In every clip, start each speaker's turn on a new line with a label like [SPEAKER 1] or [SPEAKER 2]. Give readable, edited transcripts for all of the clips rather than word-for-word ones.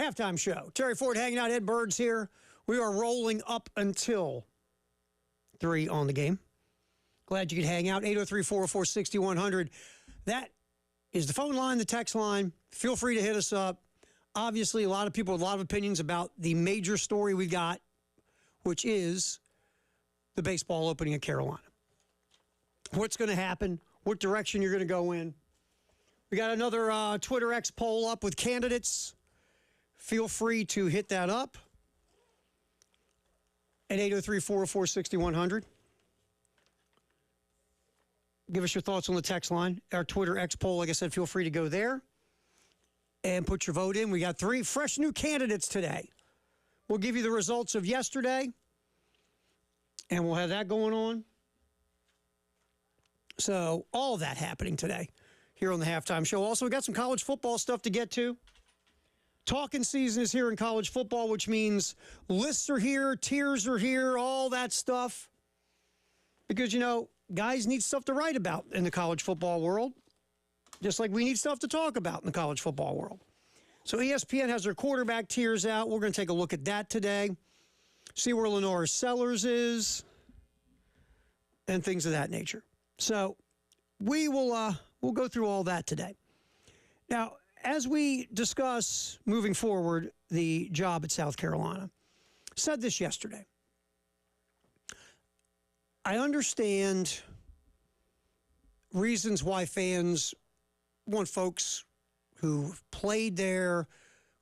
[SPEAKER 1] Halftime show. Terry Ford hanging out. Ed Bird's here. We are rolling up until 3 on the game. Glad you could hang out. 803-404-6100. That is the phone line, the text line. Feel free to hit us up. Obviously, a lot of people with a lot of opinions about the major story we got, which is the baseball opening at Carolina. What's going to happen? What direction you're going to go in? We got another Twitter X poll up with candidates. Feel free to hit that up at 803-404-6100. Give us your thoughts on the text line. Our Twitter X poll, like I said, feel free to go there and put your vote in. We got 3 fresh new candidates today. We'll give you the results of yesterday, and we'll have that going on. So all that happening today here on the Halftime Show. Also, we got some college football stuff to get to. Talking season is here in college football, which means lists are here, tiers are here, all that stuff. Because, you know, guys need stuff to write about in the college football world, just like we need stuff to talk about in the college football world. So ESPN has their quarterback tiers out. We're going to take a look at that today, see where Lenore Sellers is, and things of that nature. So we will we'll go through all that today. Now, as we discuss moving forward the job at South Carolina, said this yesterday. I understand reasons why fans want folks who played there,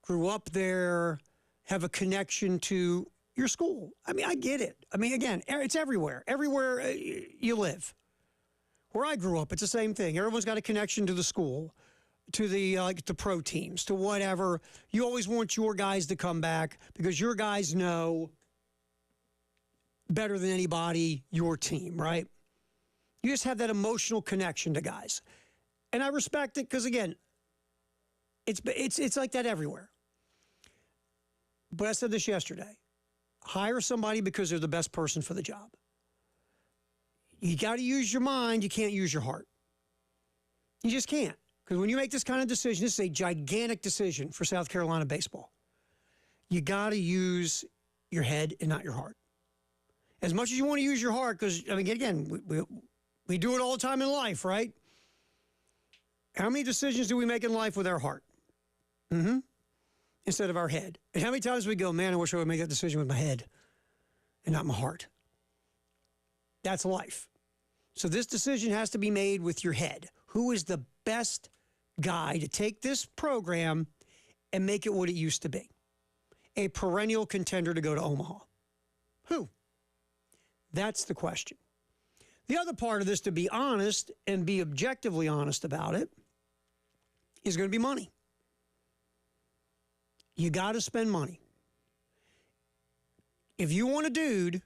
[SPEAKER 1] grew up there, have a connection to your school. I mean, I get it. I mean, again, it's everywhere. Everywhere you live. Where I grew up, it's the same thing. Everyone's got a connection to the school, to the the pro teams, to whatever. You always want your guys to come back because your guys know better than anybody your team, right? You just have that emotional connection to guys. And I respect it because, again, it's like that everywhere. But I said this yesterday. Hire somebody because they're the best person for the job. You got to use your mind. You can't use your heart. You just can't. Because when you make this kind of decision, this is a gigantic decision for South Carolina baseball. You got to use your head and not your heart. As much as you want to use your heart, because, I mean, again, we do it all the time in life, right? How many decisions do we make in life with our heart? Instead of our head. And how many times we go, man, I wish I would make that decision with my head and not my heart. That's life. So this decision has to be made with your head. Who is the best guy to take this program and make it what it used to be? A perennial contender to go to Omaha. Who? That's the question. The other part of this, to be honest and be objectively honest about it, is going to be money. You got to spend money. If you want a dude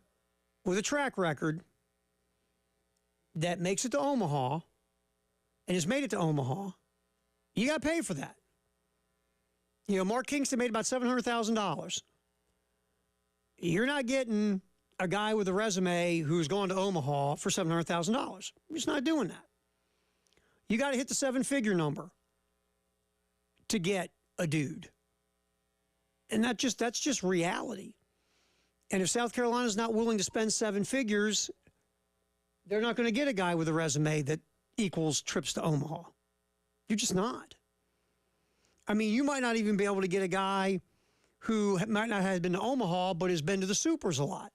[SPEAKER 1] with a track record that makes it to Omaha and has made it to Omaha, you got to pay for that. You know, Mark Kingston made about $700,000. You're not getting a guy with a resume who's gone to Omaha for $700,000. You're just not doing that. You got to hit the 7-figure number to get a dude. And that's just reality. And if South Carolina's not willing to spend 7 figures, they're not going to get a guy with a resume that equals trips to Omaha. You're just not. I mean, you might not even be able to get a guy who might not have been to Omaha but has been to the Supers a lot,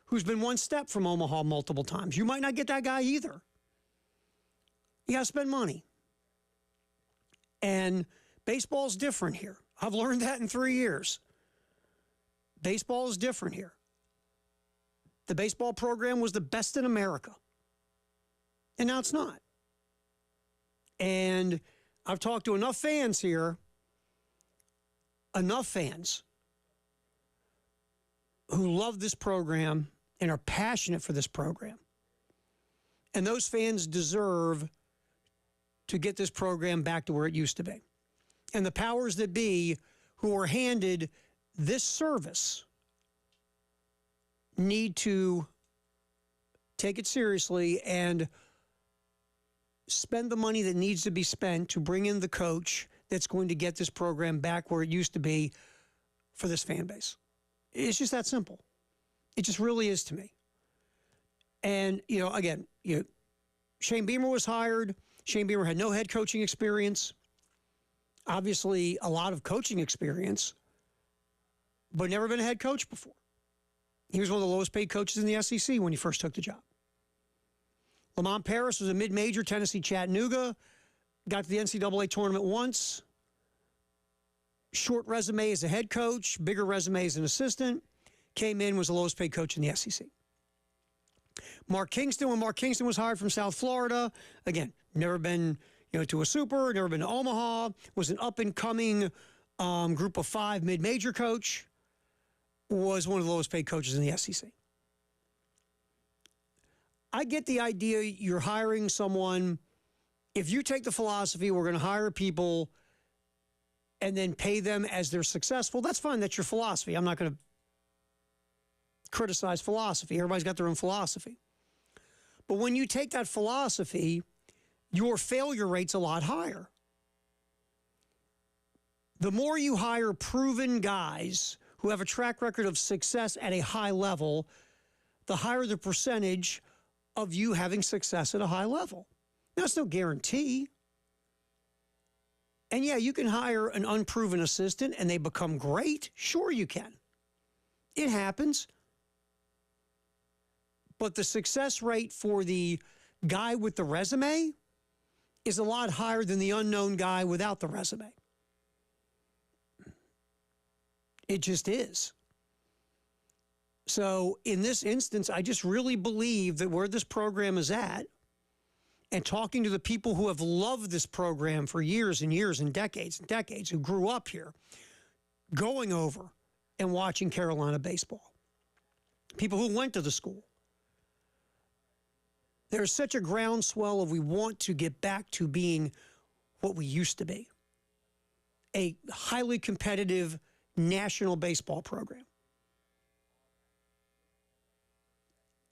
[SPEAKER 1] who's been one step from Omaha multiple times. You might not get that guy either. You got to spend money. And baseball's different here. I've learned that in 3 years. Baseball is different here. The baseball program was the best in America. And now it's not. And I've talked to enough fans here, enough fans who love this program and are passionate for this program. And those fans deserve to get this program back to where it used to be. And the powers that be who are handed this service need to take it seriously and spend the money that needs to be spent to bring in the coach that's going to get this program back where it used to be for this fan base. It's just that simple. It just really is to me. And, again, Shane Beamer was hired. Shane Beamer had no head coaching experience. Obviously, a lot of coaching experience, but never been a head coach before. He was one of the lowest paid coaches in the SEC when he first took the job. Lamont Paris was a mid-major, Tennessee Chattanooga, got to the NCAA tournament once. Short resume as a head coach, bigger resume as an assistant. Came in, was the lowest paid coach in the SEC. Mark Kingston, when Mark Kingston was hired from South Florida, again, never been to a super, never been to Omaha, was an up-and-coming group of 5 mid-major coach, was one of the lowest paid coaches in the SEC. I get the idea you're hiring someone. If you take the philosophy, we're going to hire people and then pay them as they're successful, that's fine. That's your philosophy. I'm not going to criticize philosophy. Everybody's got their own philosophy. But when you take that philosophy, your failure rate's a lot higher. The more you hire proven guys who have a track record of success at a high level, the higher the percentage of you having success at a high level. Now, it's no guarantee. And yeah, you can hire an unproven assistant and they become great. Sure, you can. It happens. But the success rate for the guy with the resume is a lot higher than the unknown guy without the resume. It just is. So in this instance, I just really believe that where this program is at, and talking to the people who have loved this program for years and years and decades, who grew up here, going over and watching Carolina baseball, people who went to the school, there's such a groundswell of we want to get back to being what we used to be, a highly competitive national baseball program.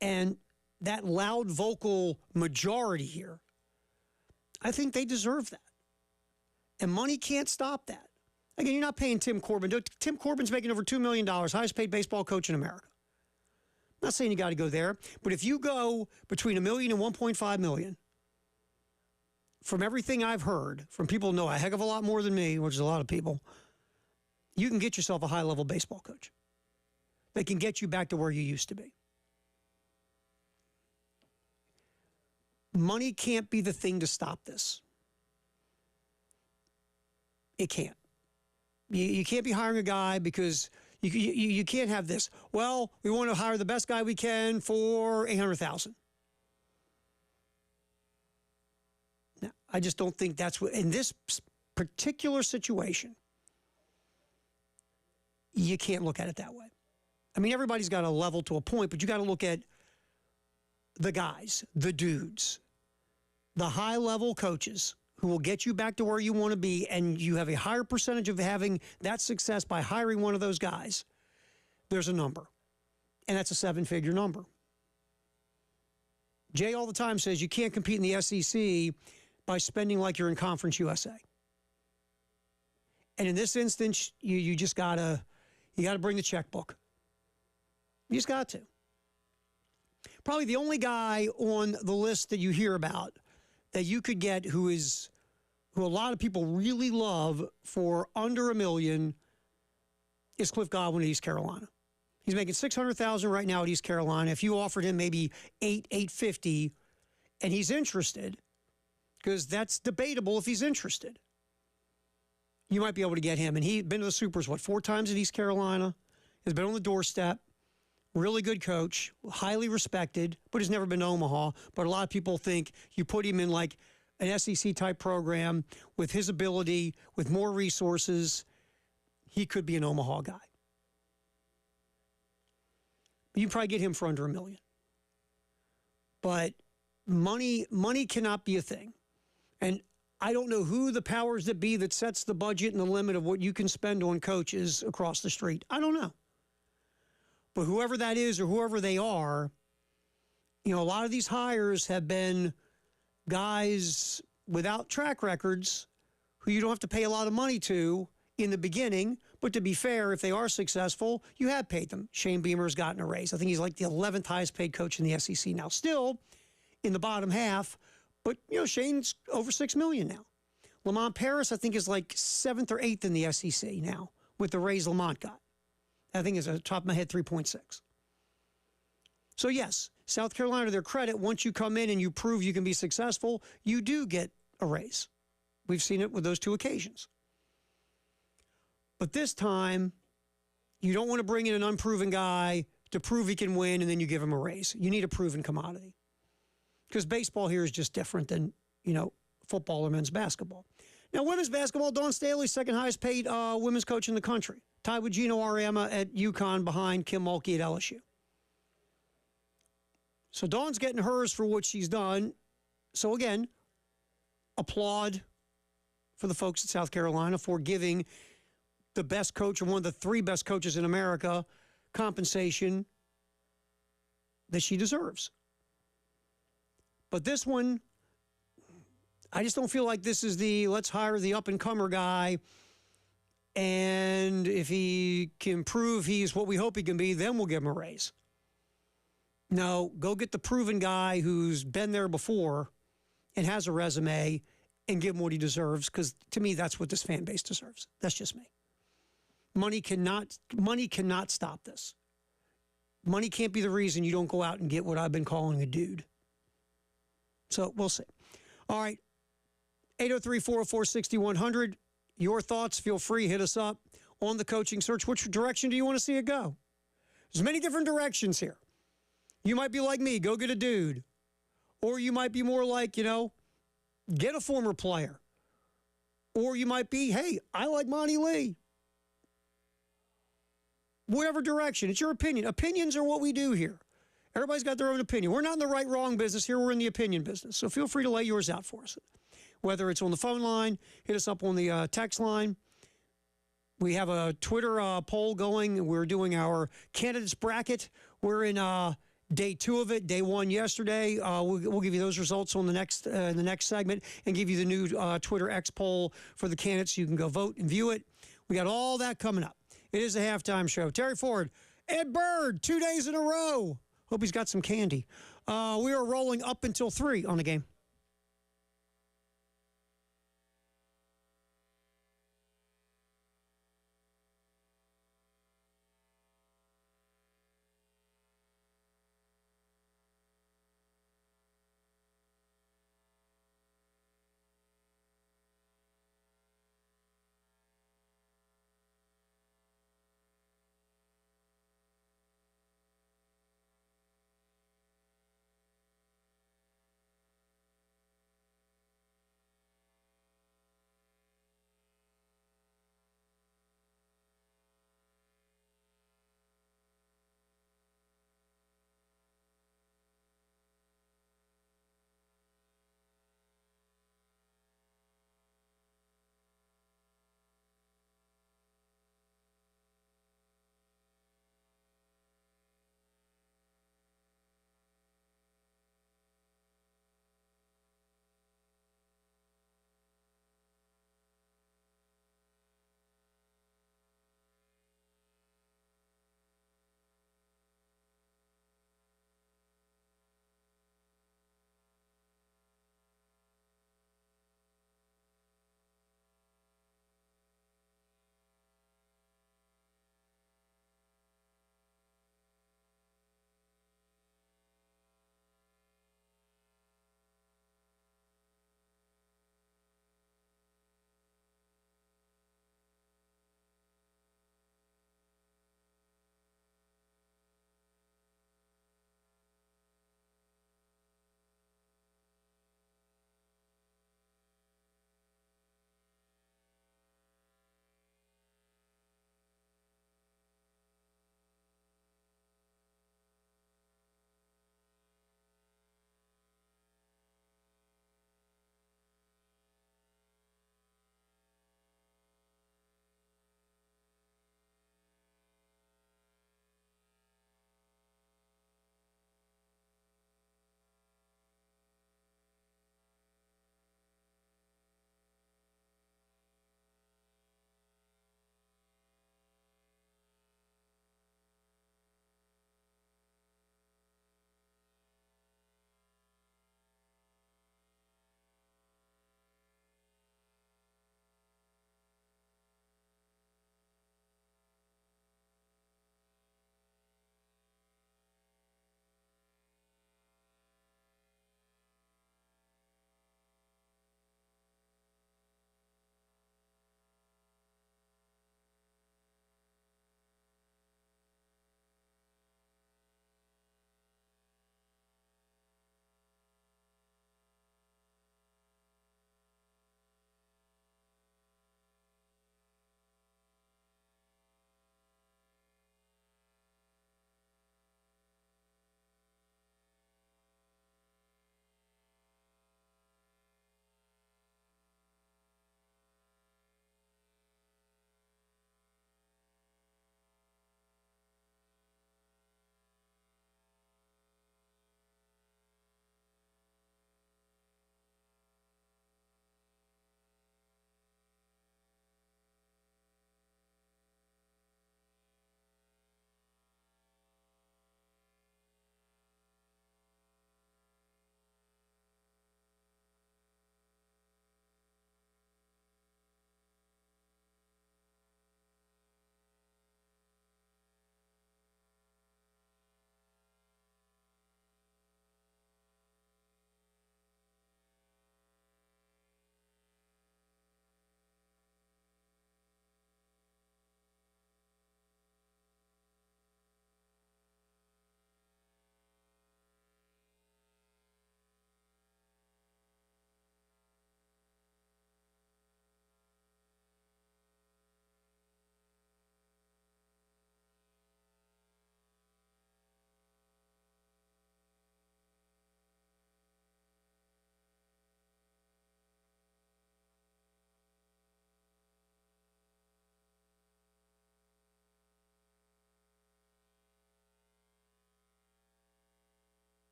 [SPEAKER 1] And that loud vocal majority here, I think they deserve that. And money can't stop that. Again, you're not paying Tim Corbin. Tim Corbin's making over $2 million, highest paid baseball coach in America. I'm not saying you got to go there, but if you go between $1 million and $1.5 million, from everything I've heard, from people who know a heck of a lot more than me, which is a lot of people, you can get yourself a high-level baseball coach. They can get you back to where you used to be. Money can't be the thing to stop this. It can't. You can't be hiring a guy because you can't have this. Well, we want to hire the best guy we can for $800,000. Now, I just don't think that's what, in this particular situation, you can't look at it that way. I mean, everybody's got a level to a point, but you got to look at the guys, the dudes, the high-level coaches who will get you back to where you want to be, and you have a higher percentage of having that success by hiring one of those guys. There's a number, and that's a 7-figure number. Jay all the time says you can't compete in the SEC by spending like you're in Conference USA. And in this instance, you just gotta bring the checkbook. You just got to. Probably the only guy on the list that you hear about that you could get who a lot of people really love for under $1 million is Cliff Godwin at East Carolina. He's making $600,000 right now at East Carolina. If you offered him maybe $850, and he's interested, because that's debatable if he's interested, you might be able to get him. And he's been to the Supers, 4 times at East Carolina, has been on the doorstep. Really good coach, highly respected, but has never been to Omaha. But a lot of people think you put him in like an SEC-type program with his ability, with more resources, he could be an Omaha guy. You can probably get him for under $1 million. But money cannot be a thing. And I don't know who the powers that be that sets the budget and the limit of what you can spend on coaches across the street. I don't know. But whoever that is or whoever they are, a lot of these hires have been guys without track records who you don't have to pay a lot of money to in the beginning, But to be fair, if they are successful, you have paid them. Shane Beamer's gotten a raise. I think he's like the 11th highest paid coach in the SEC now. Still in the bottom half, but Shane's over $6 million now. Lamont Paris, I think, is like 7th or 8th in the SEC now with the raise Lamont got. I think it's at the top of my head 3.6. So yes, South Carolina, to their credit, once you come in and you prove you can be successful, you do get a raise. We've seen it with those 2 occasions. But this time, you don't want to bring in an unproven guy to prove he can win and then you give him a raise. You need a proven commodity. Because baseball here is just different than, football or men's basketball. Now, women's basketball, Dawn Staley, second highest paid women's coach in the country. Tied with Gino Auriemma at UConn behind Kim Mulkey at LSU. So Dawn's getting hers for what she's done. So again, applaud for the folks at South Carolina for giving the best coach or one of the 3 best coaches in America compensation that she deserves. But this one, I just don't feel like this is let's hire the up-and-comer guy, and if he can prove he's what we hope he can be, then we'll give him a raise. No, go get the proven guy who's been there before and has a resume and give him what he deserves, because to me, that's what this fan base deserves. That's just me. Money cannot stop this. Money can't be the reason you don't go out and get what I've been calling a dude. So we'll see. All right. 803-404-6100. Your thoughts, feel free, hit us up on the coaching search. Which direction do you want to see it go? There's many different directions here. You might be like me, go get a dude. Or you might be more like, get a former player. Or you might be, hey, I like Monty Lee. Whatever direction. It's your opinion. Opinions are what we do here. Everybody's got their own opinion. We're not in the right-wrong business here. We're in the opinion business. So feel free to lay yours out for us. Whether it's on the phone line, hit us up on the text line. We have a Twitter poll going. We're doing our candidates bracket. We're in day 2 of it. Day 1 yesterday. We'll give you those results on the next segment and give you the new Twitter X poll for the candidates. You can go vote and view it. We got all that coming up. It is a halftime show. Terry Ford, Ed Bird, 2 days in a row. Hope he's got some candy. We are rolling up until 3 on the game.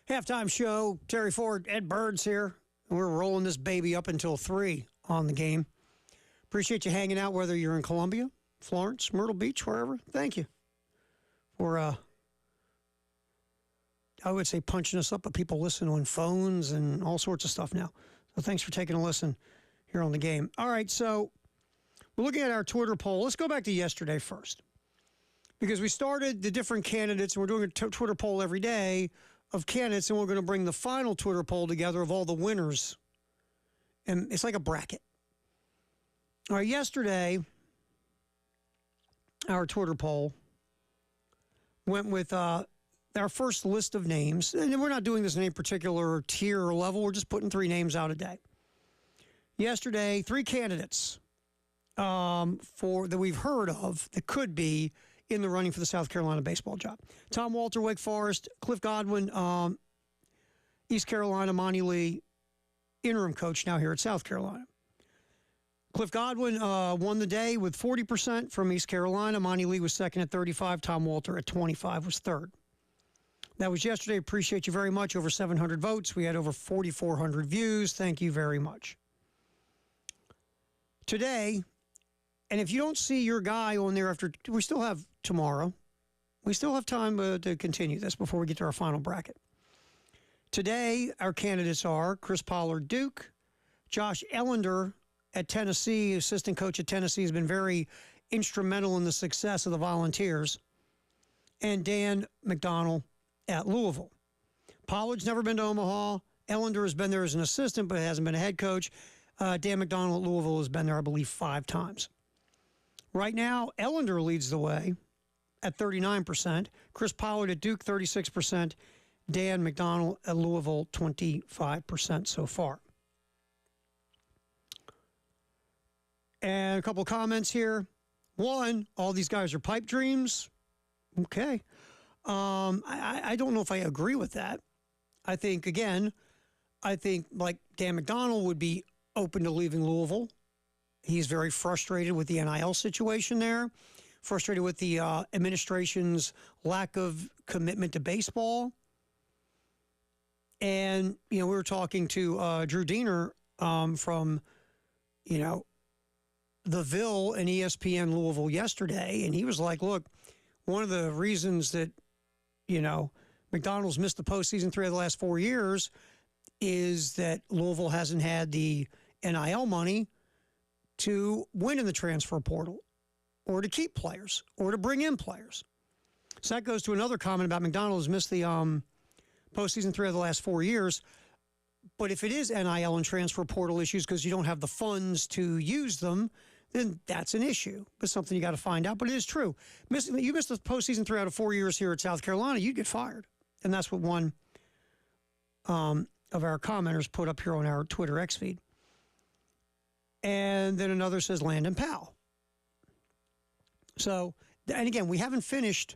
[SPEAKER 1] Halftime show, Terry Ford, Ed Bird's here. We're rolling this baby up until 3 on the game. Appreciate you hanging out, whether you're in Columbia, Florence, Myrtle Beach, wherever. Thank you for, I would say, punching us up, but people listen on phones and all sorts of stuff now. So thanks for taking a listen here on the game. All right, so we're looking at our Twitter poll. Let's go back to yesterday first, because we started the different candidates, and we're doing a Twitter poll every day of candidates, and we're going to bring the final Twitter poll together of all the winners. And it's like a bracket. All right, yesterday, our Twitter poll went with our first list of names. And we're not doing this in any particular tier or level. We're just putting 3 names out a day. Yesterday, 3 candidates that we've heard of that could be in the running for the South Carolina baseball job. Tom Walter, Wake Forest. Cliff Godwin, East Carolina. Monty Lee, interim coach now here at South Carolina. Cliff Godwin won the day with 40% from East Carolina. Monty Lee was second at 35. Tom Walter at 25 was third. That was yesterday. Appreciate you very much. Over 700 votes. We had over 4,400 views. Thank you very much. Today, and if you don't see your guy on there after, we still have tomorrow. We still have time to continue this before we get to our final bracket. Today, our candidates are Chris Pollard, Duke, Josh Ellender at Tennessee, assistant coach at Tennessee, has been very instrumental in the success of the Volunteers, and Dan McDonnell at Louisville. Pollard's never been to Omaha. Ellender has been there as an assistant, but hasn't been a head coach. Dan McDonnell at Louisville has been there, I believe, 5 times. Right now, Ellender leads the way at 39%. Chris Pollard at Duke, 36%. Dan McDonnell at Louisville, 25% so far. And a couple of comments here. One, all these guys are pipe dreams. Okay. I don't know if I agree with that. I think like Dan McDonnell would be open to leaving Louisville. He's very frustrated with the NIL situation there, frustrated with the administration's lack of commitment to baseball. And, we were talking to Drew Diener from, the Ville and ESPN Louisville yesterday, and he was like, look, one of the reasons that, McDonald's missed the postseason 3 of the last 4 years is that Louisville hasn't had the NIL money to win in the transfer portal or to keep players or to bring in players. So that goes to another comment about McDonald's missed the postseason 3 of the last 4 years. But if it is NIL and transfer portal issues because you don't have the funds to use them, then that's an issue. But something you got to find out. But it is true. You missed the postseason 3 out of 4 years here at South Carolina, you'd get fired. And that's what one of our commenters put up here on our Twitter X feed. And then another says Landon Powell. So, and again, we haven't finished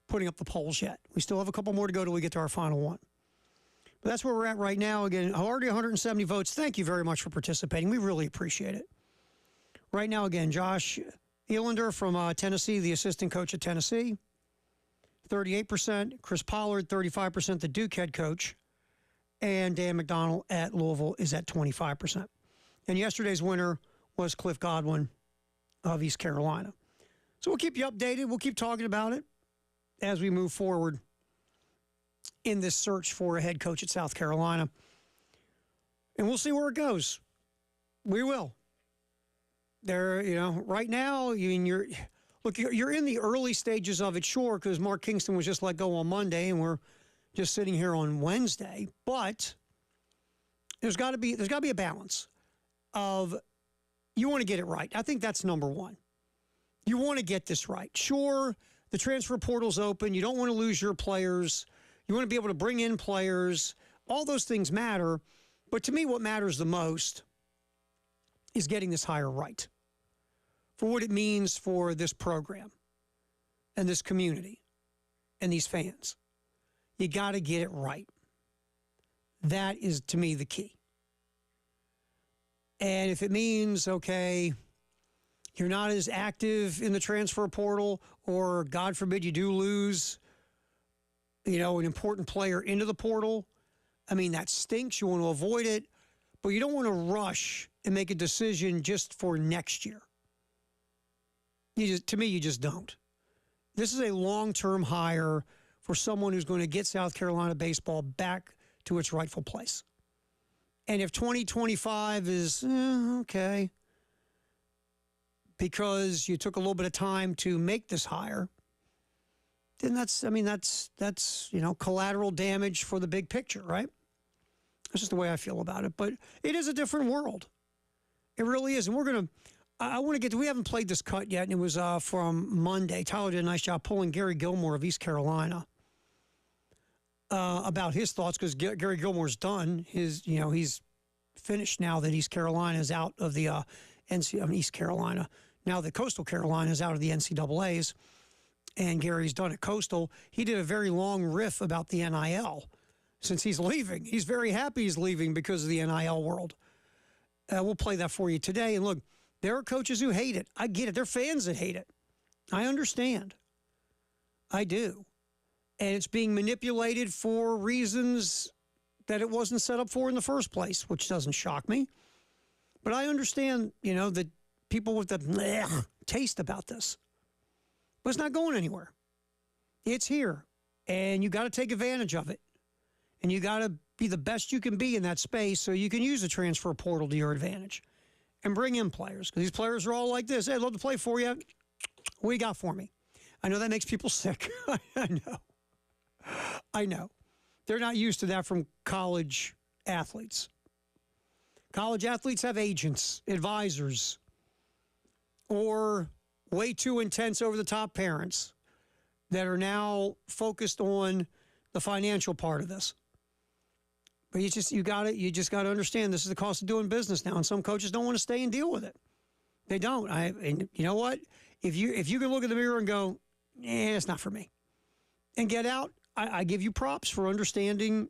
[SPEAKER 1] putting up the polls yet. We still have a couple more to go till we get to our final one. But that's where we're at right now. Again, already 170 votes. Thank you very much for participating. We really appreciate it. Right now, again, Josh Ellender from Tennessee, the assistant coach at Tennessee, 38%. Chris Pollard, 35%, the Duke head coach. And Dan McDonnell at Louisville is at 25%. And yesterday's winner was Cliff Godwin of East Carolina. So we'll keep you updated. We'll keep talking about it as we move forward in this search for a head coach at South Carolina. And we'll see where it goes. We will. There, right now, you're in the early stages of it, sure, because Mark Kingston was just let go on Monday, and we're just sitting here on Wednesday. But there's got to be a balance of you want to get it right. I think that's number one. You want to get this right. Sure, the transfer portal's open. You don't want to lose your players. You want to be able to bring in players. All those things matter. But to me, what matters the most is getting this hire right for what it means for this program and this community and these fans. You got to get it right. That is, to me, the key. And if it means, okay, you're not as active in the transfer portal, or God forbid you do lose, an important player into the portal. I mean, that stinks. You want to avoid it, but you don't want to rush and make a decision just for next year. To me, you just don't. This is a long-term hire for someone who's going to get South Carolina baseball back to its rightful place. And if 2025 is okay, because you took a little bit of time to make this hire, then that's collateral damage for the big picture, right? That's just the way I feel about it. But it is a different world. It really is. And I want to get to, we haven't played this cut yet, and it was from Monday. Tyler did a nice job pulling Gary Gilmore of East Carolina about his thoughts, because Gary Gilmore's done. He's finished now that East Carolina is out of the East Carolina. Now that Coastal Carolina is out of the NCAAs, and Gary's done at Coastal. He did a very long riff about the NIL since he's leaving. He's very happy he's leaving because of the NIL world. We'll play that for you today. And look, there are coaches who hate it. I get it. There are fans that hate it. I understand. I do. And it's being manipulated for reasons that it wasn't set up for in the first place, which doesn't shock me. But I understand, that people with the taste about this. But it's not going anywhere. It's here. And you got to take advantage of it. And you got to be the best you can be in that space so you can use the transfer portal to your advantage and bring in players. Because these players are all like this. Hey, I'd love to play for you. What you got for me? I know that makes people sick. I know. They're not used to that from college athletes. College athletes have agents, advisors, or way too intense over-the-top parents that are now focused on the financial part of this. But you just got to understand this is the cost of doing business now, and some coaches don't want to stay and deal with it. They don't. And you know what? If you can look in the mirror and go, it's not for me, and get out, I give you props for understanding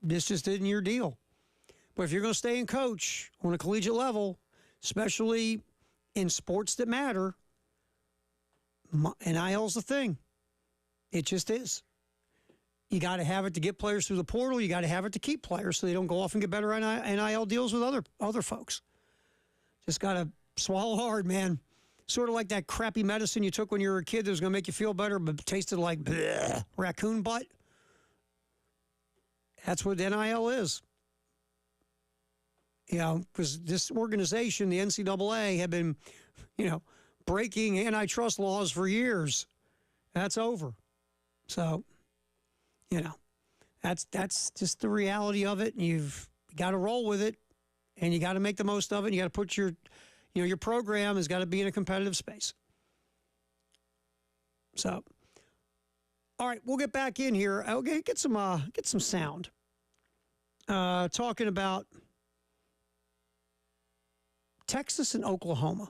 [SPEAKER 1] this just isn't your deal. But if you're going to stay and coach on a collegiate level, especially in sports that matter, NIL's the thing. It just is. You got to have it to get players through the portal. You got to have it to keep players so they don't go off and get better NIL deals with other folks. Just got to swallow hard, man. Sort of like that crappy medicine you took when you were a kid that was going to make you feel better but tasted like bleh, raccoon butt. That's what NIL is. Because this organization, the NCAA, had been, breaking antitrust laws for years. That's over. So, that's just the reality of it. And you've got to roll with it, and you got to make the most of it. And you got to put your program has got to be in a competitive space. So, all right, we'll get back in here. Okay, get some sound. Talking about Texas and Oklahoma,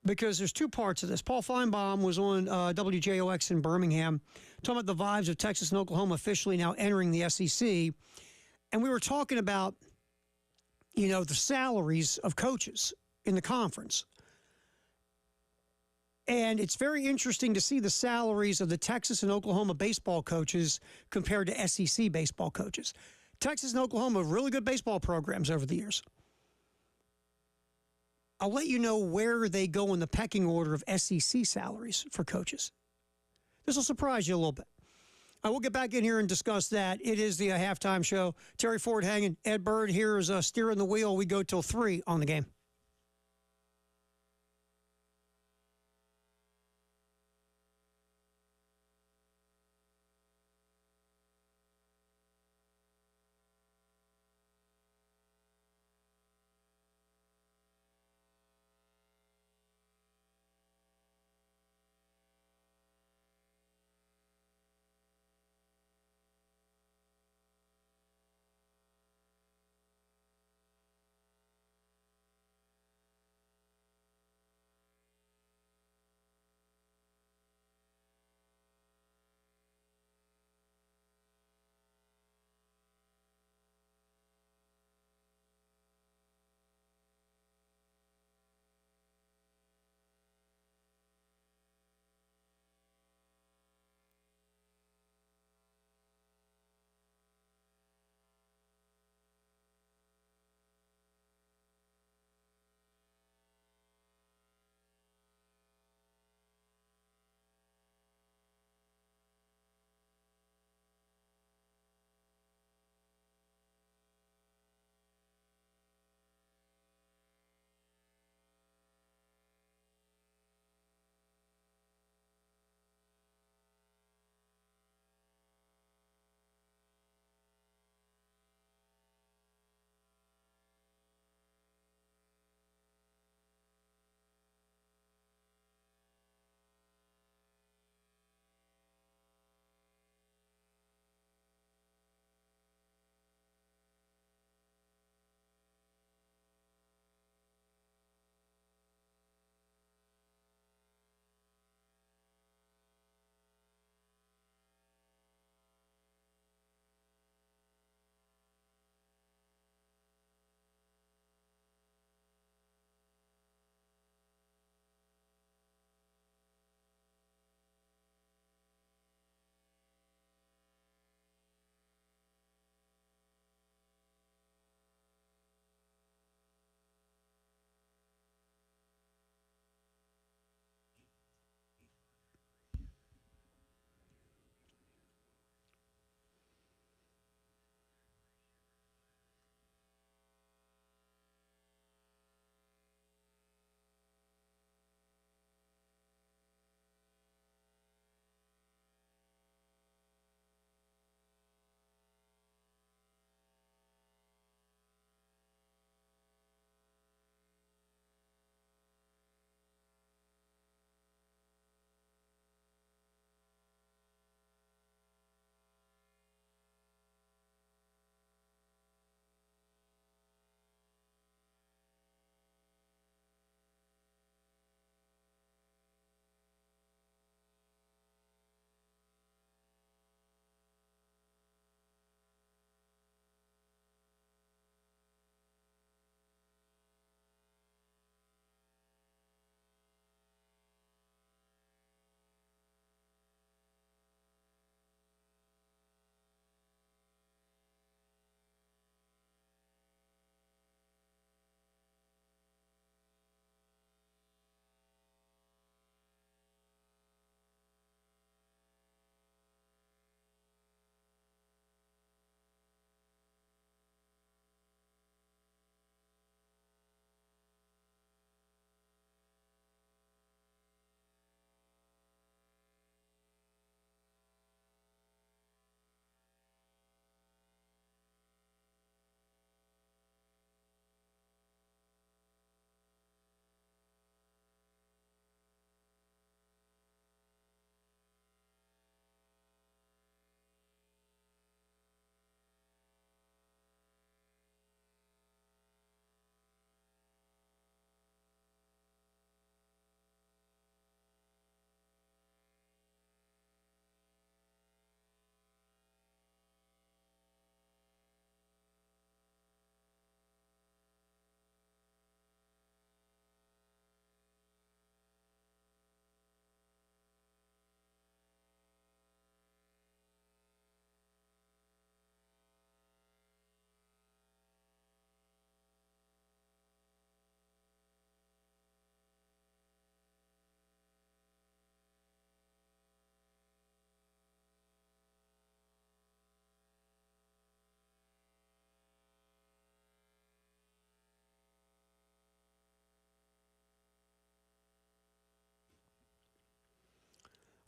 [SPEAKER 1] because there's two parts of this. Paul Feinbaum was on WJOX in Birmingham talking about the vibes of Texas and Oklahoma officially now entering the SEC. And we were talking about, the salaries of coaches in the conference. And it's very interesting to see the salaries of the Texas and Oklahoma baseball coaches compared to SEC baseball coaches. Texas and Oklahoma have really good baseball programs over the years. I'll let you know where they go in the pecking order of SEC salaries for coaches. This will surprise you a little bit. I will get back in here and discuss that. It is the halftime show. Terry Ford hanging. Ed Bird here is steering the wheel. We go till 3 on the game.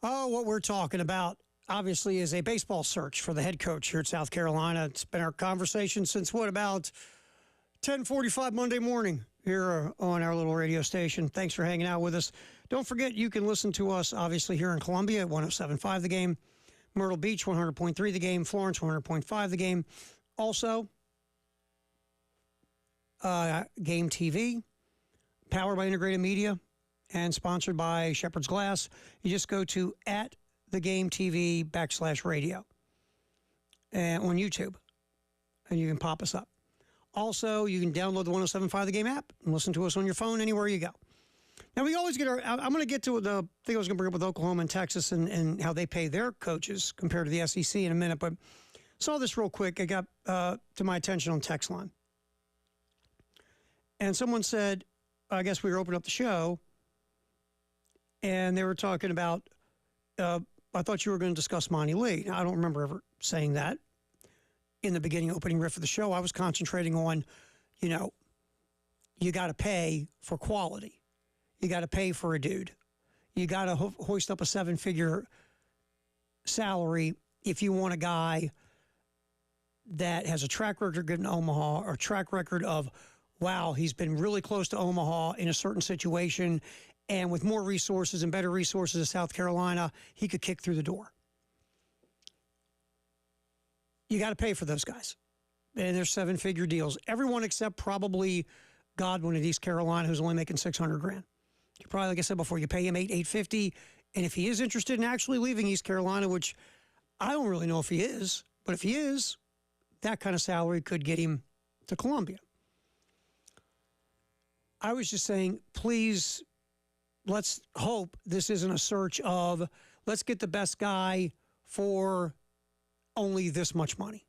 [SPEAKER 1] Oh, what we're talking about, obviously, is a baseball search for the head coach here at South Carolina. It's been our conversation since, about 10:45 Monday morning here on our little radio station. Thanks for hanging out with us. Don't forget, you can listen to us, obviously, here in Columbia at 107.5 The Game, Myrtle Beach, 100.3 The Game, Florence, 100.5 The Game. Also, Game TV, powered by Integrated Media, and sponsored by Shepherd's Glass. You just go to @thegametv /radio and on YouTube, and you can pop us up. Also, you can download the 107.5 The Game app and listen to us on your phone anywhere you go. Now, we always get I'm going to get to the thing I was going to bring up with Oklahoma and Texas and how they pay their coaches compared to the SEC in a minute, but saw this real quick. It got to my attention on text line. And someone said, I guess we were opening up the show, and they were talking about, I thought you were going to discuss Monty Lee. Now, I don't remember ever saying that in the beginning, opening riff of the show. I was concentrating on, you got to pay for quality. You got to pay for a dude. You got to hoist up a 7-figure salary if you want a guy that has a track record in Omaha or a track record of, wow, he's been really close to Omaha in a certain situation, and with more resources and better resources in South Carolina, he could kick through the door. You got to pay for those guys. And they're 7-figure deals. Everyone except probably Godwin at East Carolina, who's only making $600,000. You probably, like I said before, you pay him $850, and if he is interested in actually leaving East Carolina, which I don't really know if he is, but if he is, that kind of salary could get him to Columbia. I was just saying, please, let's hope this isn't a search of, let's get the best guy for only this much money.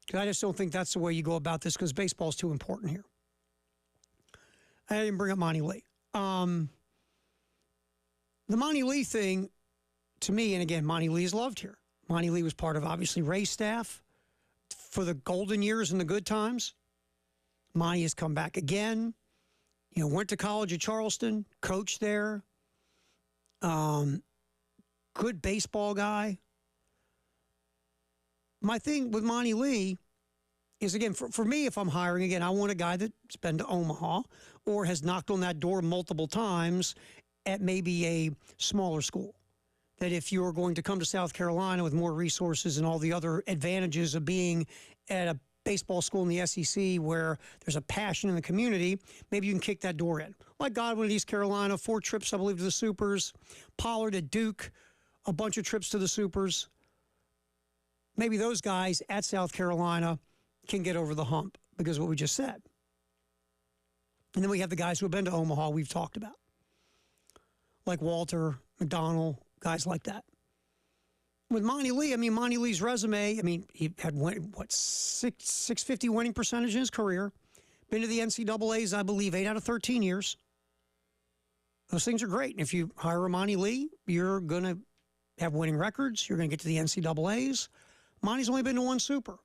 [SPEAKER 1] Because I just don't think that's the way you go about this, because baseball's too important here. I didn't bring up Monty Lee. The Monty Lee thing, to me, and again, Monty Lee is loved here. Monty Lee was part of, obviously, Ray's staff for the golden years and the good times. Monty has come back again. Went to college at Charleston, coached there. Good baseball guy. My thing with Monty Lee is, again, for me, if I'm hiring, again, I want a guy that's been to Omaha or has knocked on that door multiple times at maybe a smaller school. That if you're going to come to South Carolina with more resources and all the other advantages of being at a baseball school in the SEC where there's a passion in the community, maybe you can kick that door in. Like Godwin at East Carolina, 4 trips, I believe, to the Supers. Pollard at Duke, a bunch of trips to the Supers. Maybe those guys at South Carolina can get over the hump because of what we just said. And then we have the guys who have been to Omaha we've talked about. Like Walter, McDonald, guys like that. With Monty Lee, Monty Lee's resume, he had, 650 winning percentage in his career. Been to the NCAAs, I believe, 8 out of 13 years. Those things are great. And if you hire a Monty Lee, you're going to have winning records. You're going to get to the NCAAs. Monty's only been to 1 Super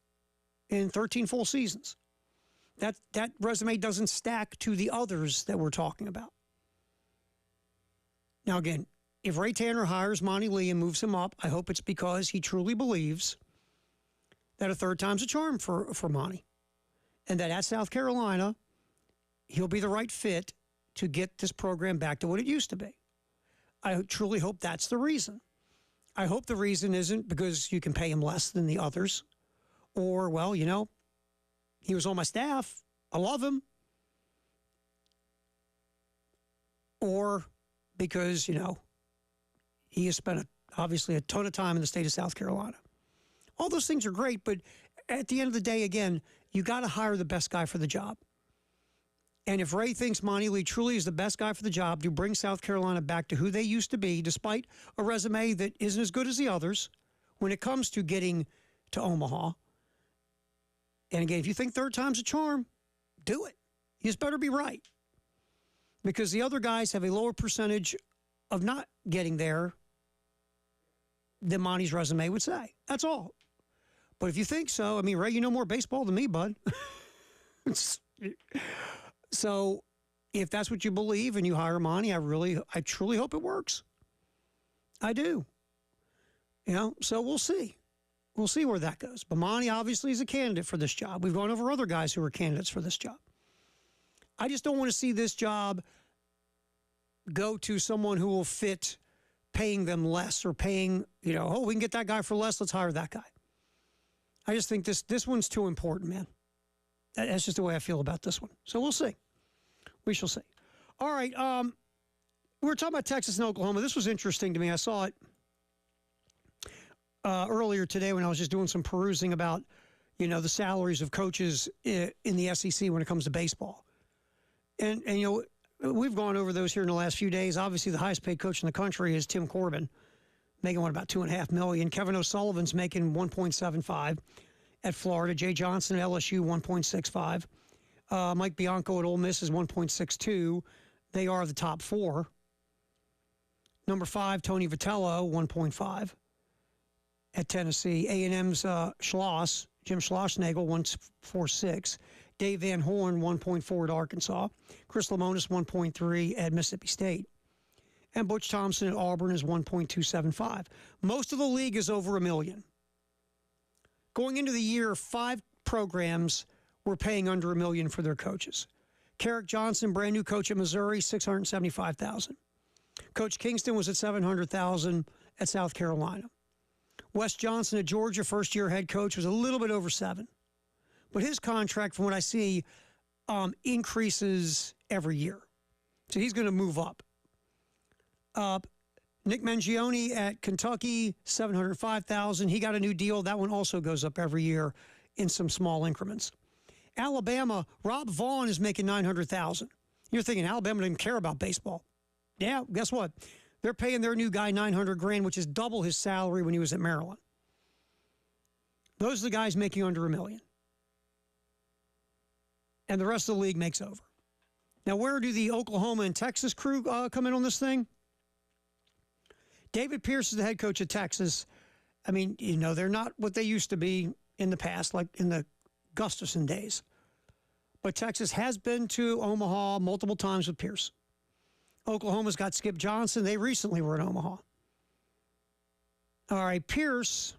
[SPEAKER 1] in 13 full seasons. That resume doesn't stack to the others that we're talking about. Now, again, if Ray Tanner hires Monty Lee and moves him up, I hope it's because he truly believes that a third time's a charm for Monty. And that at South Carolina, he'll be the right fit to get this program back to what it used to be. I truly hope that's the reason. I hope the reason isn't because you can pay him less than the others. Or, well, he was on my staff. I love him. Or because, he has spent, obviously, a ton of time in the state of South Carolina. All those things are great, but at the end of the day, again, you got to hire the best guy for the job. And if Ray thinks Monty Lee truly is the best guy for the job to bring South Carolina back to who they used to be, despite a resume that isn't as good as the others, when it comes to getting to Omaha, and again, if you think third time's a charm, do it. You just better be right. Because the other guys have a lower percentage of not getting there than Monty's resume would say. That's all. But if you think so, Ray, you know more baseball than me, bud. So if that's what you believe and you hire Monty, I truly hope it works. I do. So we'll see. We'll see where that goes. Bomani obviously is a candidate for this job. We've gone over other guys who are candidates for this job. I just don't want to see this job go to someone who will fit paying them less or paying, we can get that guy for less, let's hire that guy. I just think this one's too important, man. That's just the way I feel about this one. So we'll see. We shall see. All right. We were talking about Texas and Oklahoma. This was interesting to me. I saw it earlier today when I was just doing some perusing about, the salaries of coaches in the SEC when it comes to baseball. And we've gone over those here in the last few days. Obviously, the highest paid coach in the country is Tim Corbin, making about $2.5 million. Kevin O'Sullivan's making $1.75 at Florida. Jay Johnson at LSU, $1.65. Mike Bianco at Ole Miss is $1.62. They are the top four. Number 5, Tony Vitello, $1.5 at Tennessee. A&M's Jim Schlossnagle, $1.46. Dave Van Horn, $1.4 at Arkansas. Chris Lemonis, $1.3 at Mississippi State. And Butch Thompson at Auburn is $1.275. Most of the league is over $1 million. Going into the year, 5 programs were paying under $1 million for their coaches. Carrick Johnson, brand new coach at Missouri, $675,000. Coach Kingston was at $700,000 at South Carolina. Wes Johnson at Georgia, first-year head coach, was a little bit over $7. But his contract, from what I see, increases every year. So he's going to move up. Nick Mangione at Kentucky, $705,000. He got a new deal. That one also goes up every year in some small increments. Alabama, Rob Vaughn is making $900,000. You're thinking Alabama didn't care about baseball. Yeah, guess what? They're paying their new guy $900,000, which is double his salary when he was at Maryland. Those are the guys making under $1 million. And the rest of the league makes over. Now, where do the Oklahoma and Texas crew come in on this thing? David Pierce is the head coach of Texas. I mean, they're not what they used to be in the past, like in the Gustafson days. But Texas has been to Omaha multiple times with Pierce. Oklahoma's got Skip Johnson. They recently were in Omaha. All right, Pierce,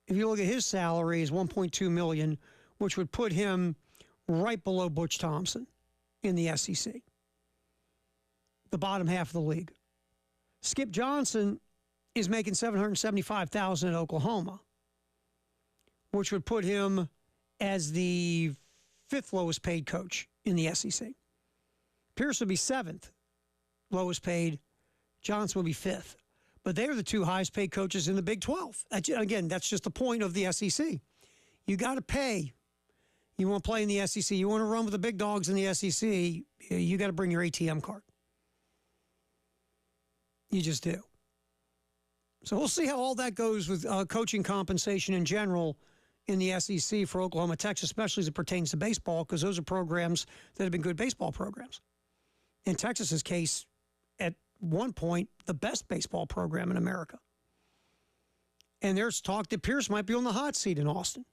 [SPEAKER 1] if you look at his salary, is $1.2 million, which would put him right below Butch Thompson in the SEC, the bottom half of the league. Skip Johnson is making $775,000 at Oklahoma, which would put him as the 5th lowest paid coach in the SEC. Pierce would be 7th lowest paid. Johnson would be 5th. But they are the 2 highest paid coaches in the Big 12. Again, that's just the point of the SEC. You got to pay. You want to play in the SEC. You want to run with the big dogs in the SEC. You got to bring your ATM card. You just do. So we'll see how all that goes with coaching compensation in general in the SEC for Oklahoma, Texas, especially as it pertains to baseball, because those are programs that have been good baseball programs. In Texas's case, at one point, the best baseball program in America. And there's talk that Pierce might be on the hot seat in Austin.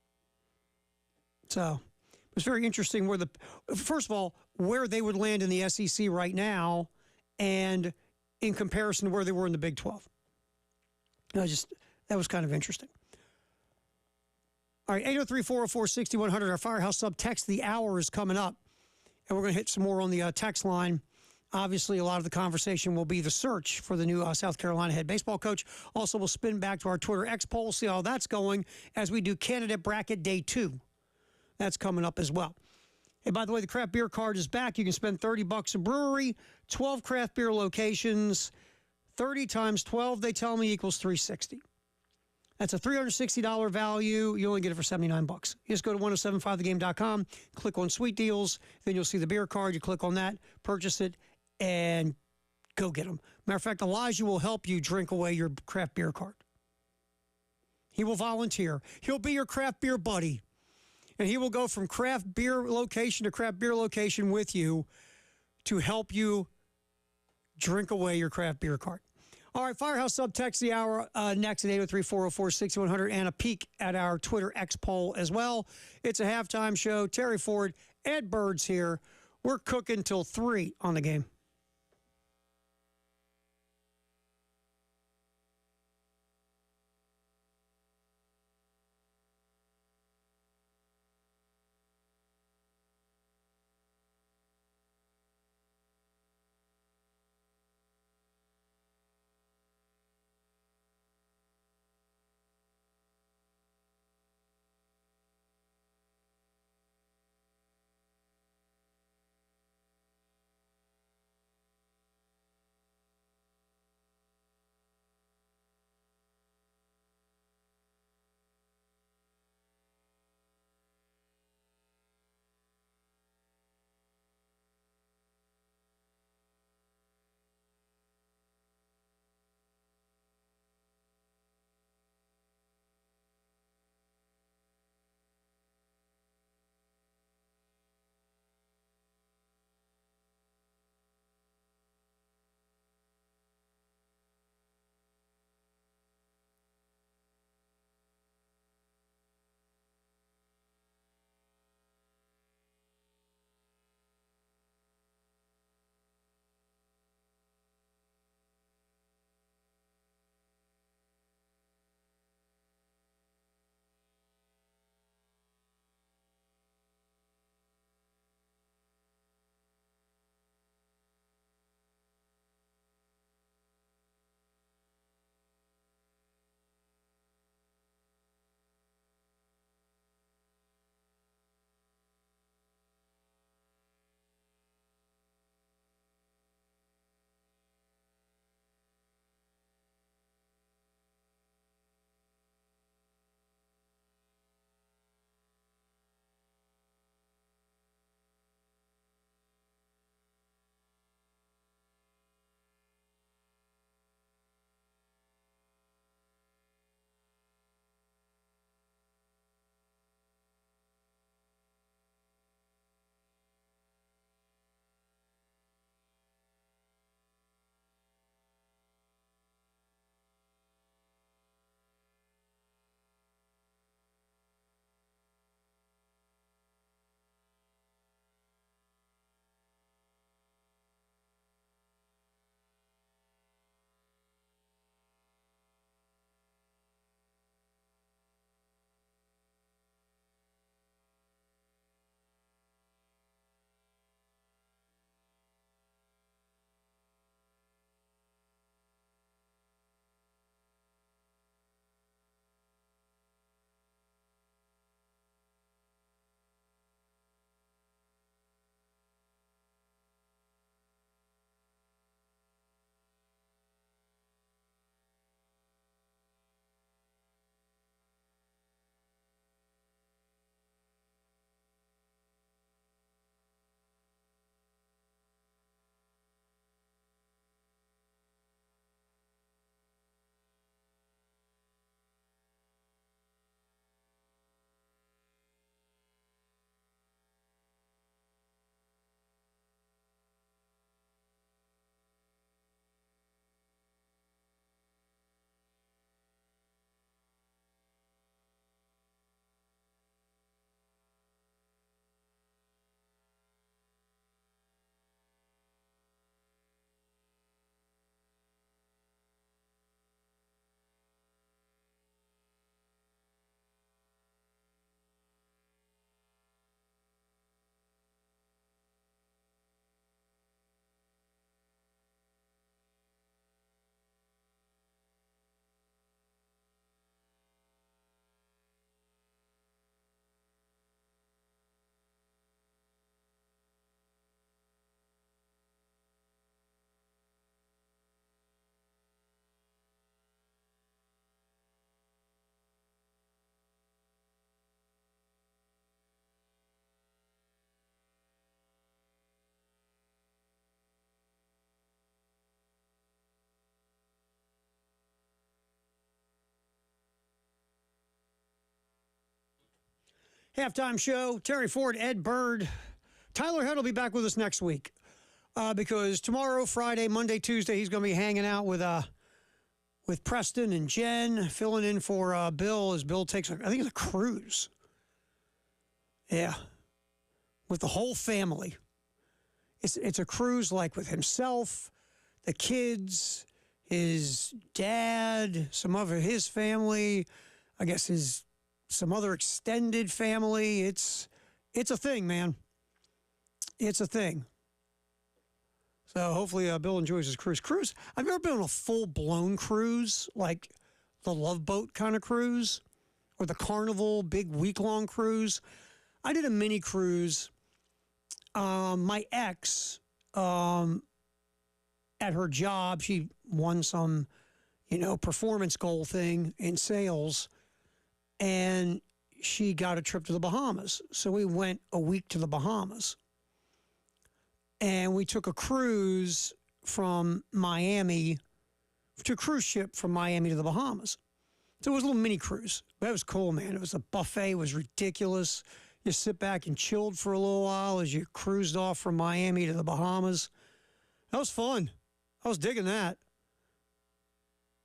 [SPEAKER 1] So it's very interesting first of all, where they would land in the SEC right now and in comparison to where they were in the Big 12. That was kind of interesting. All right, 803-404-6100, our Firehouse Sub text. The hour is coming up, and we're going to hit some more on the text line. Obviously, a lot of the conversation will be the search for the new South Carolina head baseball coach. Also, we'll spin back to our Twitter X poll, see how that's going as we do candidate bracket day 2. That's coming up as well. Hey, by the way, the craft beer card is back. You can spend $30 a brewery, 12 craft beer locations, 30 times 12, they tell me, equals $360. That's a $360 value. You only get it for $79. You just go to 1075thegame.com, click on Sweet Deals, then you'll see the beer card. You click on that, purchase it, and go get them. Matter of fact, Elijah will help you drink away your craft beer card. He will volunteer. He'll be your craft beer buddy. And he will go from craft beer location to craft beer location with you to help you drink away your craft beer card. All right, Firehouse Sub text the hour next at 803-404-6100 and a peek at our Twitter X poll as well. It's a halftime show. Terry Ford, Ed Bird's here. We're cooking till 3 on the game. Halftime show, Terry Ford, Ed Bird. Tyler Head will be back with us next week because tomorrow, Friday, Monday, Tuesday, he's going to be hanging out with Preston and Jen, filling in for Bill as Bill takes, I think it's a cruise. Yeah, with the whole family. It's a cruise like with himself, the kids, his dad, some of his family, I guess some other extended family. It's a thing, man. It's a thing. So hopefully Bill enjoys his cruise. I've never been on a full-blown cruise, like the Love Boat kind of cruise or the Carnival big week-long cruise. I did a mini cruise. My ex, at her job, she won some, performance goal thing in sales, and she got a trip to the Bahamas. So we went a week to the Bahamas. And we took a cruise from Miami, to a cruise ship from Miami to the Bahamas. So it was a little mini cruise. But it was cool, man. It was a buffet. It was ridiculous. You sit back and chilled for a little while as you cruised off from Miami to the Bahamas. That was fun. I was digging that.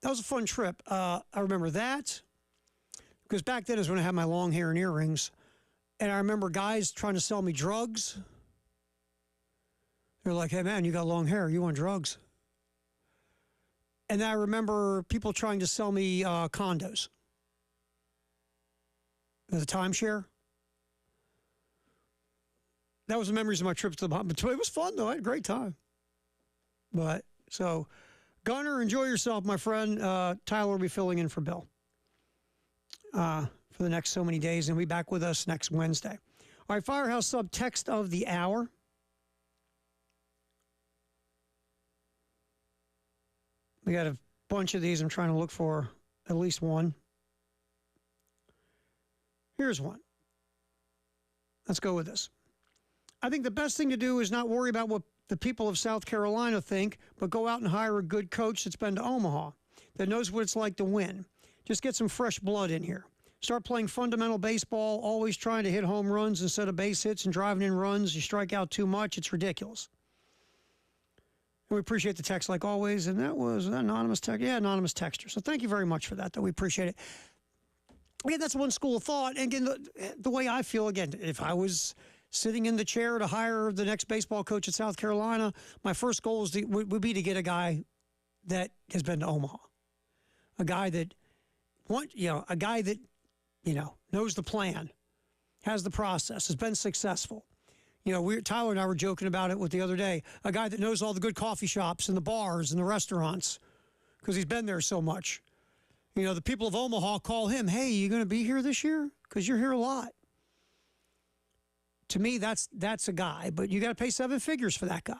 [SPEAKER 1] That was a fun trip. I remember that because back then is when I had my long hair and earrings. And I remember guys trying to sell me drugs. They're like, hey, man, you got long hair. You want drugs? And I remember people trying to sell me condos. The timeshare. That was the memories of my trips to the Bahamas. It was fun, though. I had a great time. But, so, Gunner, enjoy yourself, my friend. Tyler will be filling in for Bill for the next so many days, and he'll be back with us next Wednesday. All right, Firehouse Sub text of the hour. We got a bunch of these. I'm trying to look for at least one. Here's one. Let's go with this. I think the best thing to do is not worry about what the people of South Carolina think, but go out and hire a good coach that's been to Omaha, that knows what it's like to win. Just get some fresh blood in here. Start playing fundamental baseball, always trying to hit home runs instead of base hits and driving in runs. You strike out too much. It's ridiculous. And we appreciate the text like always. And that was an anonymous text. Yeah, anonymous texter. So thank you very much for that, though. We appreciate it. Yeah, that's one school of thought. And again, the way I feel, again, if I was sitting in the chair to hire the next baseball coach at South Carolina, my first goal would be to get a guy that has been to Omaha. A guy that knows the plan, has the process, has been successful. Tyler and I were joking about it the other day. A guy that knows all the good coffee shops and the bars and the restaurants because he's been there so much. The people of Omaha call him, hey, you going to be here this year? Because you're here a lot. To me, that's a guy, but you got to pay 7 figures for that guy.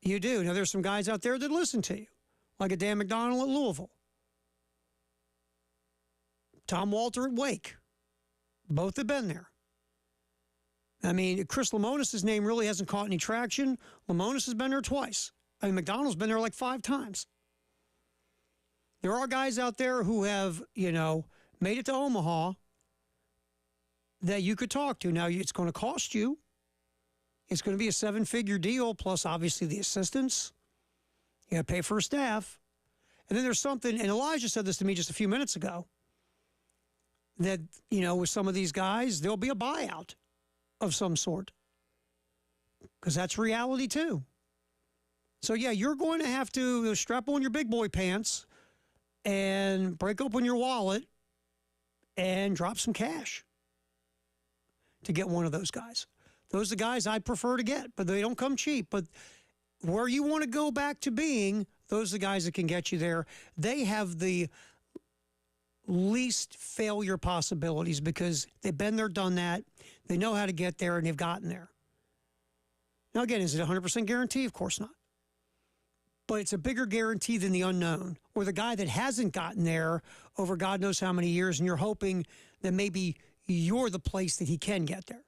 [SPEAKER 1] You do. Now, there's some guys out there that listen to you, like a Dan McDonald at Louisville. Tom Walter at Wake. Both have been there. I mean, Chris Lemonis' name really hasn't caught any traction. Lemonis has been there twice. I mean, McDonald's been there like 5 times. There are guys out there who have, made it to Omaha that you could talk to. Now, it's going to cost you. It's going to be a 7-figure deal, plus obviously the assistants. You got to pay for staff. And then there's something, and Elijah said this to me just a few minutes ago, that, with some of these guys, there'll be a buyout of some sort. Because that's reality too. So yeah, you're going to have to strap on your big boy pants and break open your wallet and drop some cash to get one of those guys. Those are the guys I'd prefer to get, but they don't come cheap. But where you want to go back to being, those are the guys that can get you there. They have the least failure possibilities because they've been there, done that. They know how to get there, and they've gotten there. Now, again, is it a 100% guarantee? Of course not. But it's a bigger guarantee than the unknown or the guy that hasn't gotten there over God knows how many years, and you're hoping that maybe you're the place that he can get there.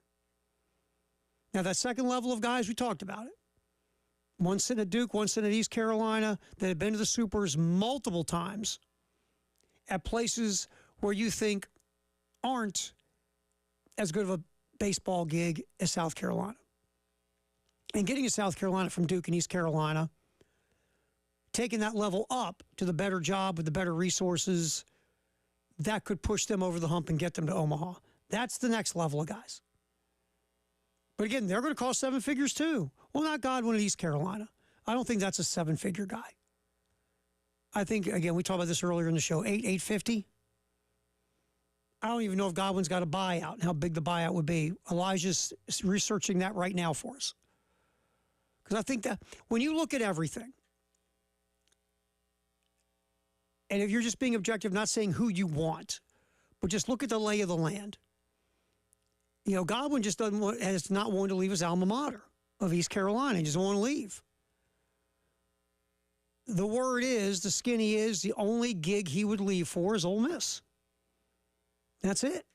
[SPEAKER 1] Now, that second level of guys, we talked about it. One sitting at Duke, one sitting at East Carolina that have been to the Supers multiple times at places where you think aren't as good of a baseball gig as South Carolina. And getting to South Carolina from Duke and East Carolina, taking that level up to the better job with the better resources, that could push them over the hump and get them to Omaha. That's the next level of guys. But again, they're going to cost 7 figures too. Well, not Godwin at East Carolina. I don't think that's a 7-figure guy. I think, again, we talked about this earlier in the show, 850. I don't even know if Godwin's got a buyout and how big the buyout would be. Elijah's researching that right now for us. Because I think that when you look at everything, and if you're just being objective, not saying who you want, but just look at the lay of the land. You know, Godwin just has not wanted to leave his alma mater of East Carolina. He doesn't want to leave. The word is, the skinny is, the only gig he would leave for is Ole Miss. That's it.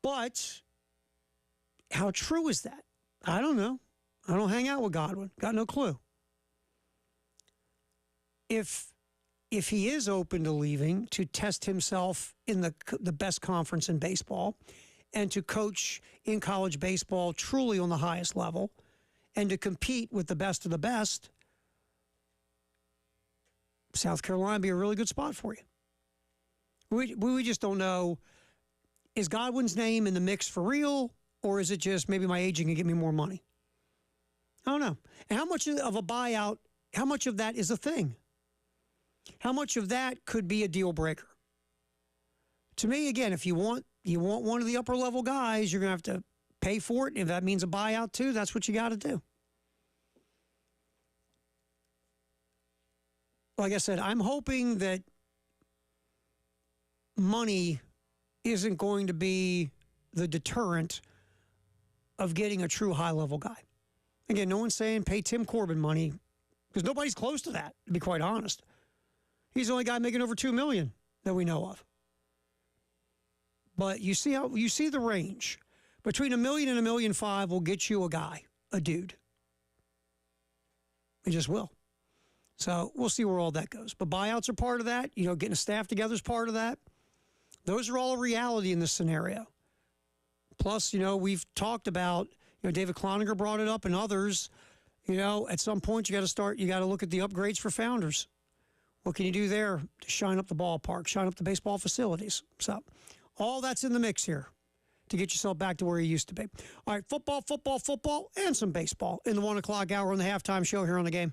[SPEAKER 1] But how true is that? I don't know. I don't hang out with Godwin. Got no clue. If he is open to leaving to test himself in the best conference in baseball and to coach in college baseball truly on the highest level and to compete with the best of the best, South Carolina would be a really good spot for you. We just don't know, is Godwin's name in the mix for real, or is it just maybe my agent can get me more money? I don't know. And how much of a buyout, how much of that is a thing? How much of that could be a deal breaker? To me, again, if you want one of the upper level guys, you're going to have to pay for it. If that means a buyout too, that's what you got to do. Like I said, I'm hoping that money isn't going to be the deterrent of getting a true high-level guy. Again, no one's saying pay Tim Corbin money because nobody's close to that, to be quite honest. He's the only guy making over $2 million that we know of. But you see the range. Between $1 million and $1.5 million will get you a guy, a dude. It just will. So we'll see where all that goes. But buyouts are part of that. You know, getting a staff together is part of that. Those are all a reality in this scenario. Plus, you know, we've talked about, you know, David Cloninger brought it up and others, you know, at some point you got to look at the upgrades for Founders. What can you do there to shine up the ballpark, shine up the baseball facilities? So all that's in the mix here to get yourself back to where you used to be. All right, football, and some baseball in the 1 o'clock hour on the halftime show here on The Game.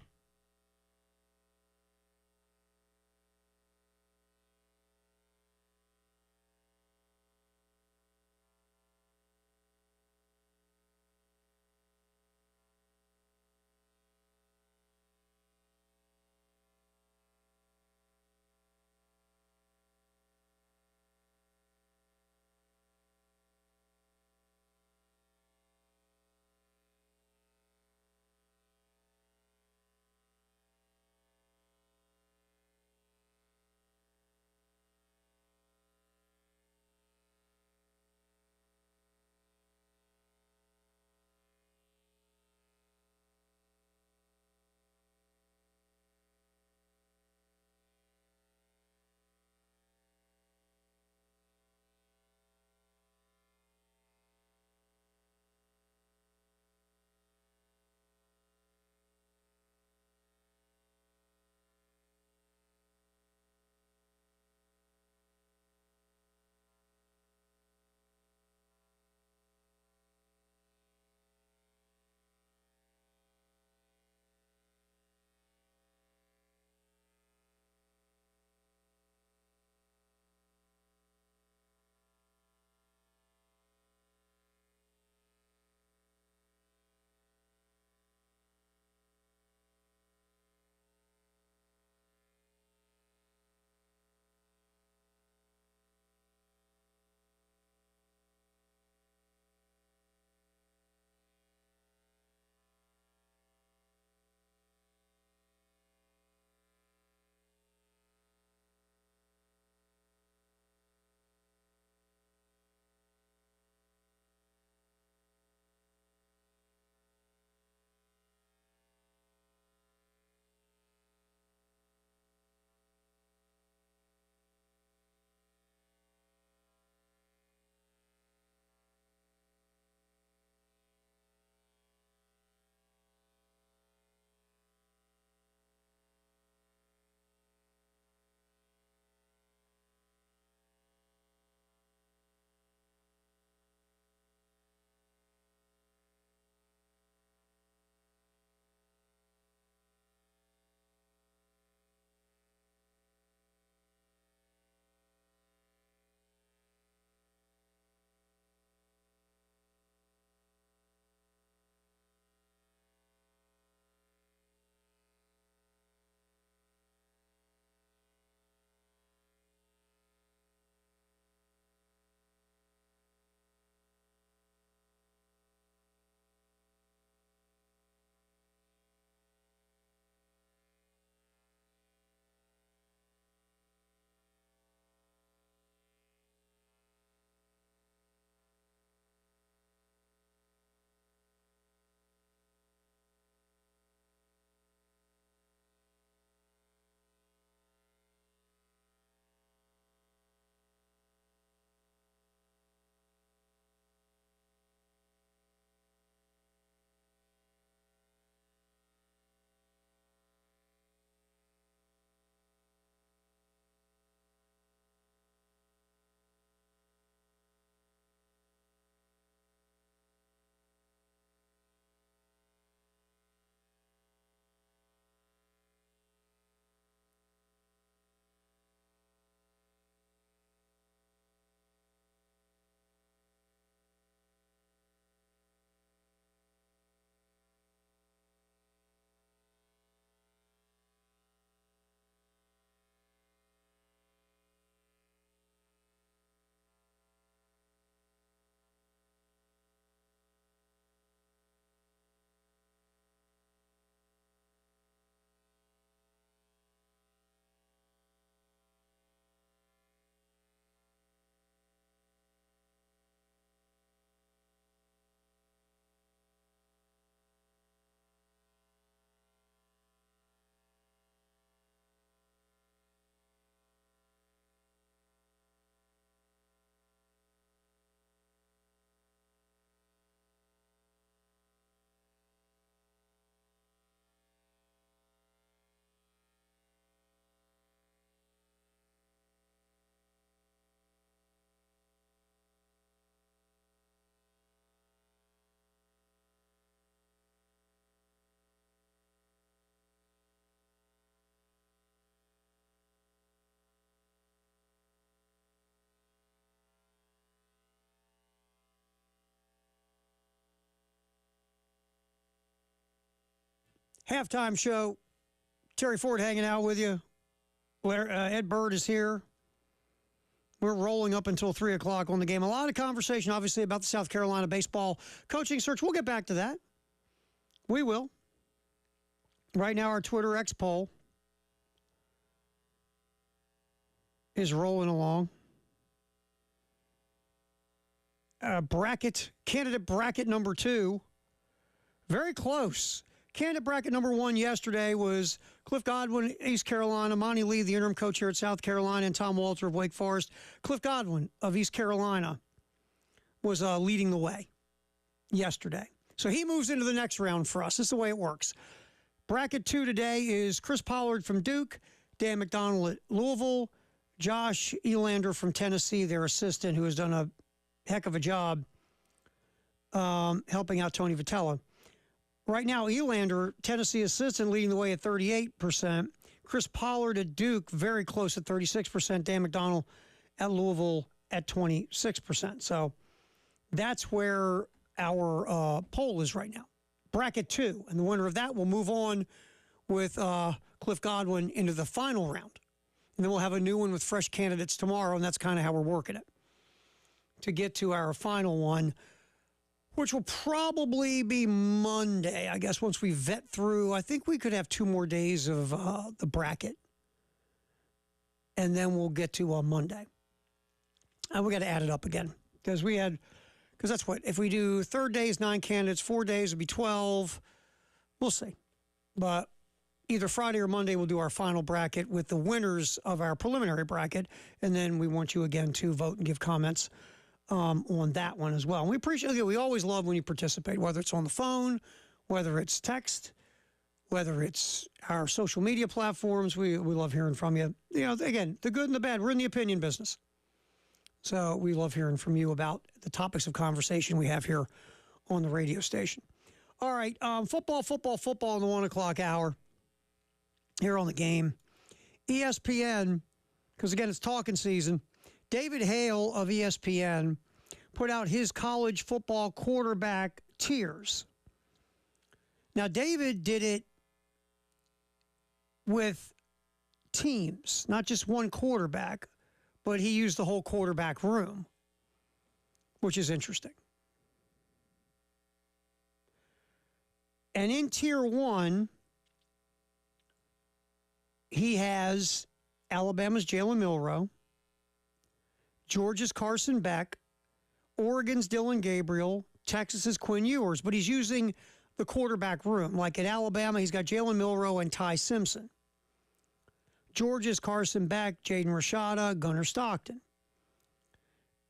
[SPEAKER 1] Halftime show. Terry Ford hanging out with you. Ed Bird is here. We're rolling up until 3 o'clock on the game. A lot of conversation, obviously, about the South Carolina baseball coaching search. We'll get back to that. We will. Right now, our Twitter X poll is rolling along. Candidate bracket number 2, very close. Candidate bracket number 1 yesterday was Cliff Godwin, East Carolina, Monty Lee, the interim coach here at South Carolina, and Tom Walter of Wake Forest. Cliff Godwin of East Carolina was leading the way yesterday. So he moves into the next round for us. This is the way it works. Bracket 2 today is Chris Pollard from Duke, Dan McDonald at Louisville, Josh Elander from Tennessee, their assistant, who has done a heck of a job helping out Tony Vitello. Right now, Elander, Tennessee assistant, leading the way at 38%. Chris Pollard at Duke, very close at 36%. Dan McDonald at Louisville at 26%. So that's where our poll is right now. Bracket 2. And the winner of that will move on with Cliff Godwin into the final round. And then we'll have a new one with fresh candidates tomorrow, and that's kind of how we're working it. To get to our final one, which will probably be Monday, I guess, once we vet through. I think we could have 2 more days of the bracket. And then we'll get to Monday. And we got to add it up again. Because that's what, if we do third day is 9 candidates, 4 days would be 12. We'll see. But either Friday or Monday, we'll do our final bracket with the winners of our preliminary bracket. And then we want you again to vote and give comments on that one as well. And we appreciate it. We always love when you participate, whether it's on the phone, whether it's text, whether it's our social media platforms. We love hearing from you. You know, again, the good and the bad. We're in the opinion business. So we love hearing from you about the topics of conversation we have here on the radio station. All right, football in the 1 o'clock hour here on the game. ESPN, because again, it's talking season. David Hale of ESPN put out his college football quarterback tiers. Now, David did it with teams, not just one quarterback, but he used the whole quarterback room, which is interesting. And in tier 1, he has Alabama's Jalen Milroe, Georgia's Carson Beck, Oregon's Dylan Gabriel, Texas's Quinn Ewers, but he's using the quarterback room. Like at Alabama, he's got Jalen Milroe and Ty Simpson. Georgia's Carson Beck, Jaden Rashada, Gunnar Stockton.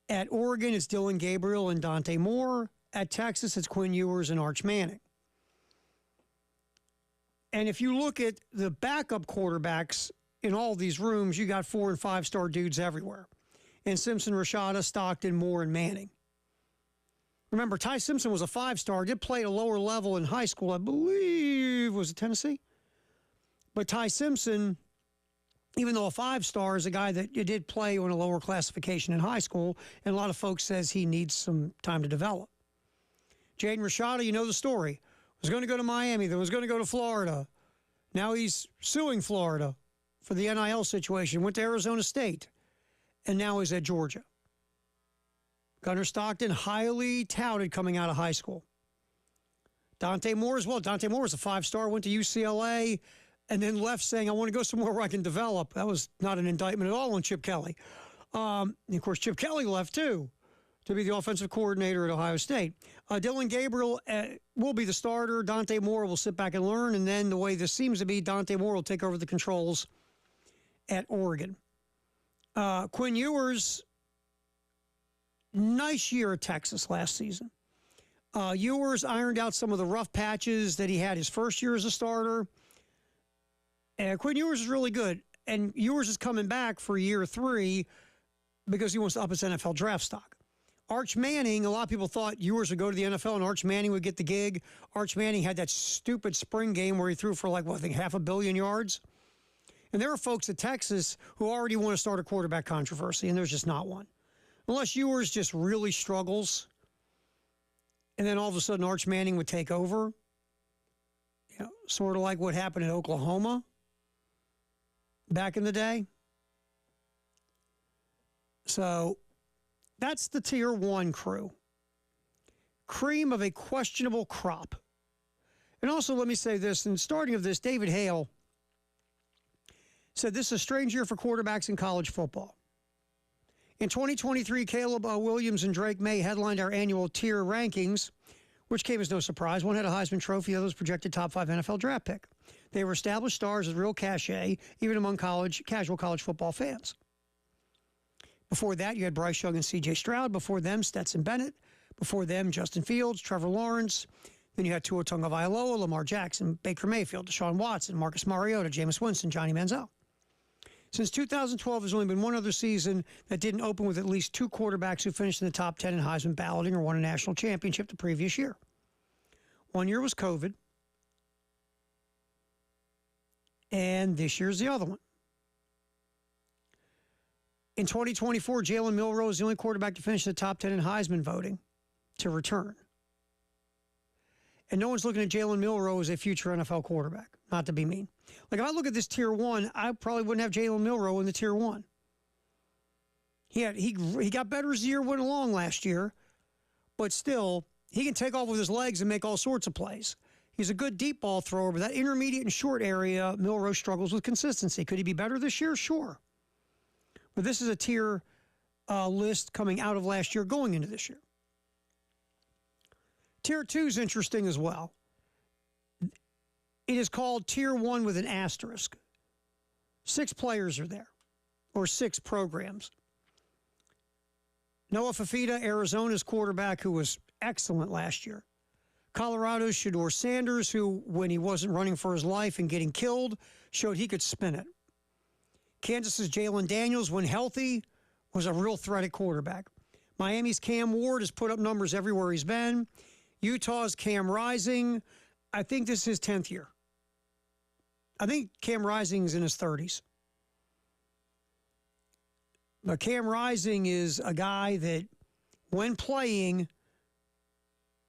[SPEAKER 1] At Oregon, it's Dylan Gabriel and Dante Moore. At Texas, it's Quinn Ewers and Arch Manning. And if you look at the backup quarterbacks in all these rooms, you got 4- and 5-star dudes everywhere. And Simpson, Rashada, Stockton, Moore, and Manning. Remember, Ty Simpson was a 5-star, did play at a lower level in high school, I believe, was it Tennessee? But Ty Simpson, even though a 5-star, is a guy that did play on a lower classification in high school, and a lot of folks says he needs some time to develop. Jaden Rashada, you know the story. Was going to go to Miami, then was going to go to Florida. Now he's suing Florida for the NIL situation, went to Arizona State, and now he's at Georgia. Gunnar Stockton, highly touted coming out of high school. Dante Moore as well. Dante Moore was a 5-star, went to UCLA, and then left saying, I want to go somewhere where I can develop. That was not an indictment at all on Chip Kelly. And of course, Chip Kelly left too to be the offensive coordinator at Ohio State. Dylan Gabriel will be the starter. Dante Moore will sit back and learn. And then the way this seems to be, Dante Moore will take over the controls at Oregon. Quinn Ewers, nice year at Texas last season. Ewers ironed out some of the rough patches that he had his first year as a starter. Quinn Ewers is really good. And Ewers is coming back for year 3 because he wants to up his NFL draft stock. Arch Manning, a lot of people thought Ewers would go to the NFL and Arch Manning would get the gig. Arch Manning had that stupid spring game where he threw for like, what, I think 500 million yards. And there are folks at Texas who already want to start a quarterback controversy, and there's just not one. Unless Ewers just really struggles, and then all of a sudden Arch Manning would take over. You know, sort of like what happened in Oklahoma back in the day. So that's the Tier 1 crew. Cream of a questionable crop. And also, let me say this, in starting of this, David Hale said this is a strange year for quarterbacks in college football. In 2023, Caleb Williams and Drake May headlined our annual tier rankings, which came as no surprise. One had a Heisman Trophy, the other was projected top 5 NFL draft pick. They were established stars with real cachet, even among casual college football fans. Before that, you had Bryce Young and C.J. Stroud. Before them, Stetson Bennett. Before them, Justin Fields, Trevor Lawrence. Then you had Tua Tagovailoa, Lamar Jackson, Baker Mayfield, Deshaun Watson, Marcus Mariota, Jameis Winston, Johnny Manziel. Since 2012, there's only been one other season that didn't open with at least 2 quarterbacks who finished in the top 10 in Heisman balloting or won a national championship the previous year. One year was COVID, and this year's the other one. In 2024, Jalen Milroe is the only quarterback to finish in the top 10 in Heisman voting to return. And no one's looking at Jalen Milroe as a future NFL quarterback, not to be mean. Like, if I look at this Tier 1, I probably wouldn't have Jalen Milroe in the Tier 1. He got better as the year went along last year, but still, he can take off with his legs and make all sorts of plays. He's a good deep ball thrower, but that intermediate and short area, Milroe struggles with consistency. Could he be better this year? Sure. But this is a tier list coming out of last year going into this year. Tier 2 is interesting as well. It is called Tier 1 with an asterisk. 6 players are there, or 6 programs. Noah Fafita, Arizona's quarterback, who was excellent last year. Colorado's Shedeur Sanders, who, when he wasn't running for his life and getting killed, showed he could spin it. Kansas's Jalen Daniels, when healthy, was a real threat at quarterback. Miami's Cam Ward has put up numbers everywhere he's been. Utah's Cam Rising, I think this is his 10th year. I think Cam Rising's in his 30s. But Cam Rising is a guy that, when playing,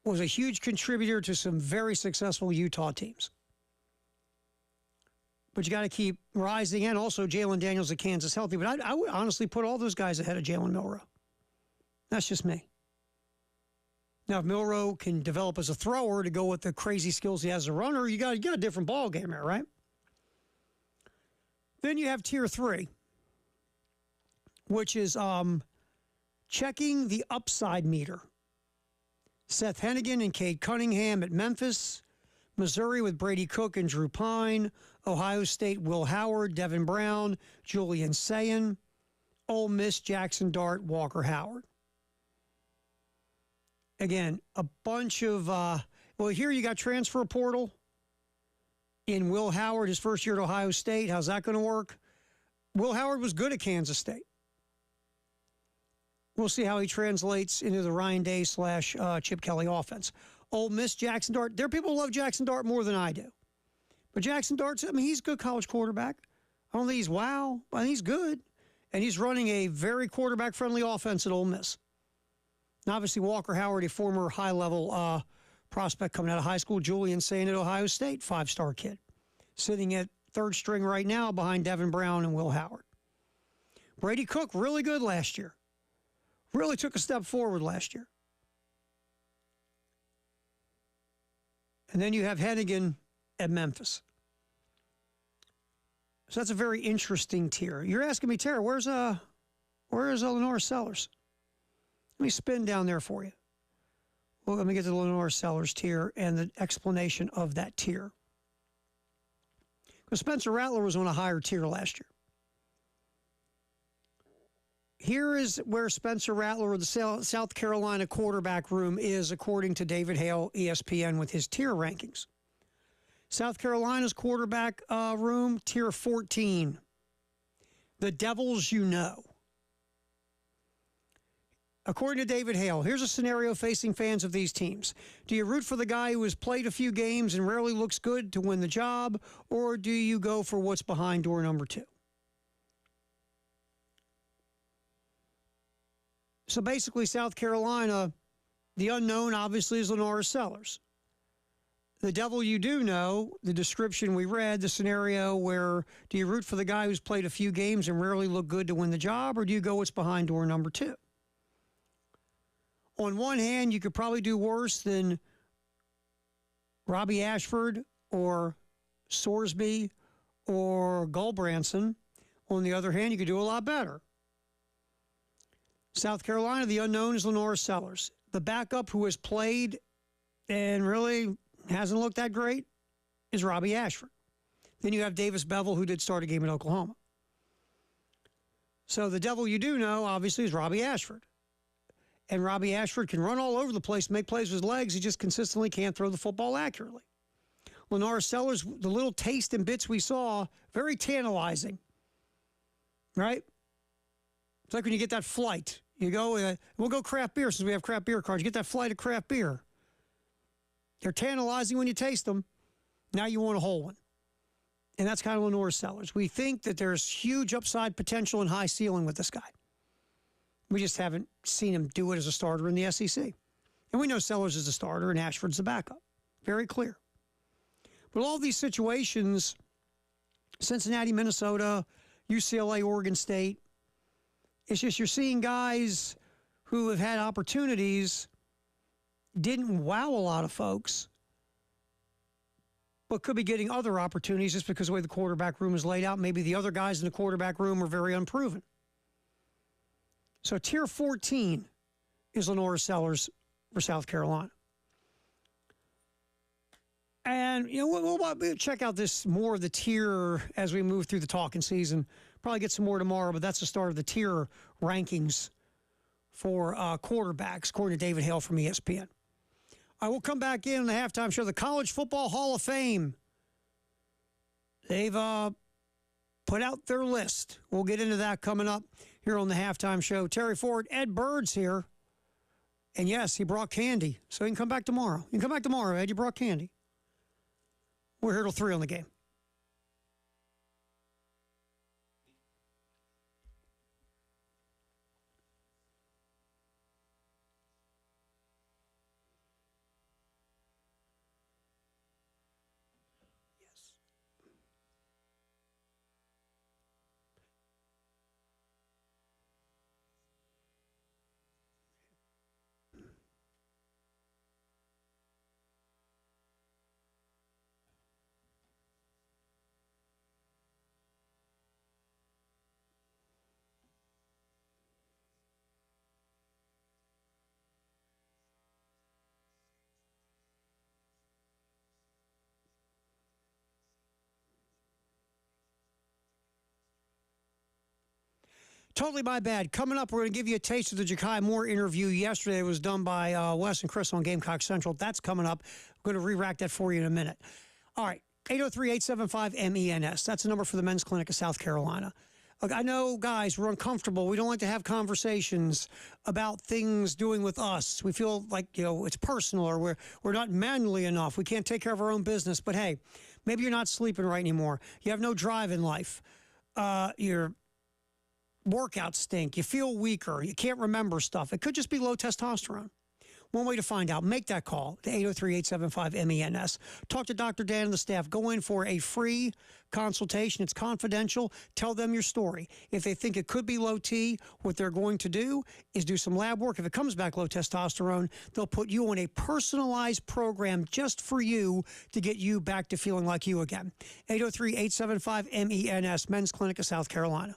[SPEAKER 1] was a huge contributor to some very successful Utah teams. But you got to keep Rising and also Jalen Daniels at Kansas healthy. But I would honestly put all those guys ahead of Jalen Milroe. That's just me. Now, if Milroe can develop as a thrower to go with the crazy skills he has as a runner, you got a different ball game there, right? Then you have Tier 3, which is checking the upside meter. Seth Hennigan and Cade Cunningham at Memphis. Missouri with Brady Cook and Drew Pine. Ohio State, Will Howard, Devin Brown, Julian Sayin. Ole Miss, Jackson Dart, Walker Howard. Again, a bunch of, here you got transfer portal in Will Howard, his first year at Ohio State. How's that going to work? Will Howard was good at Kansas State. We'll see how he translates into the Ryan Day / Chip Kelly offense. Ole Miss, Jackson Dart. There are people who love Jackson Dart more than I do. But Jackson Dart's, he's a good college quarterback. I don't think he's wow, but he's good. And he's running a very quarterback-friendly offense at Ole Miss. And obviously, Walker Howard, a former high-level prospect coming out of high school. Julian Sayin at Ohio State, 5-star kid. Sitting at 3rd string right now behind Devin Brown and Will Howard. Brady Cook, really good last year. Really took a step forward last year. And then you have Hennigan at Memphis. So that's a very interesting tier. You're asking me, Tara, where is Lenore Sellers? Let me spin down there for you. Well, let me get to the Lenore Sellers tier and the explanation of that tier. Because Spencer Rattler was on a higher tier last year. Here is where Spencer Rattler of the South Carolina quarterback room is, according to David Hale, ESPN, with his tier rankings. South Carolina's quarterback room, tier 14. The Devils you know. According to David Hale, here's a scenario facing fans of these teams. Do you root for the guy who has played a few games and rarely looks good to win the job, or do you go for what's behind door number 2? So basically, South Carolina, the unknown obviously is Lenore Sellers. The devil you do know, the description we read, the scenario where do you root for the guy who's played a few games and rarely look good to win the job, or do you go what's behind door number 2? On one hand, you could probably do worse than Robbie Ashford or Sorsby or Gulbranson. On the other hand, you could do a lot better. South Carolina, the unknown is Lenora Sellers. The backup who has played and really hasn't looked that great is Robbie Ashford. Then you have Davis Bevel, who did start a game in Oklahoma. So the devil you do know, obviously, is Robbie Ashford. And Robbie Ashford can run all over the place, make plays with his legs. He just consistently can't throw the football accurately. Lenora Sellers, the little taste and bits we saw, very tantalizing, right? It's like when you get that flight. You go, we'll go craft beer since we have craft beer cards. You get that flight of craft beer. They're tantalizing when you taste them. Now you want a whole one. And that's kind of Lenora Sellers. We think that there's huge upside potential and high ceiling with this guy. We just haven't seen him do it as a starter in the SEC. And we know Sellers is a starter and Ashford's the backup. Very clear. But all these situations, Cincinnati, Minnesota, UCLA, Oregon State, it's just you're seeing guys who have had opportunities, didn't wow a lot of folks, but could be getting other opportunities just because of the way the quarterback room is laid out. Maybe the other guys in the quarterback room are very unproven. So tier 14 is Lenora Sellers for South Carolina. And, you know, we'll check out this more of the tier as we move through the talking season. Probably get some more tomorrow, but that's the start of the tier rankings for quarterbacks, according to David Hale from ESPN. I will come back in the halftime show. The College Football Hall of Fame. They've put out their list. We'll get into that coming up here on the halftime show. Terry Ford, Ed Bird's here. And yes, he brought candy. So you can come back tomorrow. You can come back tomorrow, Ed. You brought candy. We're here till 3 on the game. Totally my bad. Coming up, we're going to give you a taste of the Ja'Kai Moore interview yesterday. It was done by Wes and Chris on Gamecocks-Potential. That's coming up. I'm going to re-rack that for you in a minute. All right, 803-875-MENS. That's the number for the Men's Clinic of South Carolina. Look, I know, guys, we're uncomfortable. We don't like to have conversations about things doing with us. We feel like, you know, it's personal or we're not manly enough. We can't take care of our own business. But, hey, maybe you're not sleeping right anymore. You have no drive in life. Your workouts stink. You feel weaker. You can't remember stuff. It could just be low testosterone. One way to find out, make that call to 803-875-MENS. Talk to Dr. Dan and the staff. Go in for a free consultation. It's confidential. Tell them your story. If they think it could be low T, what they're going to do is do some lab work. If it comes back low testosterone, they'll put you on a personalized program just for you to get you back to feeling like you again. 803-875-MENS, Men's Clinic of South Carolina.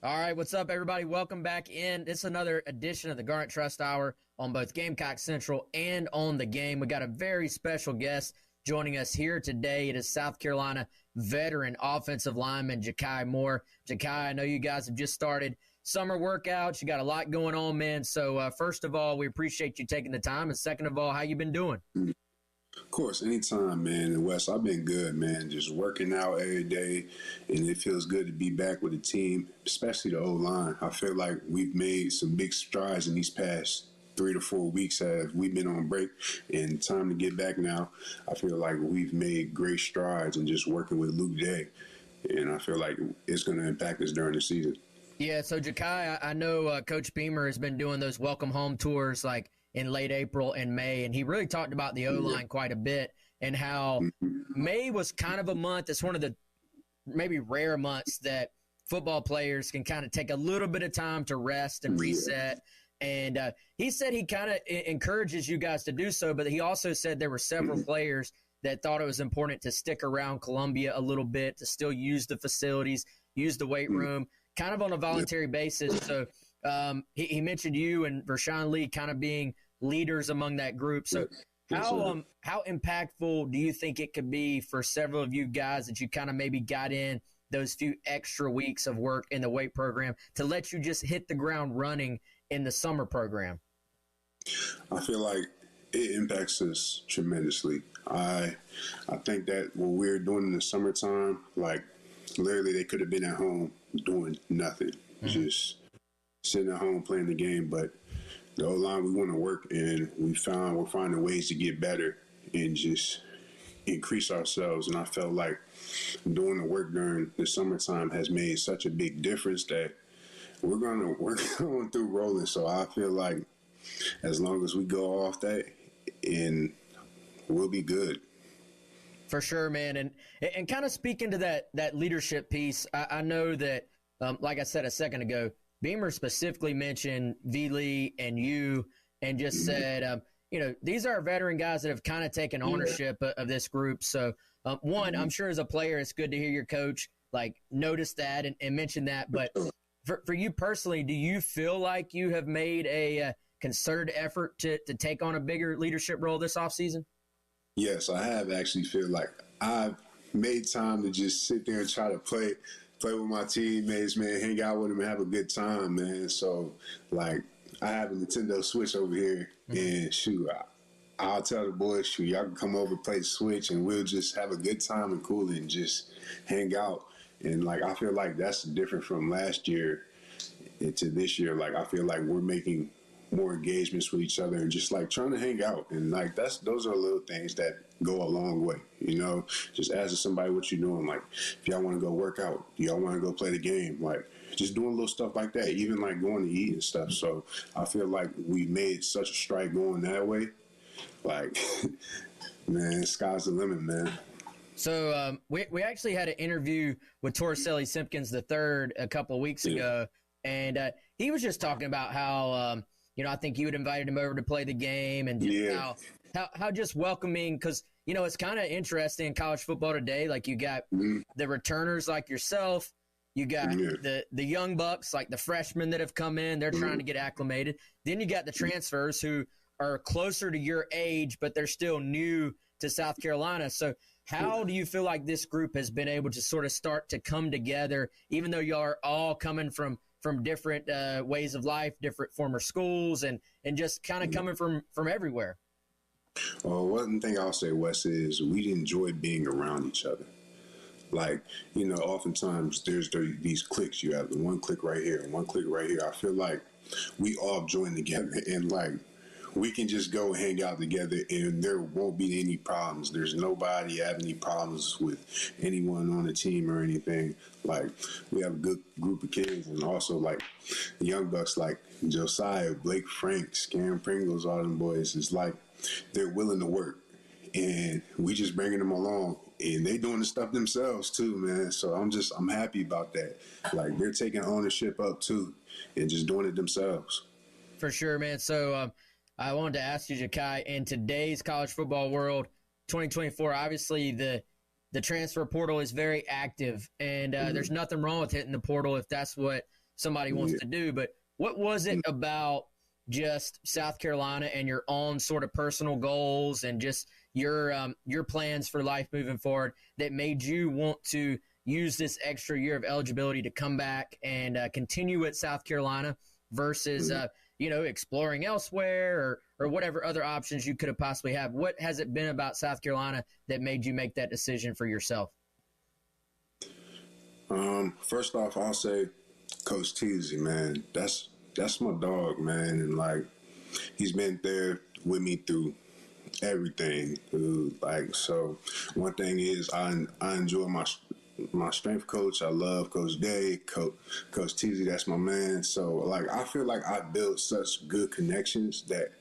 [SPEAKER 2] All right, what's up, everybody? Welcome back in. This is another edition of the Garnet Trust Hour on both Gamecock-Central and on the game. We got a very special guest joining us here today. It is South Carolina veteran offensive lineman Ja'Kai Moore. Ja'Kai, I know you guys have just started summer workouts. You got a lot going on, man. So first of all, we appreciate you taking the time. And second of all, how you been doing?
[SPEAKER 3] Of course, anytime, man. And Wes, I've been good, man. Just working out every day, and it feels good to be back with the team, especially the O-line. I feel like we've made some big strides in these past 3 to 4 weeks as we've been on break, and time to get back now. I feel like we've made great strides in just working with Luke Day, and I feel like it's going to impact us during the season.
[SPEAKER 2] Yeah, so Ja'Kai, I know Coach Beamer has been doing those welcome home tours like in late April and May, and he really talked about the O-line quite a bit and how May was kind of a month. It's one of the maybe rare months that football players can kind of take a little bit of time to rest and reset. And he said he kind of encourages you guys to do so, but he also said there were several players that thought it was important to stick around Columbia a little bit, to still use the facilities, use the weight room, kind of on a voluntary basis. So he mentioned you and Vershawn Lee kind of being leaders among that group. So how impactful do you think it could be for several of you guys that you kind of maybe got in those few extra weeks of work in the weight program to let you just hit the ground running in the summer program?
[SPEAKER 3] I feel like it impacts us tremendously. I think that what we're doing in the summertime, like literally they could have been at home doing nothing, just sitting at home playing the game. But the O-line, we want to work, and we're finding ways to get better and just increase ourselves. And I felt like doing the work during the summertime has made such a big difference that we're going through rolling. So I feel like as long as we go off that, and we'll be good.
[SPEAKER 2] For sure, man. And kind of speaking to that leadership piece, I know that, like I said a second ago, Beamer specifically mentioned V. Lee and you and just said, these are veteran guys that have kind of taken ownership of this group. So, one, I'm sure as a player, it's good to hear your coach notice that and mention that. But for you personally, do you feel like you have made a concerted effort to take on a bigger leadership role this offseason?
[SPEAKER 3] Yes, I have actually feel like I've made time to just sit there and try to play with my teammates, man, hang out with them and have a good time, man. So, I have a Nintendo Switch over here, and shoot, I'll tell the boys, shoot, y'all can come over, play Switch, and we'll just have a good time and cool and just hang out. And, I feel like that's different from last year into this year. I feel like we're making more engagements with each other and just trying to hang out. And those are little things that go a long way, just asking somebody what you're doing. If y'all want to go work out, do y'all want to go play the game? Just doing little stuff like that, even going to eat and stuff. So I feel like we made such a stride going that way. Man, sky's the limit, man.
[SPEAKER 2] So we actually had an interview with Torricelli Simpkins III a couple of weeks ago, and he was just talking about how I think you had invited him over to play the game, and just how just welcoming, because it's kind of interesting in college football today. You got the returners like yourself, you got the young bucks, the freshmen that have come in, they're trying to get acclimated. Then you got the transfers who are closer to your age, but they're still new to South Carolina. So how do you feel like this group has been able to sort of start to come together, even though y'all are all coming from different ways of life, different former schools, and just kind of coming from everywhere?
[SPEAKER 3] Well, one thing I'll say, Wes, is we enjoy being around each other. Oftentimes there's these cliques. You have the one clique right here and one clique right here. I feel like we all join together and we can just go and hang out together and there won't be any problems. There's nobody having any problems with anyone on the team or anything. We have a good group of kids, and also the young bucks Josiah, Blake Franks, Cam Pringles, all them boys. It's they're willing to work, and we just bringing them along, and they doing the stuff themselves too, man. So I'm happy about that. They're taking ownership up too and just doing it themselves.
[SPEAKER 2] For sure, man. So I wanted to ask you, Ja'Kai, in today's college football world, 2024, obviously the transfer portal is very active, and there's nothing wrong with hitting the portal if that's what somebody wants to do. But what was it about just South Carolina and your own sort of personal goals and just your plans for life moving forward that made you want to use this extra year of eligibility to come back and continue at South Carolina versus exploring elsewhere or whatever other options you could have possibly had? What has it been about South Carolina that made you make that decision for yourself?
[SPEAKER 3] First off, I'll say Coach Teasy, man. That's my dog, man. And like, he's been there with me through everything. So one thing is I enjoy my strength coach. I love Coach Day, Coach Teasy. That's my man. So like, I feel like I built such good connections that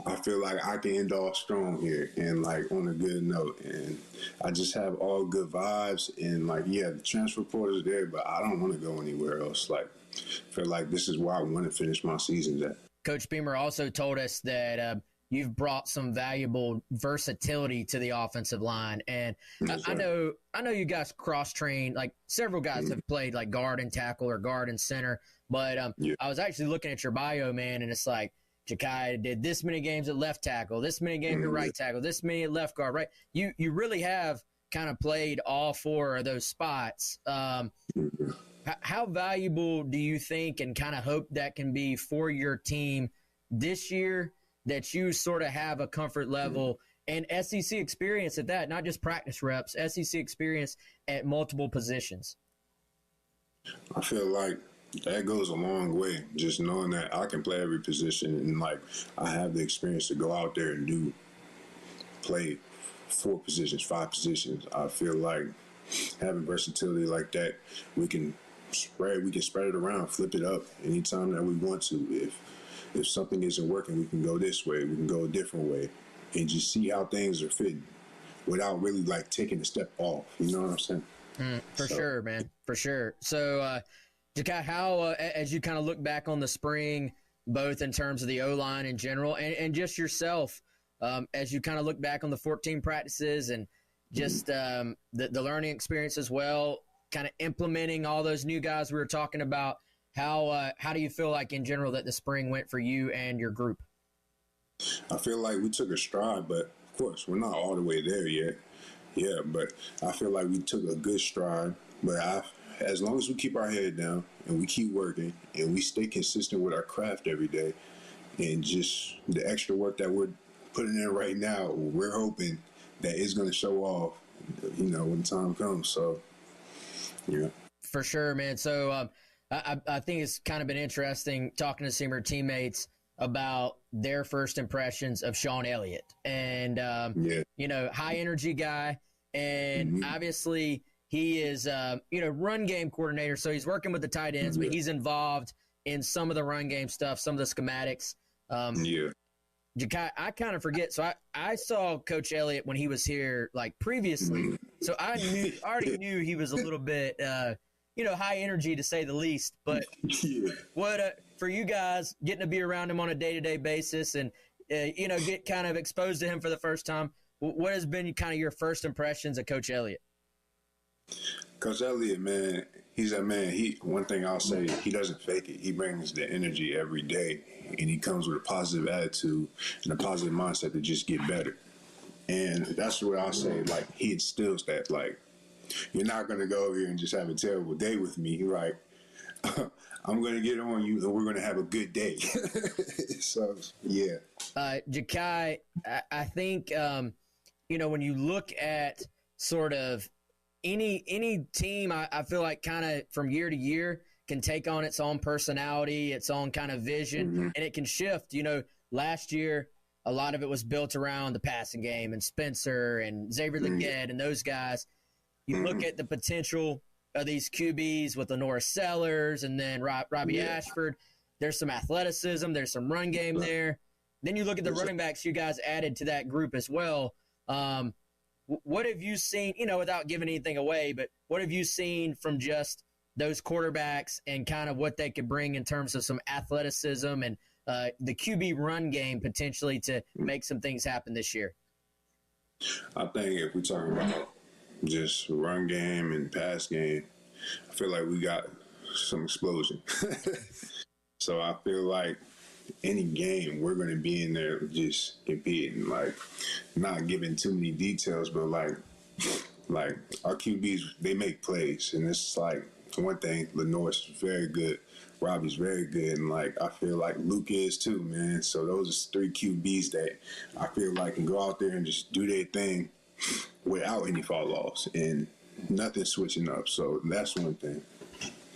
[SPEAKER 3] I feel like I can end off strong here and like on a good note. And I just have all good vibes. And like, yeah, the transfer portal is there, but I don't want to go anywhere else. Like, I feel like this is where I want to finish my seasons at.
[SPEAKER 2] Coach Beamer also told us that you've brought some valuable versatility to the offensive line. And I know you guys cross-train. Like, several guys have played like guard and tackle or guard and center. But I was actually looking at your bio, man, and it's like, Ja'Kai did this many games at left tackle, this many games at right tackle, this many at left guard, right? You really have kind of played all four of those spots. How valuable do you think and kind of hope that can be for your team this year, that you sort of have a comfort level and SEC experience at that, not just practice reps, SEC experience at multiple positions?
[SPEAKER 3] I feel like that goes a long way, just knowing that I can play every position and like I have the experience to go out there and play 4 positions, 5 positions. I feel like having versatility like that, we can spread it around, flip it up anytime that we want to. If something isn't working, we can go this way, we can go a different way, and just see how things are fitting without really like taking a step off. You know what I'm saying?
[SPEAKER 2] For sure, man. For sure. So, Ja'Kai, how, as you kind of look back on the spring, both in terms of the O-line in general and just yourself, as you kind of look back on the 14 practices and just the learning experience as well, kind of implementing all those new guys we were talking about, how do you feel like in general that the spring went for you and your group?
[SPEAKER 3] I feel like we took a stride, but of course, we're not all the way there yet. Yeah, but I feel like we took a good stride, but as long as we keep our head down and we keep working and we stay consistent with our craft every day and just the extra work that we're putting in right now, we're hoping that it's going to show off, when time comes. So, yeah.
[SPEAKER 2] For sure, man. So I think it's kind of been interesting talking to some of your teammates about their first impressions of Sean Elliott. And, high energy guy. And obviously – he is, run game coordinator, so he's working with the tight ends, but he's involved in some of the run game stuff, some of the schematics. Ja'Kai, I kind of forget. So I saw Coach Elliott when he was here, like, previously. So I already knew he was a little bit, high energy to say the least. But what for you guys, getting to be around him on a day-to-day basis and, get kind of exposed to him for the first time, what has been kind of your first impressions of Coach Elliott?
[SPEAKER 3] Coach Elliott, man, he's a man. One thing I'll say, he doesn't fake it. He brings the energy every day, and he comes with a positive attitude and a positive mindset to just get better. And that's what I'll say. Like, he instills that. Like, you're not going to go over here and just have a terrible day with me. Like, I'm going to get on you, and we're going to have a good day. So, yeah.
[SPEAKER 2] Ja'Kai, I think, when you look at sort of any team, I feel like kind of from year to year can take on its own personality, its own kind of vision, and it can shift. Last year, a lot of it was built around the passing game and Spencer and Xavier Legette and those guys. You look at the potential of these QBs with Lenora Sellers and then Robbie Ashford. There's some athleticism. There's some run game there. Then you look at the running backs you guys added to that group as well. What have you seen, without giving anything away, but what have you seen from just those quarterbacks and kind of what they could bring in terms of some athleticism and the QB run game potentially to make some things happen this year?
[SPEAKER 3] I think if we're talking about just run game and pass game, I feel like we got some explosion. So I feel like any game we're going to be in there just competing, like not giving too many details, but like our QBs, they make plays, and it's like one thing. Lenore's very good, Robbie's very good, and like I feel like Luke is too, man. So those are three QBs that I feel like can go out there and just do their thing without any fall offs and nothing switching up. So that's one thing.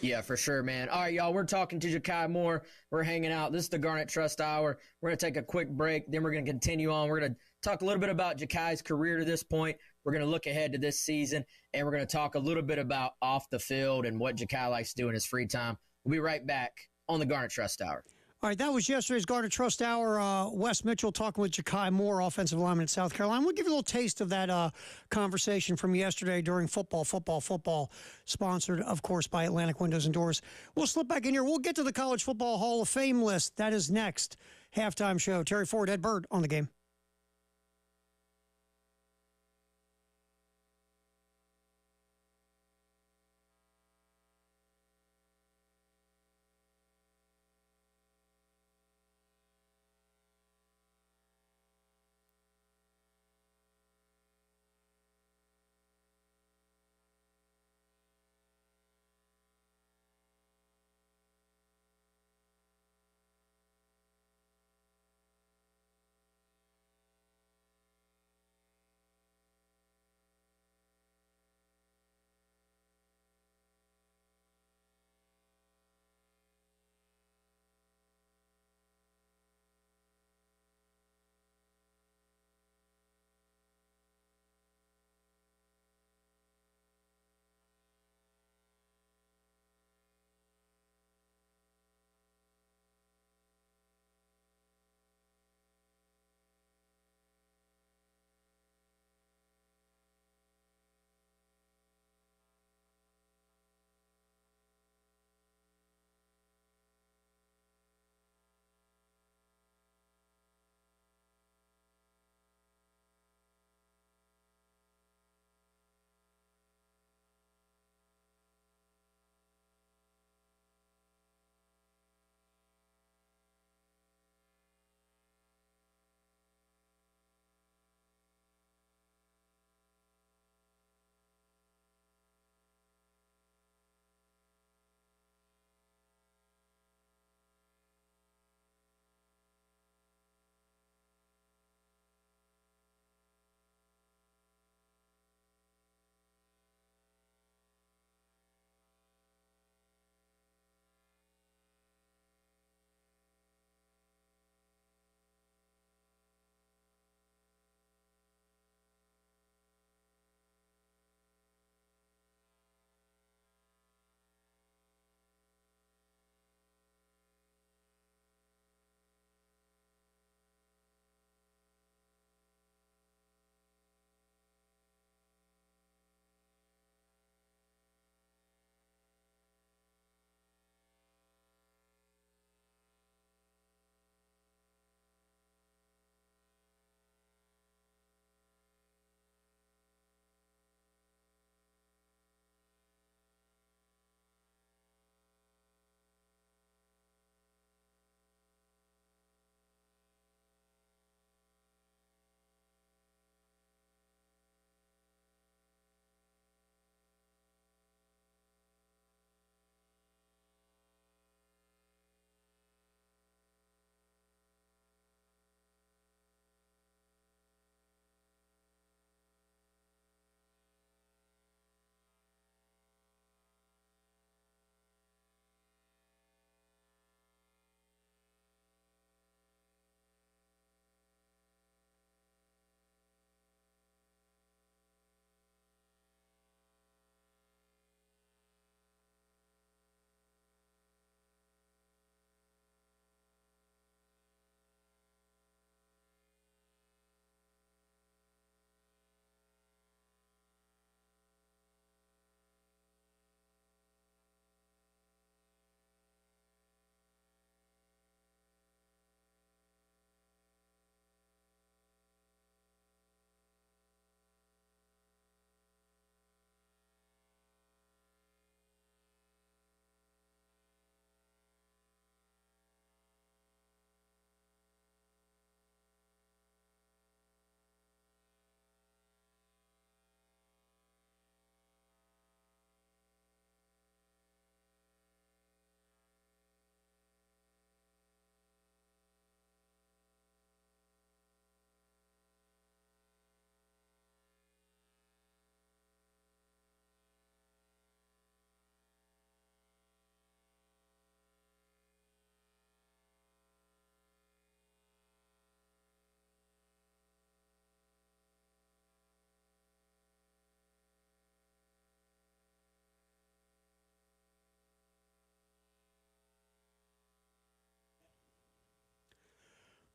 [SPEAKER 2] Yeah, for sure, man. All right, y'all, we're talking to Ja'Kai Moore. We're hanging out. This is the Garnet Trust Hour. We're going to take a quick break. Then we're going to continue on. We're going to talk a little bit about Ja'Kai's career to this point. We're going to look ahead to this season, and we're going to talk a little bit about off the field and what Ja'Kai likes to do in his free time. We'll be right back on the Garnet Trust Hour.
[SPEAKER 1] All right, that was yesterday's Garnet Trust Hour. Wes Mitchell talking with Ja'Kai Moore, offensive lineman at South Carolina. We'll give you a little taste of that conversation from yesterday during football, sponsored, of course, by Atlantic Windows and Doors. We'll slip back in here. We'll get to the College Football Hall of Fame list. That is next. Halftime show. Terry Ford, Ed Bird on the game.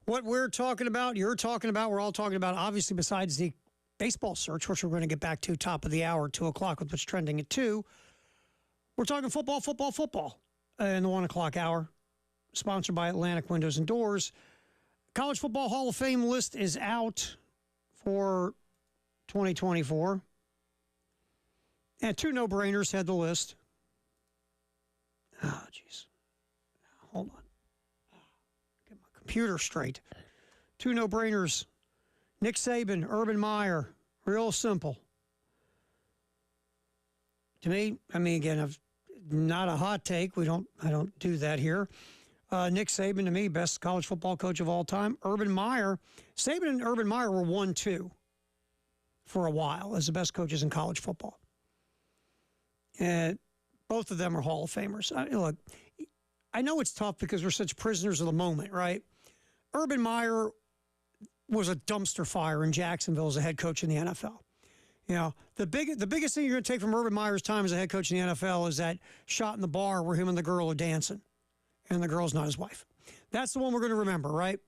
[SPEAKER 1] What we're talking about, you're talking about, we're all talking about, obviously, besides the baseball search, which we're going to get back to top of the hour, 2 o'clock, with what's trending at 2. We're talking football in the 1 o'clock hour, sponsored by Atlantic Windows and Doors. College Football Hall of Fame list is out for 2024. And 2 no-brainers had the list. Oh, jeez. Hold on. Get my computer straight. 2 no-brainers. Nick Saban, Urban Meyer. Real simple. To me, I mean, again, I've not a hot take. I don't do that here. Nick Saban, to me, best college football coach of all time. Urban Meyer. Saban and Urban Meyer were 1-2 for a while as the best coaches in college football. And both of them are Hall of Famers. Look, I know it's tough because we're such prisoners of the moment, right? Urban Meyer was a dumpster fire in Jacksonville as a head coach in the NFL. You know, the biggest thing you're going to take from Urban Meyer's time as a head coach in the NFL is that shot in the bar where him and the girl are dancing, and the girl's not his wife. That's the one we're going to remember, right?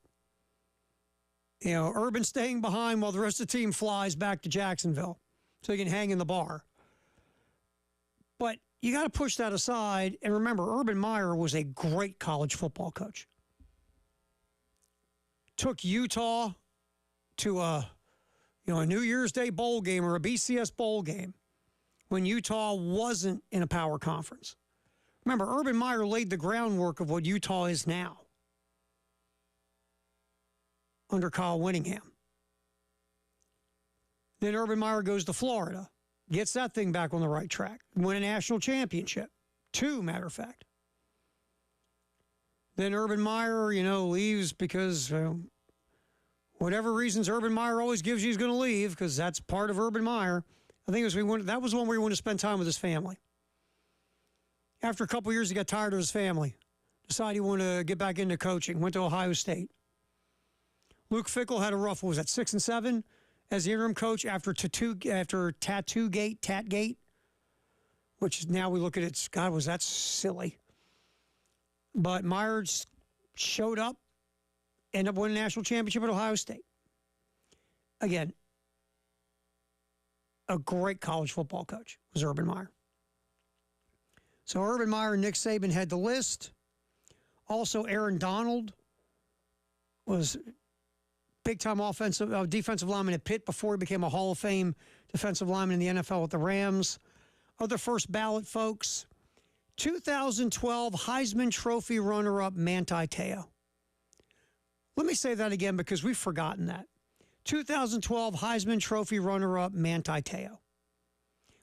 [SPEAKER 1] You know, Urban staying behind while the rest of the team flies back to Jacksonville so he can hang in the bar. But you got to push that aside and remember, Urban Meyer was a great college football coach. Took Utah to a New Year's Day bowl game or a BCS bowl game when Utah wasn't in a power conference. Remember, Urban Meyer laid the groundwork of what Utah is now under Kyle Whittingham. Then Urban Meyer goes to Florida, gets that thing back on the right track, win a national championship. 2, matter of fact. Then Urban Meyer, leaves because whatever reasons Urban Meyer always gives you, he's going to leave because that's part of Urban Meyer. I think that was one where he wanted to spend time with his family. After a couple of years, he got tired of his family. Decided he wanted to get back into coaching. Went to Ohio State. Luke Fickell had a rough, 6-7 as the interim coach after Tatgate, which now we look at it, God, was that silly. But Myers showed up, ended up winning a national championship at Ohio State. Again, a great college football coach was Urban Meyer. So Urban Meyer and Nick Saban had the list. Also, Aaron Donald was big-time defensive lineman at Pitt before he became a Hall of Fame defensive lineman in the NFL with the Rams. Other first ballot folks, 2012 Heisman Trophy runner-up Manti Te'o. Let me say that again because we've forgotten that. 2012 Heisman Trophy runner-up Manti Te'o.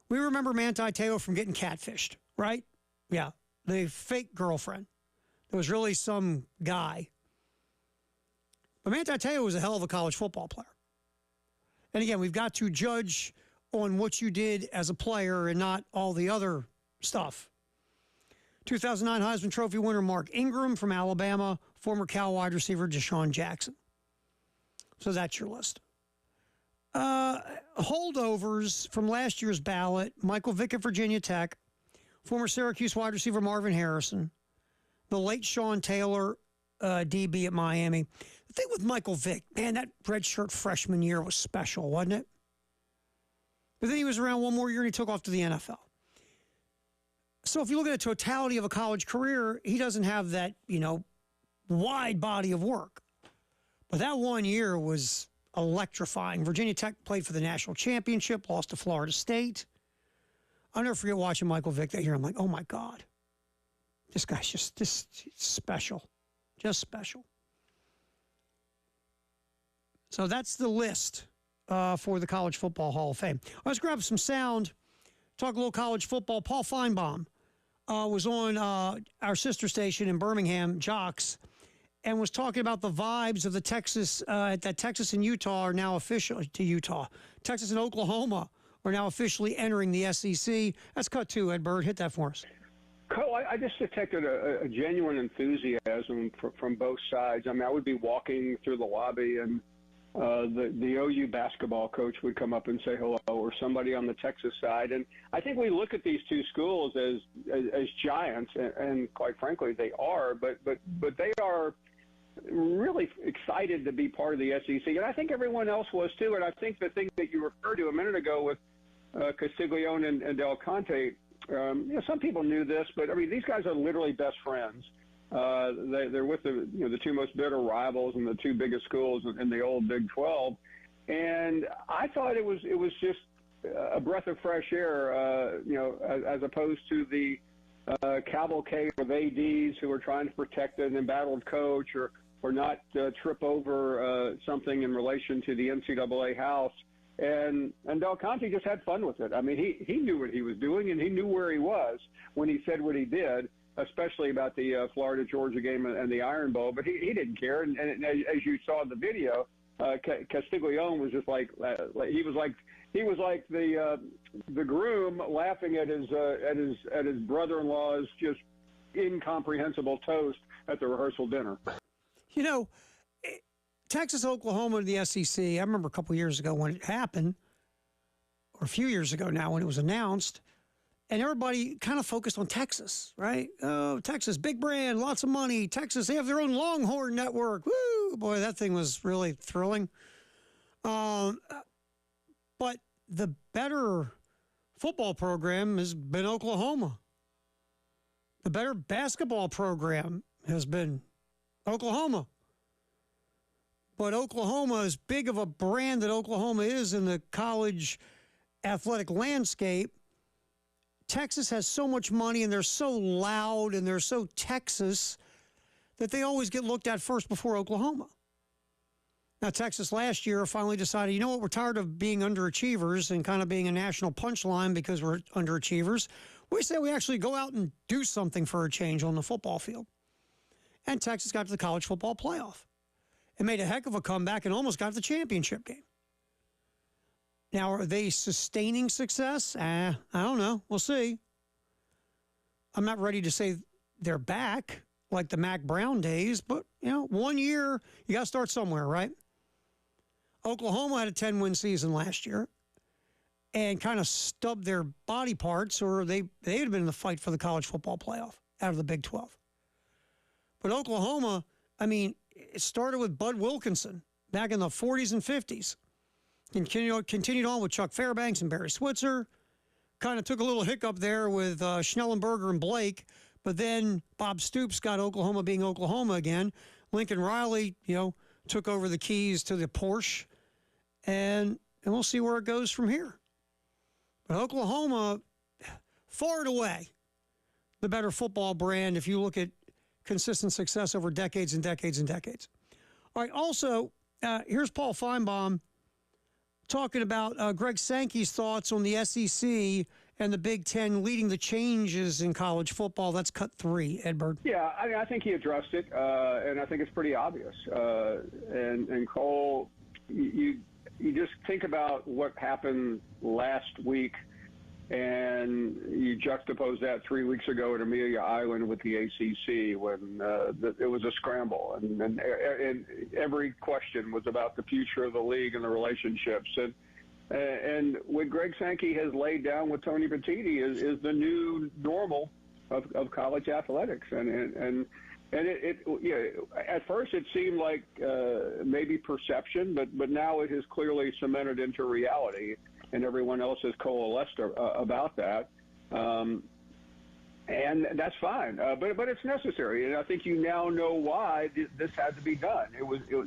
[SPEAKER 1] We remember Manti Te'o from getting catfished, right? Yeah, the fake girlfriend. There was really some guy. But Manti Te'o was a hell of a college football player. And again, we've got to judge on what you did as a player and not all the other stuff. 2009 Heisman Trophy winner Mark Ingram from Alabama, former Cal wide receiver Deshaun Jackson. So that's your list. Holdovers from last year's ballot, Michael Vick at Virginia Tech, former Syracuse wide receiver Marvin Harrison, the late Sean Taylor, DB at Miami. The thing with Michael Vick, man, that redshirt freshman year was special, wasn't it? But then he was around one more year and he took off to the NFL. So if you look at the totality of a college career, he doesn't have that, wide body of work. But that 1 year was electrifying. Virginia Tech played for the national championship, lost to Florida State. I'll never forget watching Michael Vick that year. I'm like, oh, my God. This guy's just special. Just special. So that's the list for the College Football Hall of Fame. Let's grab some sound, talk a little college football. Paul Feinbaum was on our sister station in Birmingham, Jocks, and was talking about the vibes of the Texas, that Texas and Utah are now officially to Utah. Texas and Oklahoma are now officially entering the SEC. That's cut 2, Ed Bird. Hit that for us.
[SPEAKER 4] Cole, I just detected a genuine enthusiasm from both sides. I mean, I would be walking through the lobby and the OU basketball coach would come up and say hello, or somebody on the Texas side. And I think we look at these two schools as giants, and quite frankly, they are. But they are really excited to be part of the SEC, and I think everyone else was too. And I think the thing that you referred to a minute ago with Castiglione and Del Conte, some people knew this, but I mean, these guys are literally best friends. They're with the two most bitter rivals and the two biggest schools in the old Big 12, and I thought it was just a breath of fresh air, as opposed to the cavalcade of ADs who are trying to protect an embattled coach or not trip over something in relation to the NCAA house. And Del Conte just had fun with it. I mean, he knew what he was doing, and he knew where he was when he said what he did, especially about the Florida-Georgia game and the Iron Bowl. But he didn't care. And as you saw in the video, Castiglione was just like he was like the groom laughing at his brother-in-law's just incomprehensible toast at the rehearsal dinner.
[SPEAKER 1] You know, Texas, Oklahoma, the SEC, I remember a couple of years ago when it happened, or a few years ago now when it was announced, and everybody kind of focused on Texas, right? Oh, Texas, big brand, lots of money. Texas, they have their own Longhorn network. Woo! Boy, that thing was really thrilling. But the better football program has been Oklahoma. The better basketball program has been Oklahoma. But Oklahoma, as big of a brand that Oklahoma is in the college athletic landscape, Texas has so much money and they're so loud and they're so Texas that they always get looked at first before Oklahoma. Now, Texas last year finally decided, you know what, we're tired of being underachievers and kind of being a national punchline because we're underachievers. We say we actually go out and do something for a change on the football field. And Texas got to the college football playoff. It made a heck of a comeback and almost got to the championship game. Now, are they sustaining success? I don't know. We'll see. I'm not ready to say they're back like the Mac Brown days, but, 1 year, you got to start somewhere, right? Oklahoma had a 10-win season last year and kind of stubbed their body parts, or they'd have been in the fight for the college football playoff out of the Big 12. But Oklahoma, it started with Bud Wilkinson back in the 40s and 50s. Continued on with Chuck Fairbanks and Barry Switzer. Kind of took a little hiccup there with Schnellenberger and Blake, but then Bob Stoops got Oklahoma being Oklahoma again. Lincoln Riley, took over the keys to the Porsche, and we'll see where it goes from here. But Oklahoma, far and away, the better football brand if you look at consistent success over decades and decades and decades. All right, also, here's Paul Feinbaum talking about Greg Sankey's thoughts on the SEC and the Big Ten leading the changes in college football. That's cut 3, Edward.
[SPEAKER 4] Yeah, I think he addressed it, and I think it's pretty obvious. And Cole, you just think about what happened last week, and you juxtapose that 3 weeks ago at Amelia Island with the ACC when it was a scramble, and every question was about the future of the league and the relationships. And what Greg Sankey has laid down with Tony Petitti is the new normal of college athletics, and at first it seemed like maybe perception, but now it has clearly cemented into reality. And everyone else has coalesced about that, and that's fine. But it's necessary, and I think you now know why this had to be done.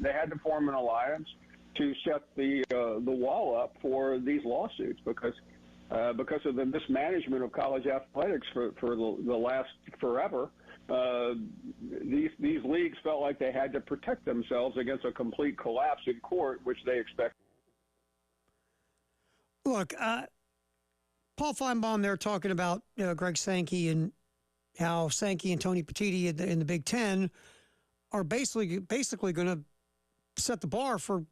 [SPEAKER 4] They had to form an alliance to set the wall up for these lawsuits because of the mismanagement of college athletics for the last forever. These leagues felt like they had to protect themselves against a complete collapse in court, which they expect.
[SPEAKER 1] Look, Paul Feinbaum there talking about Greg Sankey and how Sankey and Tony Petitti in the Big Ten are basically going to set the bar for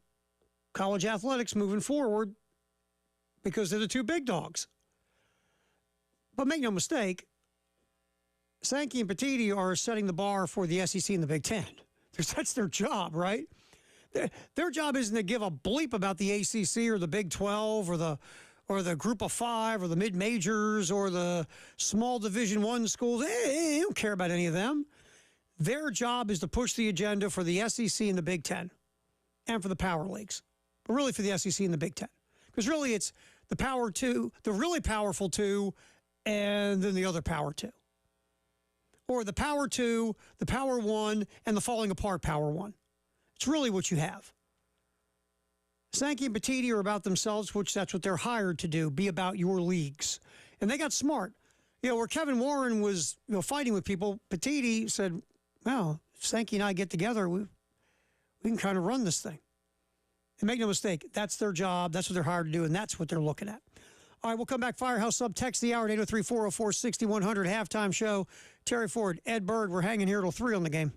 [SPEAKER 1] college athletics moving forward because they're the two big dogs. But make no mistake, Sankey and Petitti are setting the bar for the SEC and the Big Ten. That's their job, right? Their job isn't to give a bleep about the ACC or the Big 12 or the Group of Five or the mid-majors or the small Division I schools. They don't care about any of them. Their job is to push the agenda for the SEC and the Big Ten and for the power leagues, but really for the SEC and the Big Ten. Because really it's the power two, the really powerful two, and then the other power two. Or the power two, the power one, and the falling apart power one. It's really what you have. Sankey and Petiti are about themselves, which that's what they're hired to do, be about your leagues. And they got smart. Where Kevin Warren was fighting with people, Petiti said, well, if Sankey and I get together, we can kind of run this thing. And make no mistake, that's their job. That's what they're hired to do, and that's what they're looking at. All right, we'll come back. Firehouse Sub, text the hour at 803-404-6100. Halftime show. Terry Ford, Ed Bird, we're hanging here till 3 on the game.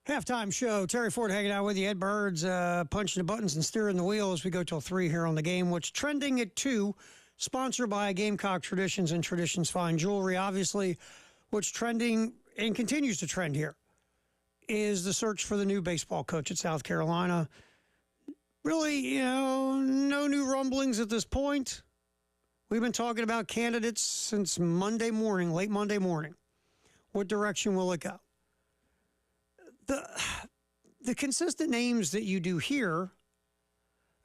[SPEAKER 1] Halftime show. Terry Ford hanging out with you. Ed Birds punching the buttons and steering the wheel as we go till 3 here on the game. What's trending at 2, sponsored by Gamecock Traditions and Traditions Fine Jewelry. Obviously, what's trending and continues to trend here is the search for the new baseball coach at South Carolina. Really, no new rumblings at this point. We've been talking about candidates since Monday morning, late Monday morning. What direction will it go? The consistent names that you do hear,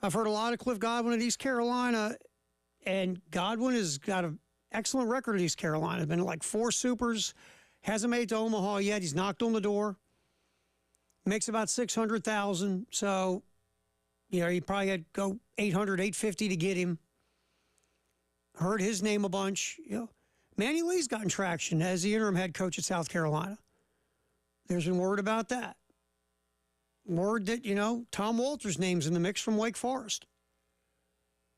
[SPEAKER 1] I've heard a lot of Cliff Godwin at East Carolina, and Godwin has got an excellent record at East Carolina. Been like 4 supers, hasn't made it to Omaha yet. He's knocked on the door, makes about $600,000. So, you probably had to go $800, $850 to get him. Heard his name a bunch. Manny Lee's gotten traction as the interim head coach at South Carolina. There's been word about that. Word that, Tom Walter's name's in the mix from Wake Forest.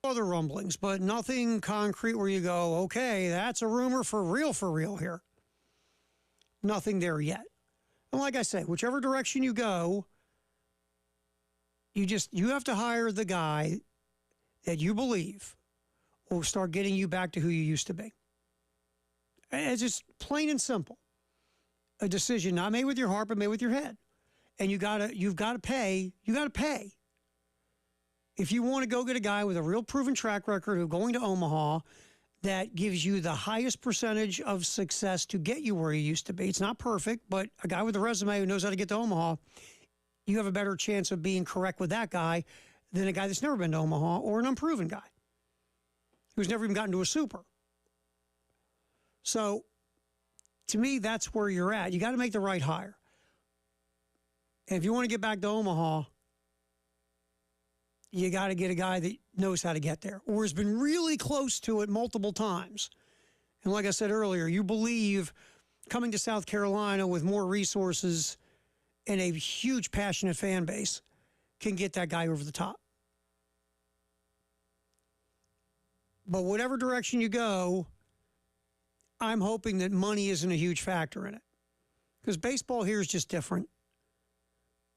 [SPEAKER 1] Other rumblings, but nothing concrete where you go, okay, that's a rumor for real here. Nothing there yet. And like I say, whichever direction you go, you have to hire the guy that you believe will start getting you back to who you used to be. It's just plain and simple. A decision not made with your heart, but made with your head. And you've got to pay. You got to pay. If you want to go get a guy with a real proven track record of going to Omaha that gives you the highest percentage of success to get you where you used to be. It's not perfect, but a guy with a resume who knows how to get to Omaha, you have a better chance of being correct with that guy than a guy that's never been to Omaha or an unproven guy who's never even gotten to a super. So, to me, that's where you're at. You got to make the right hire. And if you want to get back to Omaha, you got to get a guy that knows how to get there or has been really close to it multiple times. And like I said earlier, you believe coming to South Carolina with more resources and a huge, passionate fan base can get that guy over the top. But whatever direction you go, I'm hoping that money isn't a huge factor in it. Because baseball here is just different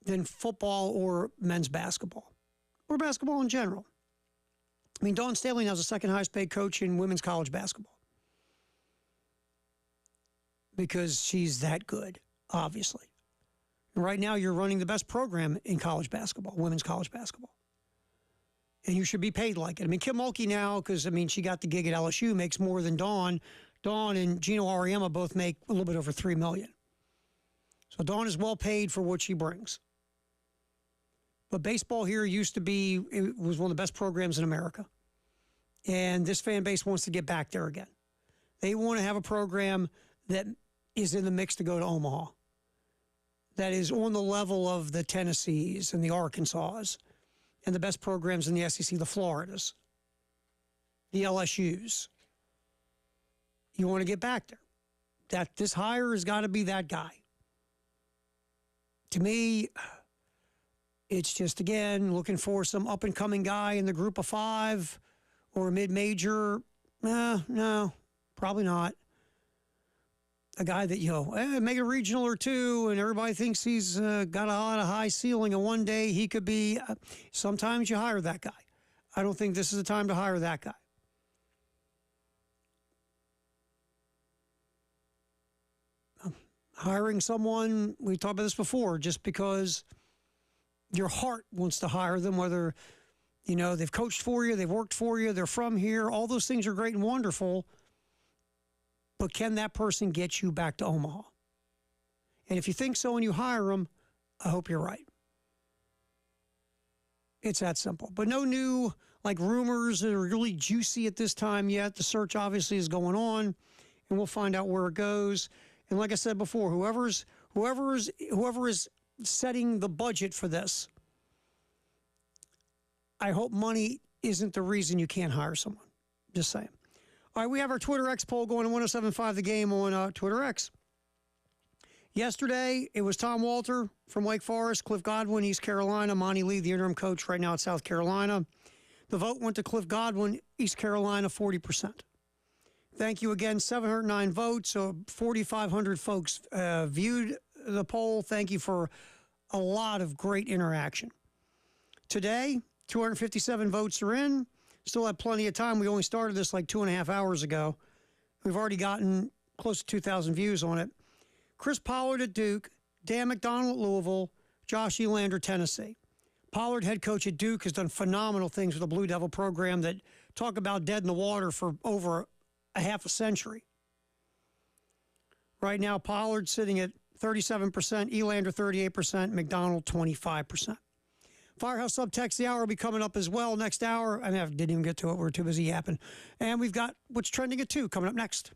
[SPEAKER 1] than football or men's basketball. Or basketball in general. I mean, Dawn Staley now is the second highest paid coach in women's college basketball. Because she's that good, obviously. And right now you're running the best program in college basketball, women's college basketball. And you should be paid like it. I mean, Kim Mulkey now, because, she got the gig at LSU, makes more than Dawn. Dawn and Gino Auriemma both make a little bit over $3 million. So Dawn is well paid for what she brings. But baseball here used to be, it was one of the best programs in America. And this fan base wants to get back there again. They want to have a program that is in the mix to go to Omaha. That is on the level of the Tennessees and the Arkansas and the best programs in the SEC, the Floridas, the LSUs. You want to get back there. This hire has got to be that guy. To me, it's just, again, looking for some up-and-coming guy in the group of 5 or a mid-major. No, probably not. A guy that, make a regional or 2, and everybody thinks he's got a lot of high ceiling, and one day he could be. Sometimes you hire that guy. I don't think this is the time to hire that guy. Hiring someone, we talked about this before, just because your heart wants to hire them, whether, they've coached for you, they've worked for you, they're from here, all those things are great and wonderful, but can that person get you back to Omaha? And if you think so and you hire them, I hope you're right. It's that simple. But no new, rumors that are really juicy at this time yet. The search obviously is going on, and we'll find out where it goes. And like I said before, whoever is setting the budget for this, I hope money isn't the reason you can't hire someone. Just saying. All right, we have our Twitter X poll going on 107.5 The Game on Twitter X. Yesterday, it was Tom Walter from Wake Forest, Cliff Godwin, East Carolina, Monty Lee, the interim coach right now at South Carolina. The vote went to Cliff Godwin, East Carolina, 40%. Thank you again, 709 votes, so 4,500 folks viewed the poll. Thank you for a lot of great interaction. Today, 257 votes are in. Still have plenty of time. We only started this like 2.5 hours ago. We've already gotten close to 2,000 views on it. Chris Pollard at Duke, Dan McDonald at Louisville, Josh Elander, Tennessee. Pollard, head coach at Duke, has done phenomenal things with the Blue Devil program that talk about dead in the water for over a half a century. Right now, Pollard sitting at 37%, Elander 38%, McDonald 25%. Firehouse Subtext, the hour will be coming up as well. Next hour, I didn't even get to it. We're too busy yapping. And we've got What's Trending at 2 coming up next.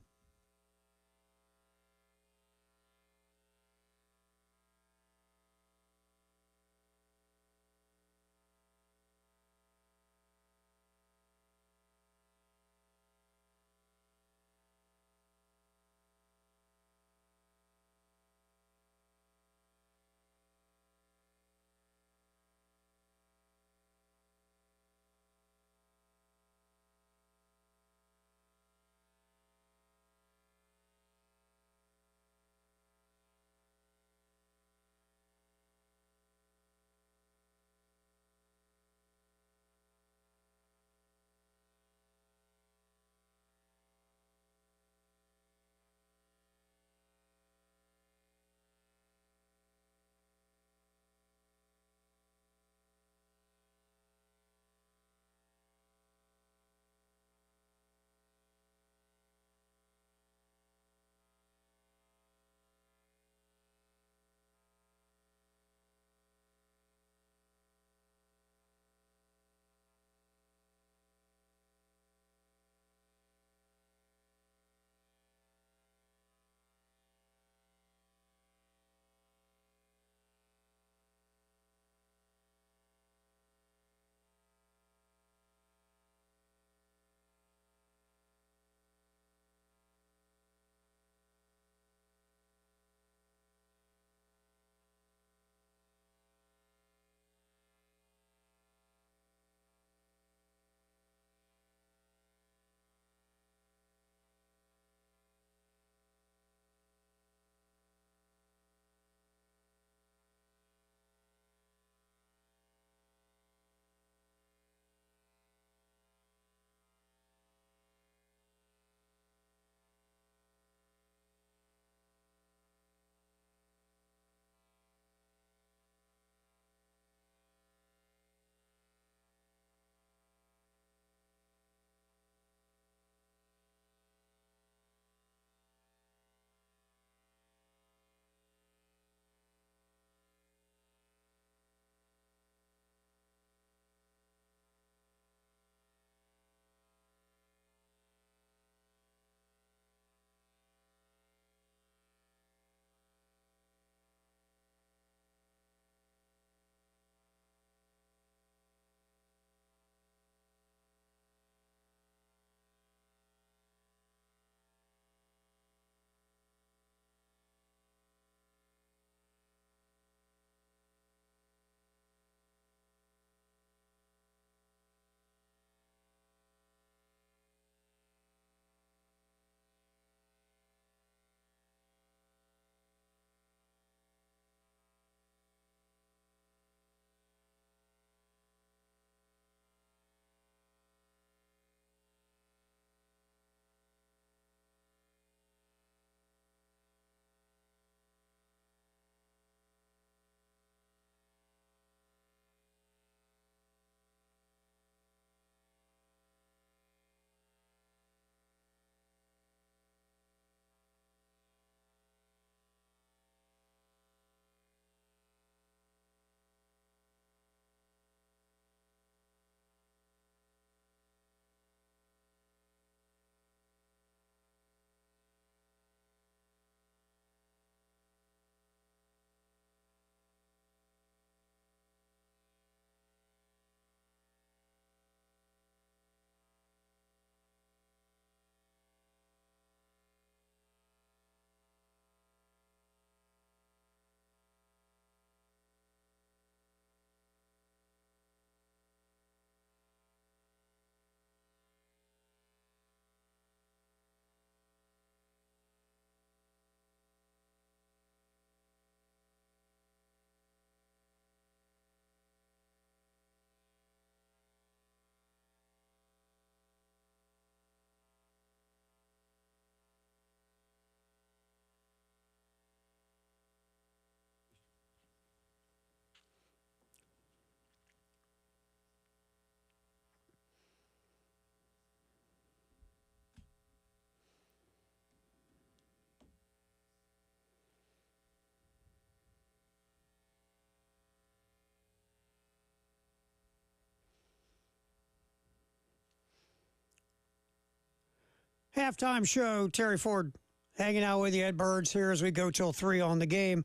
[SPEAKER 1] Halftime show, Terry Ford hanging out with you, Ed Birds here as we go till 3 on the game.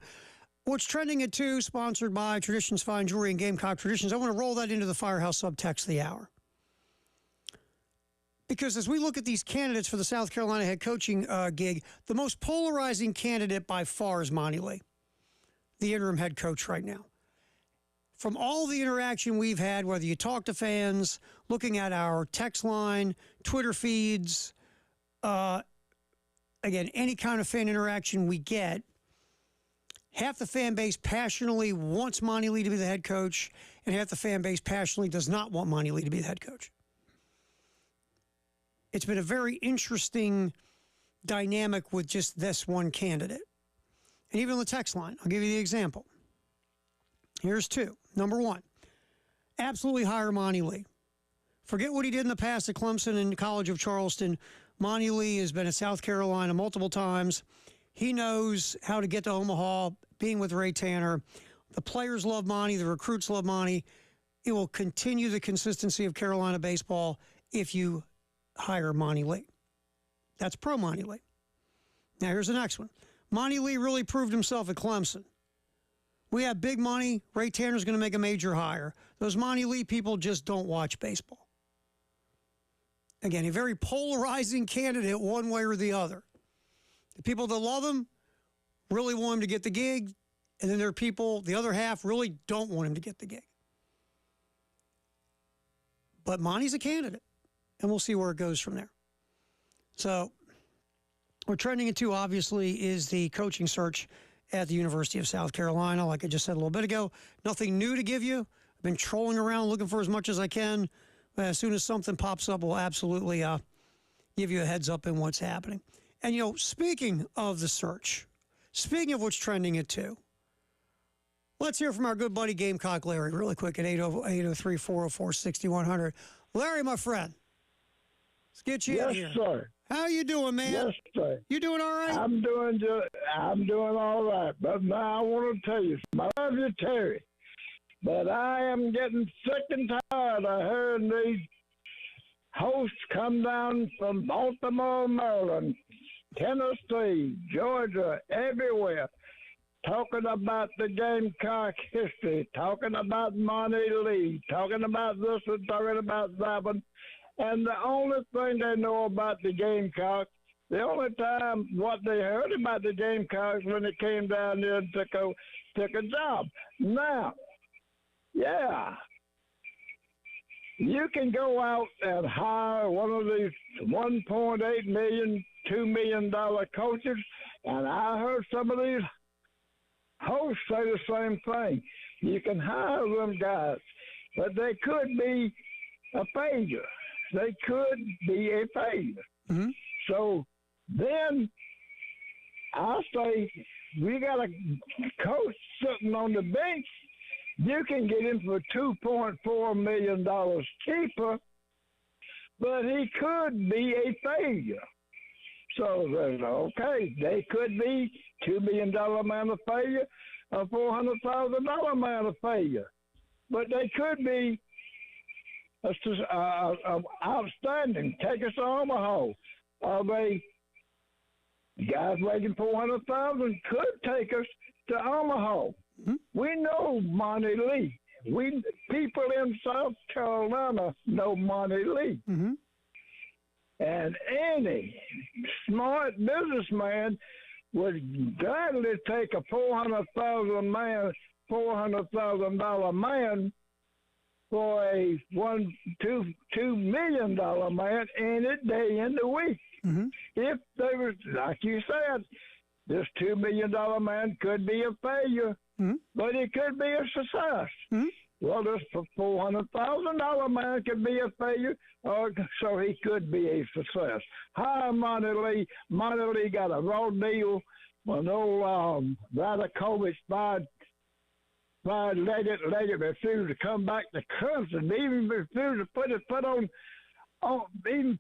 [SPEAKER 1] What's trending at 2, sponsored by Traditions Fine Jewelry and Gamecock Traditions. I want to roll that into the Firehouse subtext of the hour. Because as we look at these candidates for the South Carolina head coaching gig, the most polarizing candidate by far is Monty Lee, the interim head coach right now. From all the interaction we've had, whether you talk to fans, looking at our text line, Twitter feeds, again, any kind of fan interaction we get, half the fan base passionately wants Monty Lee to be the head coach, and half the fan base passionately does not want Monty Lee to be the head coach. It's been a very interesting dynamic with just this one candidate. And even on the text line, I'll give you the example. Here's 2. Number 1, absolutely hire Monty Lee. Forget what he did in the past at Clemson and College of Charleston. Monty Lee has been at South Carolina multiple times. He knows how to get to Omaha, being with Ray Tanner. The players love Monty. The recruits love Monty. It will continue the consistency of Carolina baseball if you hire Monty Lee. That's pro Monty Lee. Now, here's the next one. Monty Lee really proved himself at Clemson. We have big money. Ray Tanner's going to make a major hire. Those Monty Lee people just don't watch baseball. Again, a very polarizing candidate one way or the other. The people that love him really want him to get the gig, and then there are people, the other half, really don't want him to get the gig. But Monty's a candidate, and we'll see where it goes from there. So, we're trending into, obviously, is the coaching search at the University of South Carolina. Like I just said a little bit ago, nothing new to give you. I've been trolling around looking for as much as I can. As soon as something pops up, we'll absolutely give you a heads up in what's happening. And, speaking of the search, speaking of what's trending at 2, let's hear from our good buddy Gamecock Larry really quick at 803-404-6100. Larry, my friend, let's get you in here.
[SPEAKER 5] Yes, sir.
[SPEAKER 1] How you doing, man?
[SPEAKER 5] Yes, sir.
[SPEAKER 1] You doing all right?
[SPEAKER 5] I'm doing all right. But now I want to tell you, I love you, Terry. But I am getting sick and tired of hearing these hosts come down from Baltimore, Maryland, Tennessee, Georgia, everywhere, talking about the Gamecock history, talking about Monty Lee, talking about this and talking about that one. And the only thing they know about the Gamecocks, the only time what they heard about the Gamecocks when they came down there and took a job. Now, yeah, you can go out and hire one of these $1.8 million, $2 million coaches, and I heard some of these hosts say the same thing. You can hire them guys, but they could be a failure. They could be a failure.
[SPEAKER 1] Mm-hmm.
[SPEAKER 5] So then I say we got a coach sitting on the bench. You can get him for $2.4 million cheaper, but he could be a failure. So okay, they could be $2 million man of failure, a $400,000 man of failure, but they could be outstanding. Take us to Omaha. They guys making $400,000 could take us to Omaha.
[SPEAKER 1] Mm-hmm.
[SPEAKER 5] We know Monty Lee. People in South Carolina know Monty Lee.
[SPEAKER 1] Mm-hmm.
[SPEAKER 5] And any smart businessman would gladly take a $400,000 man for a $2 million man any day in the week.
[SPEAKER 1] Mm-hmm.
[SPEAKER 5] If they were, like you said, this $2 million man could be a failure,
[SPEAKER 1] mm-hmm.
[SPEAKER 5] but it could be a success.
[SPEAKER 1] Mm-hmm.
[SPEAKER 5] Well, this $400,000 man could be a failure, so he could be a success. Hi, Monty Lee. Monty Lee got a raw deal when old Radakovich Leggett refused to come back to Clemson. He even refused to put his foot on the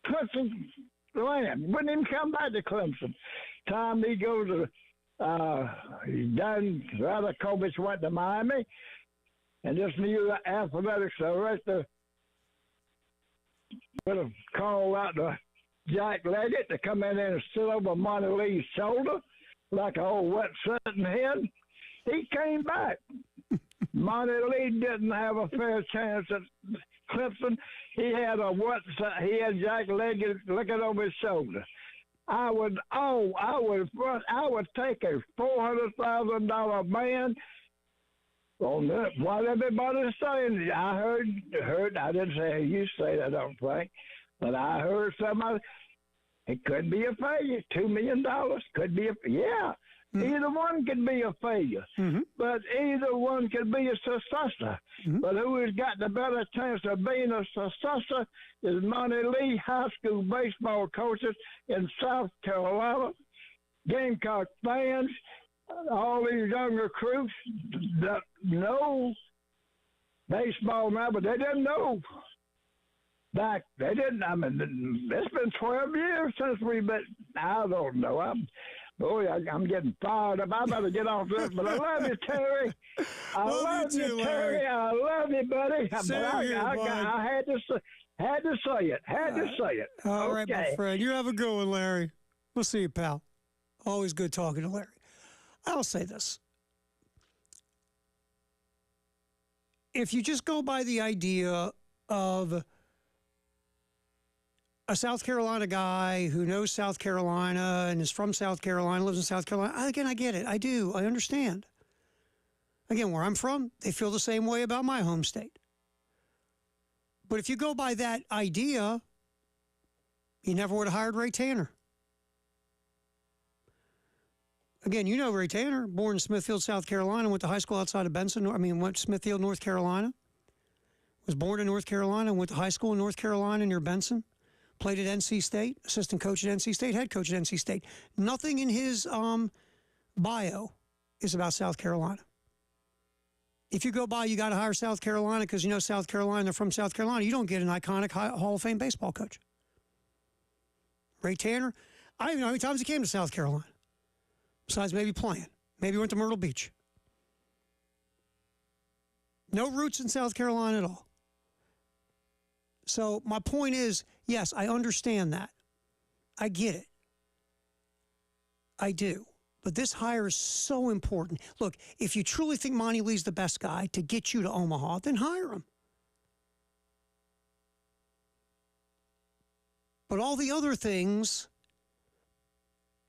[SPEAKER 5] Clemson land. Wouldn't even come back to Clemson. Time he goes to done Radakovich went to Miami, and just knew the athletics the rest of would have called out to Jack Leggett to come in there and sit over Monty Lee's shoulder like an old wet sitting head. He came back. Monty Lee didn't have a fair chance at Clemson. He had Jack Leggett looking over his shoulder. I would take a $400,000 man on that. What everybody's saying, I heard. I didn't say you say that, I don't think, but I heard somebody. It could be a failure. $2 million could be yeah. Mm-hmm. Either one could be a failure, mm-hmm. but either one could be a successor. Mm-hmm. But who has got the better chance of being a successor is Monty Lee, high school baseball coaches in South Carolina, Gamecock fans, all these young recruits that know baseball now, but they didn't know back. They didn't. I mean, it's been 12 years since we've been. I don't know. I'm getting fired up. I better get off this, but I love you, Terry. I love you, Terry. I love you, buddy. I had to say it.
[SPEAKER 1] All right, my friend. You have a good one, Larry. We'll see you, pal. Always good talking to Larry. I'll say this. If you just go by the idea of a South Carolina guy who knows South Carolina and is from South Carolina, lives in South Carolina, again, I get it. I do. I understand. Again, where I'm from, they feel the same way about my home state. But if you go by that idea, you never would have hired Ray Tanner. Again, you know Ray Tanner, born in Smithfield, South Carolina, went to high school outside of went to Smithfield, North Carolina. Was born in North Carolina, went to high school in North Carolina near Benson. Played at NC State, assistant coach at NC State, head coach at NC State. Nothing in his bio is about South Carolina. If you go by, you got to hire South Carolina because you know South Carolina, they're from South Carolina. You don't get an iconic Hall of Fame baseball coach. Ray Tanner, I don't even know how many times he came to South Carolina. Besides maybe playing. Maybe went to Myrtle Beach. No roots in South Carolina at all. So my point is, yes, I understand that. I get it. I do. But this hire is so important. Look, if you truly think Monty Lee's the best guy to get you to Omaha, then hire him. But all the other things,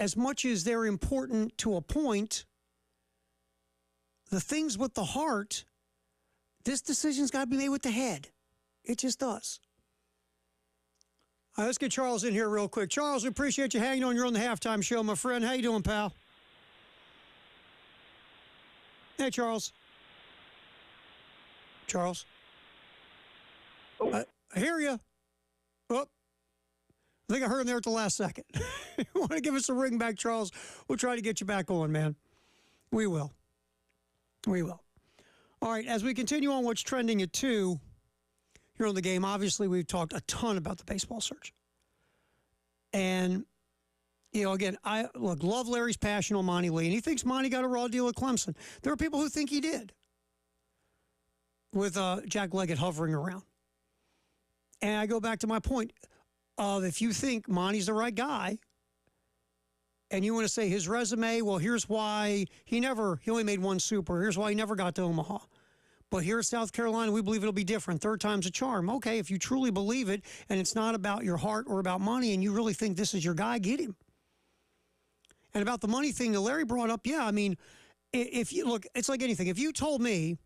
[SPEAKER 1] as much as they're important to a point, the things with the heart, this decision's got to be made with the head. It just does. All right, let's get Charles in here real quick. Charles, we appreciate you hanging on. You're on the halftime show, my friend. How you doing, pal? Hey, Charles. Charles. I hear you. Oh, I think I heard him there at the last second. You want to give us a ring back, Charles? We'll try to get you back on, man. We will. We will. All right, as we continue on what's trending at 2, here on the game, obviously we've talked a ton about the baseball search. And, you know, again, I love Larry's passion on Monty Lee, and he thinks Monty got a raw deal at Clemson. There are people who think he did, with Jack Leggett hovering around. And I go back to my point of if you think Monty's the right guy, and you want to say his resume, well, here's why he only made one super. Here's why he never got to Omaha. But here at South Carolina, we believe it'll be different. Third time's a charm. Okay, if you truly believe it, and it's not about your heart or about money, and you really think this is your guy, get him. And about the money thing that Larry brought up, yeah, I mean, if you look, it's like anything. If you told me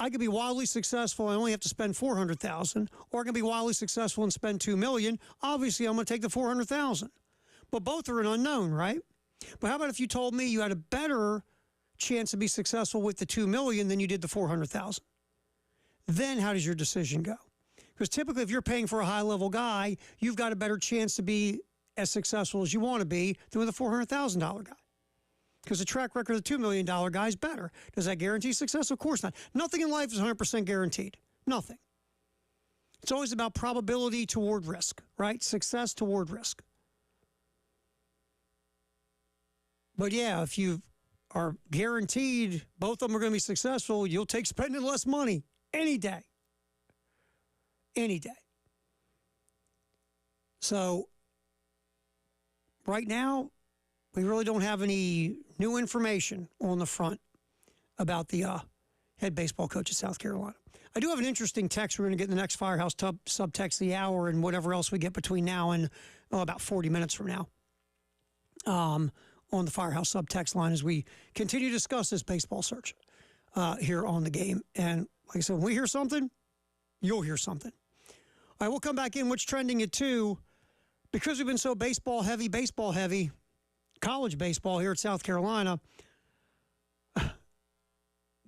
[SPEAKER 1] I could be wildly successful, I only have to spend $400,000, or I can be wildly successful and spend $2 million, obviously I'm going to take the $400,000. But both are an unknown, right? But how about if you told me you had a better chance to be successful with the $2 million than you did the $400,000? Then how does your decision go? Because typically if you're paying for a high-level guy, you've got a better chance to be as successful as you want to be than with a $400,000 guy. Because the track record of the $2 million guy is better. Does that guarantee success? Of course not. Nothing in life is 100% guaranteed. Nothing. It's always about probability toward risk, right? Success toward risk. But yeah, if you are guaranteed both of them are going to be successful, you'll take spending less money any day. Any day. So right now, we really don't have any new information on the front about the head baseball coach of South Carolina. I do have an interesting text we're going to get in the next Firehouse subtext of the hour and whatever else we get between now and about 40 minutes from now on the Firehouse subtext line as we continue to discuss this baseball search here on the game. And like I said, when we hear something, you'll hear something. All right, we'll come back in. What's trending at 2? Because we've been so baseball heavy, college baseball here at South Carolina,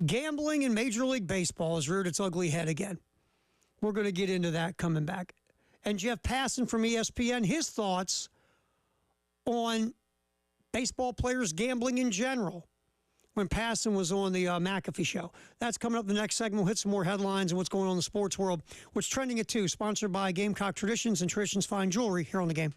[SPEAKER 1] gambling in Major League Baseball has reared its ugly head again. We're going to get into that coming back. And Jeff Passan from ESPN, his thoughts on baseball players gambling in general when Passan was on the McAfee show. That's coming up the next segment. We'll hit some more headlines and what's going on in the sports world. What's trending at 2, sponsored by Gamecock Traditions and Traditions Fine Jewelry here on the game.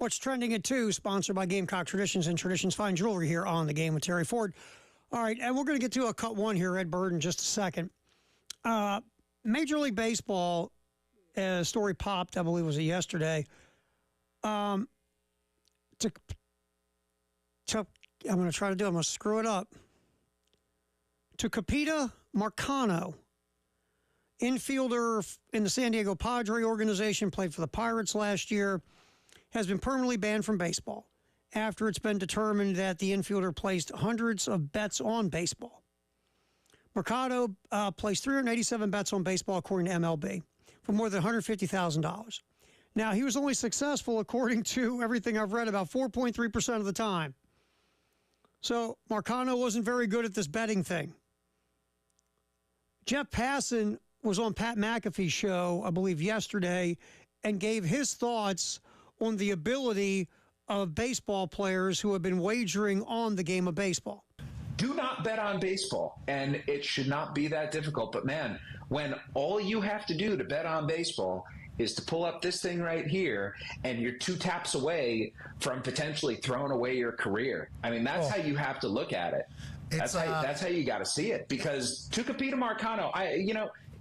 [SPEAKER 1] What's Trending at 2, sponsored by Gamecock Traditions and Traditions Fine Jewelry here on The Game with Terry Ford. All right, and we're going to get to a cut one here, Ed Bird, in just a second. Major League Baseball, story popped, I believe was it yesterday. I'm going to try to do it. I'm going to screw it up. Tucupita Marcano, infielder in the San Diego Padre organization, played for the Pirates last year, has been permanently banned from baseball after it's been determined that the infielder placed hundreds of bets on baseball. Mercado placed 387 bets on baseball, according to MLB, for more than $150,000. Now, he was only successful, according to everything I've read, about 4.3% of the time. So Marcano wasn't very good at this betting thing. Jeff Passan was on Pat McAfee's show, I believe, yesterday, and gave his thoughts on the ability of baseball players who have been wagering on the game of baseball.
[SPEAKER 6] Do not bet on baseball, and it should not be that difficult. But, man, when all you have to do to bet on baseball is to pull up this thing right here, and you're 2 taps away from potentially throwing away your career. I mean, that's how you have to look at it. That's how you got to see it. Because Tucupita Marcano,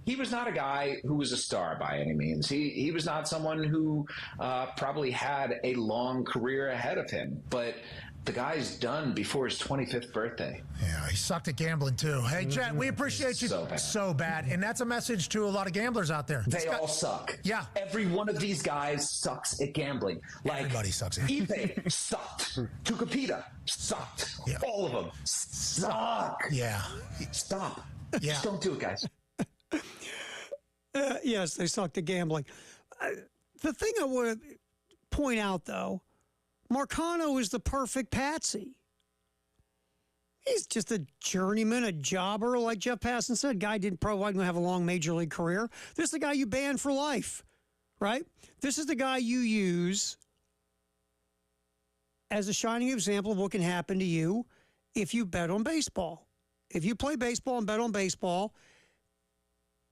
[SPEAKER 6] he was not a guy who was a star by any means. He was not someone who probably had a long career ahead of him. But the guy's done before his 25th birthday.
[SPEAKER 7] Yeah, he sucked at gambling too. Hey, Jet, we appreciate you so bad. And that's a message to a lot of gamblers out there.
[SPEAKER 6] They all suck.
[SPEAKER 7] Yeah.
[SPEAKER 6] Every one of these guys sucks at gambling. Like,
[SPEAKER 7] everybody sucks at
[SPEAKER 6] eBay sucked. Tucupita sucked. Yeah. All of them suck.
[SPEAKER 7] Yeah.
[SPEAKER 6] Stop.
[SPEAKER 7] Yeah.
[SPEAKER 6] Just don't do it, guys.
[SPEAKER 1] Yes, they sucked at gambling. The thing I want to point out, though, Marcano is the perfect patsy. He's just a journeyman, a jobber, like Jeff Passan said. Guy probably wasn't going to have a long major league career. This is the guy you ban for life, right? This is the guy you use as a shining example of what can happen to you if you bet on baseball. If you play baseball and bet on baseball,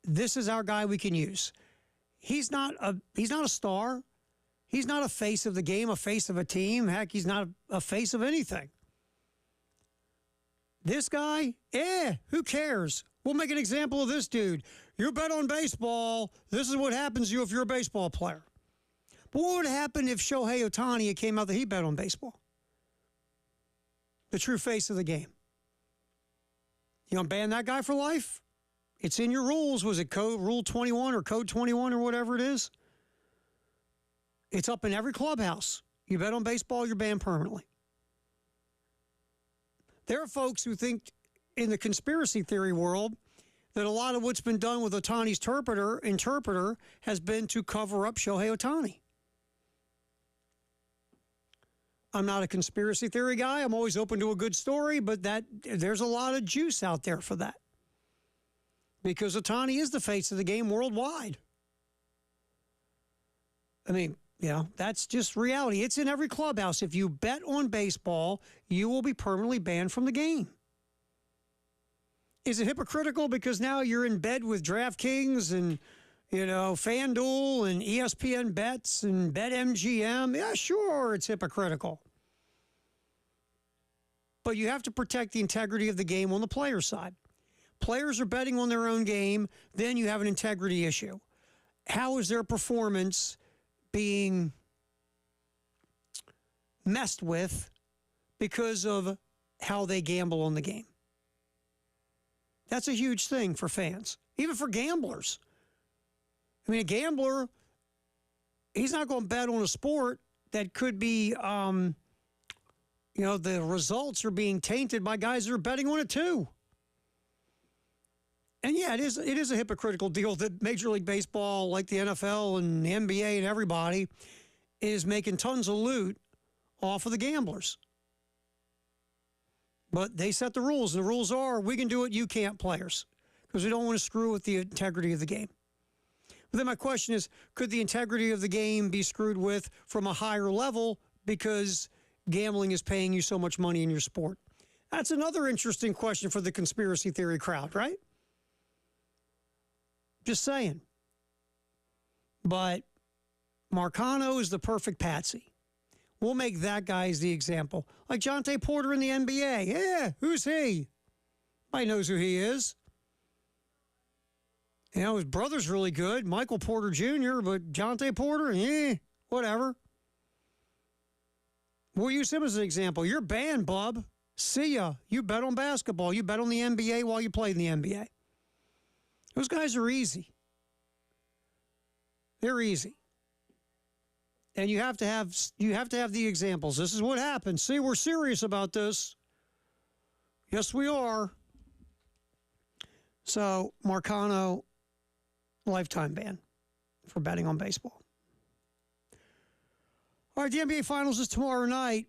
[SPEAKER 1] this is our guy we can use. He's not a star. He's not a face of the game, a face of a team. Heck, he's not a face of anything. This guy, who cares? We'll make an example of this dude. You bet on baseball. This is what happens to you if you're a baseball player. But what would happen if Shohei Ohtani had came out that he bet on baseball? The true face of the game. You want to ban that guy for life? It's in your rules. Was it code Rule 21 or Code 21 or whatever it is? It's up in every clubhouse. You bet on baseball, you're banned permanently. There are folks who think in the conspiracy theory world that a lot of what's been done with Ohtani's interpreter has been to cover up Shohei Ohtani. I'm not a conspiracy theory guy. I'm always open to a good story, but there's a lot of juice out there for that. Because Ohtani is the face of the game worldwide. I mean, that's just reality. It's in every clubhouse. If you bet on baseball, you will be permanently banned from the game. Is it hypocritical because now you're in bed with DraftKings and, FanDuel and ESPN Bets and BetMGM? Yeah, sure, it's hypocritical. But you have to protect the integrity of the game on the player side. Players are betting on their own game, then you have an integrity issue. How is their performance being messed with because of how they gamble on the game? That's a huge thing for fans, even for gamblers. I mean, a gambler, he's not going to bet on a sport that could be, the results are being tainted by guys that are betting on it too. And yeah, it is a hypocritical deal that Major League Baseball, like the NFL and the NBA and everybody, is making tons of loot off of the gamblers. But they set the rules, and the rules are, we can do it, you can't, players, because we don't want to screw with the integrity of the game. But then my question is, could the integrity of the game be screwed with from a higher level because gambling is paying you so much money in your sport? That's another interesting question for the conspiracy theory crowd, right? Just saying. But Marcano is the perfect patsy. We'll make that guy as the example. Like Jonte Porter in the NBA. Yeah, who's he? Everybody knows who he is. You know, his brother's really good, Michael Porter Jr., but Jonte Porter, whatever. We'll use him as an example. You're banned, bub. See ya. You bet on basketball. You bet on the NBA while you play in the NBA. Those guys are easy. They're easy. And you have to have the examples. This is what happens. See, we're serious about this. Yes, we are. So, Marcano, lifetime ban for betting on baseball. All right, the NBA Finals is tomorrow night.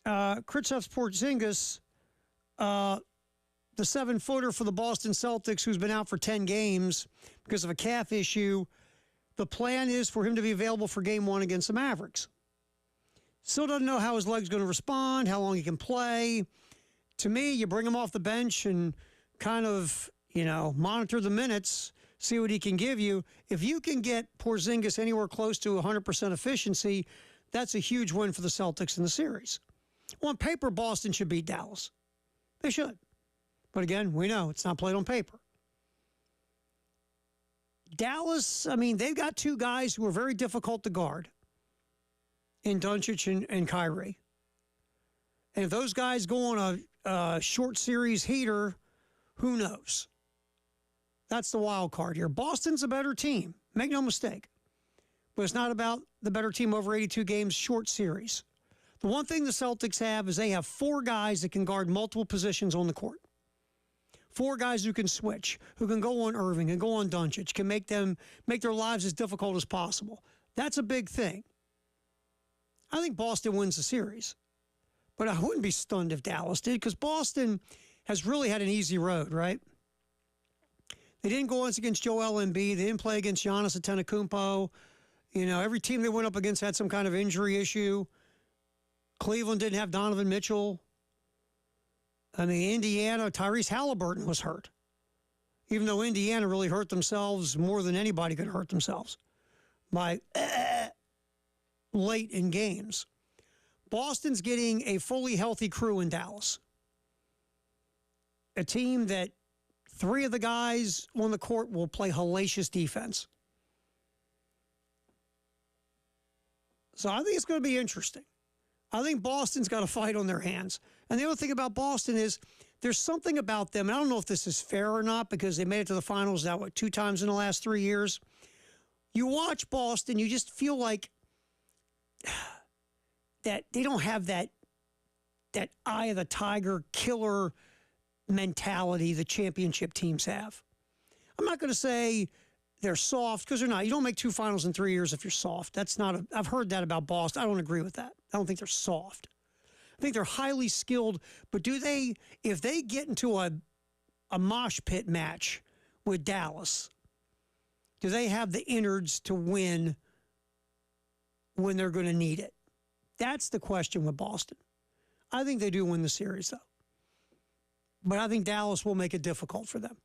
[SPEAKER 1] Kristaps Porzingis, the 7-footer for the Boston Celtics, who's been out for 10 games because of a calf issue. The plan is for him to be available for Game 1 against the Mavericks. Still doesn't know how his leg's going to respond, how long he can play. To me, you bring him off the bench and kind of, monitor the minutes, see what he can give you. If you can get Porzingis anywhere close to 100% efficiency, that's a huge win for the Celtics in the series. On paper, Boston should beat Dallas. They should. But again, we know it's not played on paper. Dallas, they've got two guys who are very difficult to guard in Doncic and Kyrie. And if those guys go on a short series heater, who knows? That's the wild card here. Boston's a better team. Make no mistake. But it's not about the better team over 82 games, short series. The one thing the Celtics have is they have four guys that can guard multiple positions on the court. Four guys who can switch, who can go on Irving and go on Doncic, can make their lives as difficult as possible. That's a big thing. I think Boston wins the series. But I wouldn't be stunned if Dallas did, because Boston has really had an easy road, right? They didn't go against Joel Embiid. They didn't play against Giannis Antetokounmpo. Every team they went up against had some kind of injury issue. Cleveland didn't have Donovan Mitchell. Indiana, Tyrese Halliburton was hurt. Even though Indiana really hurt themselves more than anybody could hurt themselves by late in games. Boston's getting a fully healthy crew in Dallas. A team that three of the guys on the court will play hellacious defense. So I think it's going to be interesting. I think Boston's got a fight on their hands. And the other thing about Boston is there's something about them, and I don't know if this is fair or not, because they made it to the finals now, 2 times in the last 3 years. You watch Boston, you just feel like that they don't have that eye of the tiger killer mentality the championship teams have. I'm not going to say they're soft, because they're not. You don't make 2 finals in 3 years if you're soft. I've heard that about Boston. I don't agree with that. I don't think they're soft. I think they're highly skilled, but if they get into a mosh pit match with Dallas, do they have the innards to win when they're going to need it? That's the question with Boston. I think they do win the series, though. But I think Dallas will make it difficult for them.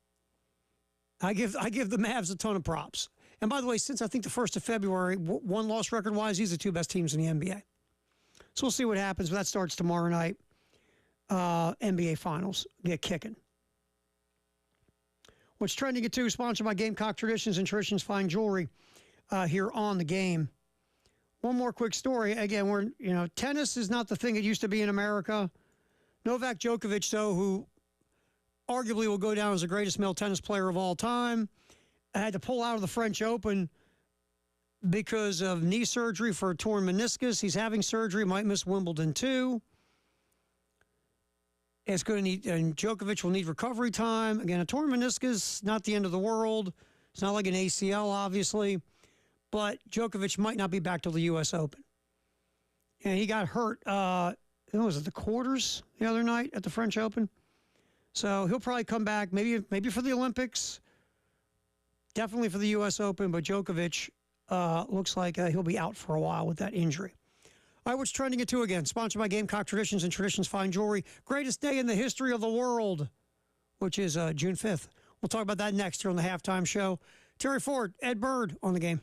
[SPEAKER 1] I give the Mavs a ton of props. And by the way, since I think the 1st of February, one-loss record-wise, these are the 2 best teams in the NBA. So we'll see what happens. But that starts tomorrow night. NBA Finals get kicking. What's trending at 2, sponsored by Gamecock Traditions and Traditions Fine Jewelry here on the game. One more quick story. Again, tennis is not the thing it used to be in America. Novak Djokovic, though, who arguably will go down as the greatest male tennis player of all time, had to pull out of the French Open because of knee surgery for a torn meniscus. He's having surgery, might miss Wimbledon too. And Djokovic will need recovery time. Again, a torn meniscus, not the end of the world. It's not like an ACL, obviously. But Djokovic might not be back till the U.S. Open. And he got hurt, was it the quarters the other night at the French Open? So he'll probably come back, maybe for the Olympics, definitely for the U.S. Open, but Djokovic looks like he'll be out for a while with that injury. All right, what's trending at 2 again? Sponsored by Gamecock Traditions and Traditions Fine Jewelry. Greatest day in the history of the world, which is June 5th. We'll talk about that next here on the Halftime Show. Terry Ford, Ed Bird on the game.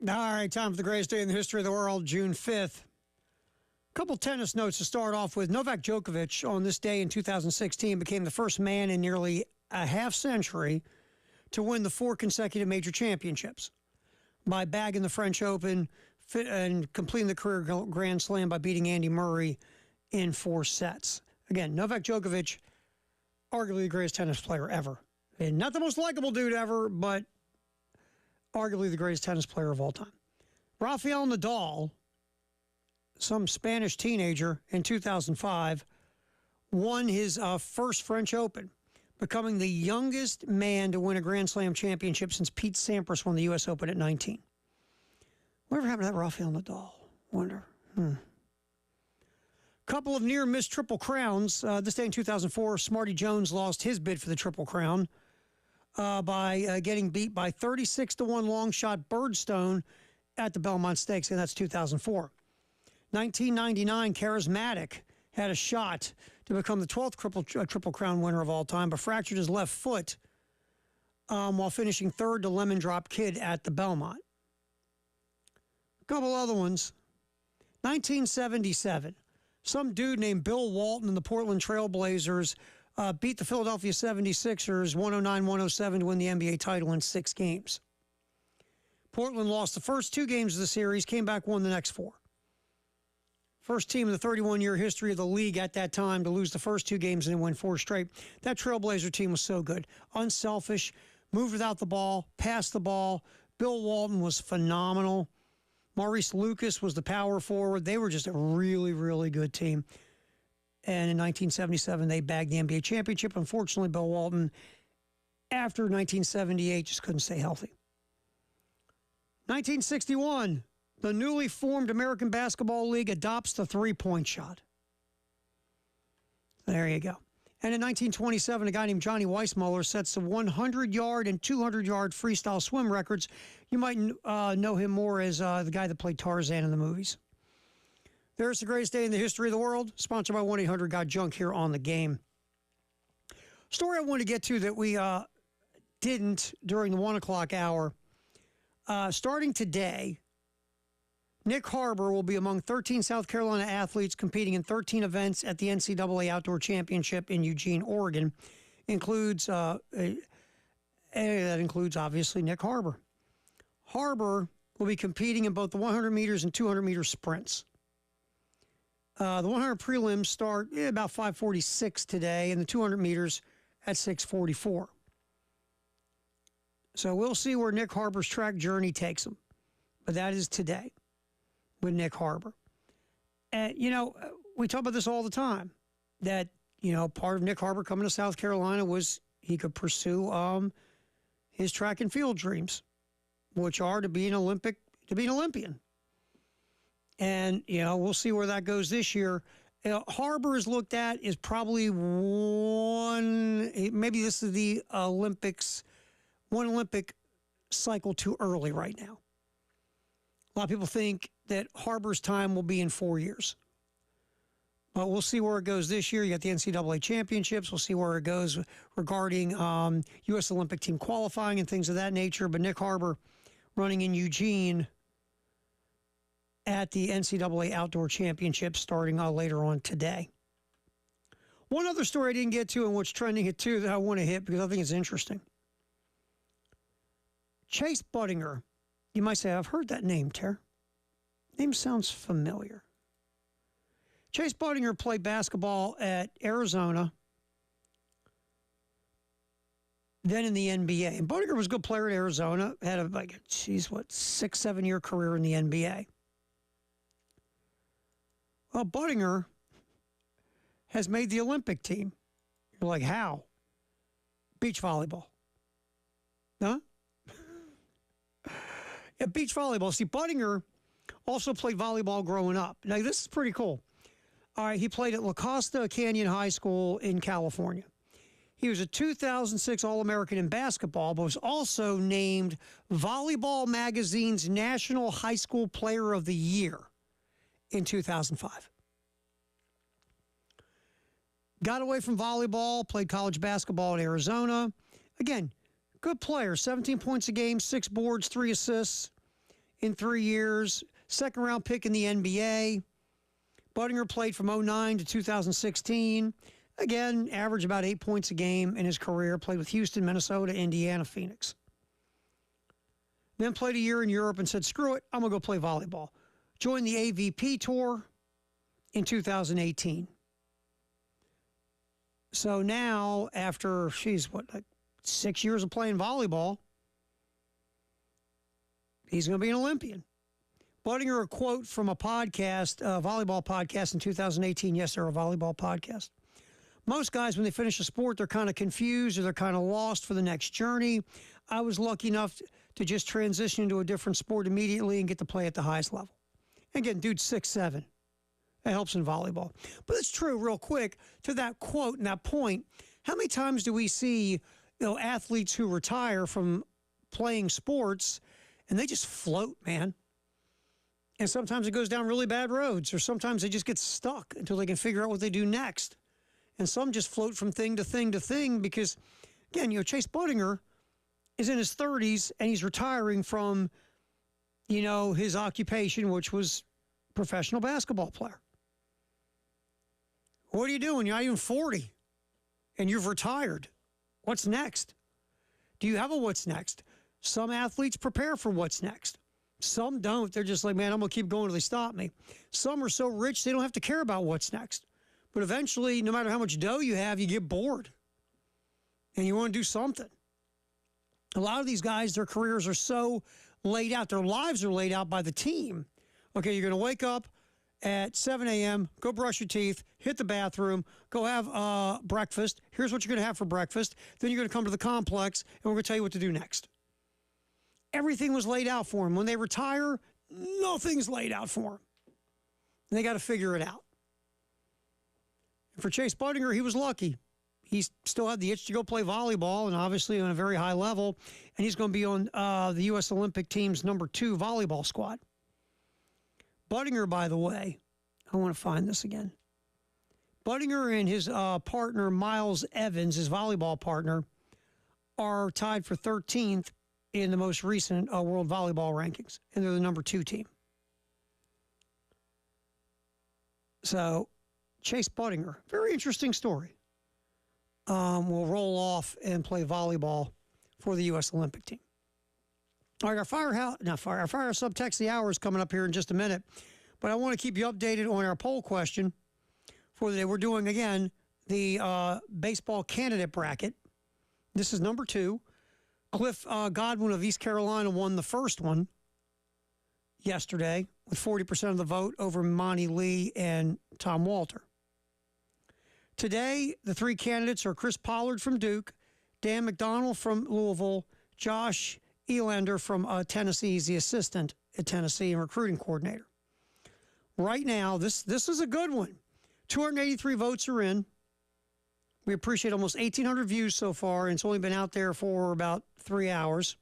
[SPEAKER 1] All right, time for the greatest day in the history of the world, June 5th. A couple tennis notes to start off with. Novak Djokovic on this day in 2016 became the first man in nearly a half century to win the 4 consecutive major championships by bagging the French Open and completing the career Grand Slam by beating Andy Murray in 4 sets. Again, Novak Djokovic, arguably the greatest tennis player ever. And not the most likable dude ever, but arguably the greatest tennis player of all time. Rafael Nadal, some Spanish teenager in 2005, won his first French Open, becoming the youngest man to win a Grand Slam championship since Pete Sampras won the U.S. Open at 19. Whatever happened to that Rafael Nadal? Wonder. Couple of near-miss Triple Crowns. This day in 2004, Smarty Jones lost his bid for the Triple Crown by getting beat by 36-1 long shot Birdstone at the Belmont Stakes, and that's 2004. 1999, Charismatic had a shot to become the 12th Triple Crown winner of all time, but fractured his left foot while finishing third to Lemon Drop Kid at the Belmont. A couple other ones. 1977, some dude named Bill Walton and the Portland Trail Blazers beat the Philadelphia 76ers 109-107 to win the NBA title in 6 games. Portland lost the first 2 games of the series, came back, won the next 4. First team in the 31-year history of the league at that time to lose the first 2 games and then win 4 straight. That Trailblazer team was so good. Unselfish, moved without the ball, passed the ball. Bill Walton was phenomenal. Maurice Lucas was the power forward. They were just a really, really good team. And in 1977, they bagged the NBA championship. Unfortunately, Bill Walton, after 1978, just couldn't stay healthy. 1961, the newly formed American Basketball League adopts the three-point shot. There you go. And in 1927, a guy named Johnny Weissmuller sets the 100-yard and 200-yard freestyle swim records. You might know him more as the guy that played Tarzan in the movies. There's the greatest day in the history of the world, sponsored by 1-800-GOT-JUNK here on The Game. Story I want to get to that we didn't during the 1 o'clock hour. Starting today, Nick Harbour will be among 13 South Carolina athletes competing in 13 events at the NCAA Outdoor Championship in Eugene, Oregon. That includes, obviously, Nick Harbour. Harbour will be competing in both the 100 meters and 200-meter sprints. The 100 prelims start about 5:46 today, and the 200 meters at 6:44. So we'll see where Nick Harbour's track journey takes him. But that is today with Nick Harbour. And, we talk about this all the time, that, part of Nick Harbour coming to South Carolina was he could pursue his track and field dreams, which are to be an Olympian. And, we'll see where that goes this year. Harbour is looked at as probably maybe this is the one Olympic cycle too early right now. A lot of people think that Harbour's time will be in 4 years. But we'll see where it goes this year. You got the NCAA championships. We'll see where it goes regarding U.S. Olympic team qualifying and things of that nature. But Nick Harbour running in Eugene at the NCAA Outdoor Championship starting later on today. One other story I didn't get to and what's trending it too that I want to hit because I think it's interesting. Chase Budinger. You might say, I've heard that name, Ter. Name sounds familiar. Chase Budinger played basketball at Arizona, then in the NBA. And Budinger was a good player at Arizona, had a 6-7 year career in the NBA. Well, Budinger has made the Olympic team. You're like, how? Beach volleyball. Huh? Yeah, beach volleyball. See, Budinger also played volleyball growing up. Now, this is pretty cool. All right, he played at La Costa Canyon High School in California. He was a 2006 All-American in basketball, but was also named Volleyball Magazine's National High School Player of the Year in 2005. Got away from volleyball, played college basketball at Arizona. Again, good player, 17 points a game, 6 boards, 3 assists in 3 years, second-round pick in the NBA. Budinger played from 2009 to 2016. Again, averaged about 8 points a game in his career. Played with Houston, Minnesota, Indiana, Phoenix. Then played a year in Europe and said, screw it, I'm going to go play volleyball. Joined the AVP Tour in 2018. So now, after, 6 years of playing volleyball, he's going to be an Olympian. Budinger, a quote from a podcast, a volleyball podcast in 2018. Yes, they're a volleyball podcast. Most guys, when they finish a sport, they're kind of confused or they're kind of lost for the next journey. I was lucky enough to just transition into a different sport immediately and get to play at the highest level. Again, dude's 6'7". That helps in volleyball. But it's true, real quick, to that quote and that point, how many times do we see athletes who retire from playing sports and they just float, man? And sometimes it goes down really bad roads, or sometimes they just get stuck until they can figure out what they do next. And some just float from thing to thing to thing because, again, Chase Budinger is in his 30s and he's retiring from, his occupation, which was professional basketball player. What are you doing? You're not even 40 and you've retired. What's next? Do you have a what's next? Some athletes prepare for what's next. Some don't. They're just like, man, I'm going to keep going until they stop me. Some are so rich they don't have to care about what's next. But eventually, no matter how much dough you have, you get bored. And you want to do something. A lot of these guys, their careers are so laid out. Their lives are laid out by the team. Okay, you're going to wake up at 7 a.m., go brush your teeth, hit the bathroom, go have breakfast. Here's what you're going to have for breakfast. Then you're going to come to the complex, and we're going to tell you what to do next. Everything was laid out for them. When they retire, nothing's laid out for them. And they got to figure it out. And for Chase Budinger, he was lucky. He still had the itch to go play volleyball, and obviously on a very high level. And he's going to be on the U.S. Olympic team's #2 volleyball squad. Budinger, by the way, I want to find this again. Budinger and his partner, Miles Evans, his volleyball partner, are tied for 13th in the most recent world volleyball rankings, and they're the #2 team. So, Chase Budinger, very interesting story. Will roll off and play volleyball for the U.S. Olympic team. All right, our Firehouse Subtext the Hour is coming up here in just a minute, but I want to keep you updated on our poll question for the day. We're doing, again, the baseball candidate bracket. This is #2. Cliff Godwin of East Carolina won the first one yesterday with 40% of the vote over Monty Lee and Tom Walter. Today, the three candidates are Chris Pollard from Duke, Dan McDonald from Louisville, Josh Elander from Tennessee. He's the assistant at Tennessee and recruiting coordinator. Right now, this is a good one. 283 votes are in. We appreciate almost 1,800 views so far, and it's only been out there for about 3 hours.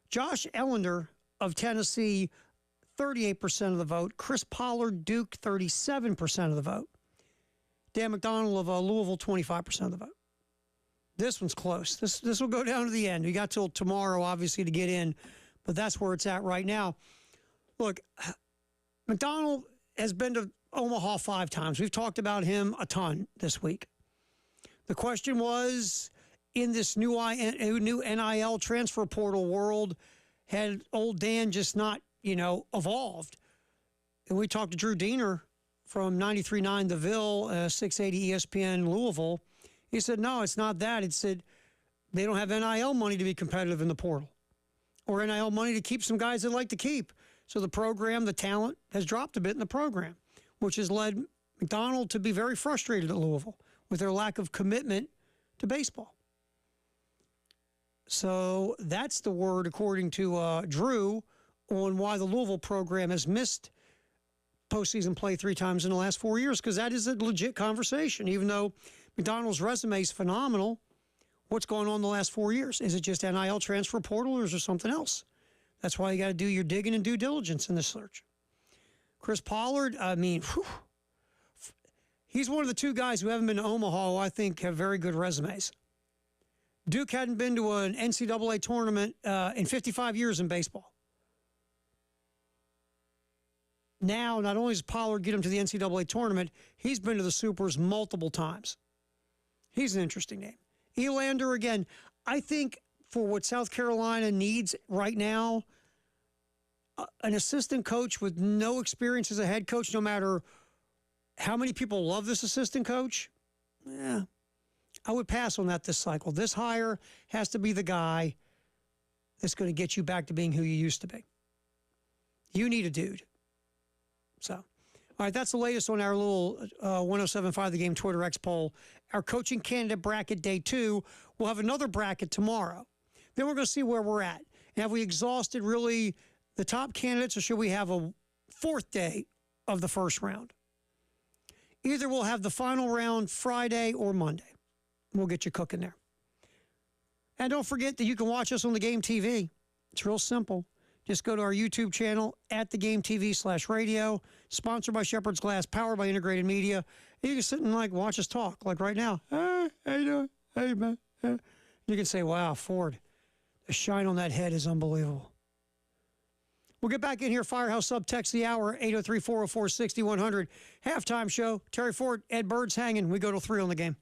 [SPEAKER 1] Josh Elander of Tennessee, 38% of the vote. Chris Pollard, Duke, 37% of the vote. Dan McDonald of Louisville, 25% of the vote. This one's close. This will go down to the end. We got till tomorrow, obviously, to get in, but that's where it's at right now. Look, McDonald has been to Omaha 5 times. We've talked about him a ton this week. The question was, in this new NIL transfer portal world, had old Dan just not, evolved? And we talked to Drew Diener from 93.9 The Ville, 680 ESPN Louisville. He said, no, it's not that. It said they don't have NIL money to be competitive in the portal or NIL money to keep some guys they like to keep. So the program, the talent has dropped a bit in the program, which has led McDonald to be very frustrated at Louisville with their lack of commitment to baseball. So that's the word, according to Drew, on why the Louisville program has missed postseason play 3 times in the last 4 years, because that is a legit conversation. Even though McDonald's resume is phenomenal, what's going on the last 4 years? Is it just NIL transfer portal, or is there something else? That's why you got to do your digging and due diligence in this search. Chris Pollard, he's one of the 2 guys who haven't been to Omaha who I think have very good resumes. Duke hadn't been to an NCAA tournament in 55 years in baseball. Now, not only does Pollard get him to the NCAA tournament, he's been to the Supers multiple times. He's an interesting name. Elander, again, I think for what South Carolina needs right now, an assistant coach with no experience as a head coach, no matter how many people love this assistant coach, I would pass on that this cycle. This hire has to be the guy that's going to get you back to being who you used to be. You need a dude. So, all right, that's the latest on our little 1075 The Game Twitter X poll. Our coaching candidate bracket day 2. We'll have another bracket tomorrow. Then we're going to see where we're at. And have we exhausted really the top candidates, or should we have a fourth day of the first round? Either we'll have the final round Friday or Monday. We'll get you cooking there. And don't forget that you can watch us on the Game TV. It's real simple. Just go to our YouTube channel at thegametv/radio, sponsored by Shepherd's Glass, powered by Integrated Media. And you can sit and watch us talk, like right now. Hey, how you doing? Hey, man. You can say, wow, Ford, the shine on that head is unbelievable. We'll get back in here. Firehouse Subtext the hour, 803-404-6100. Halftime show. Terry Ford, Ed Bird's hanging. We go to 3 on the game.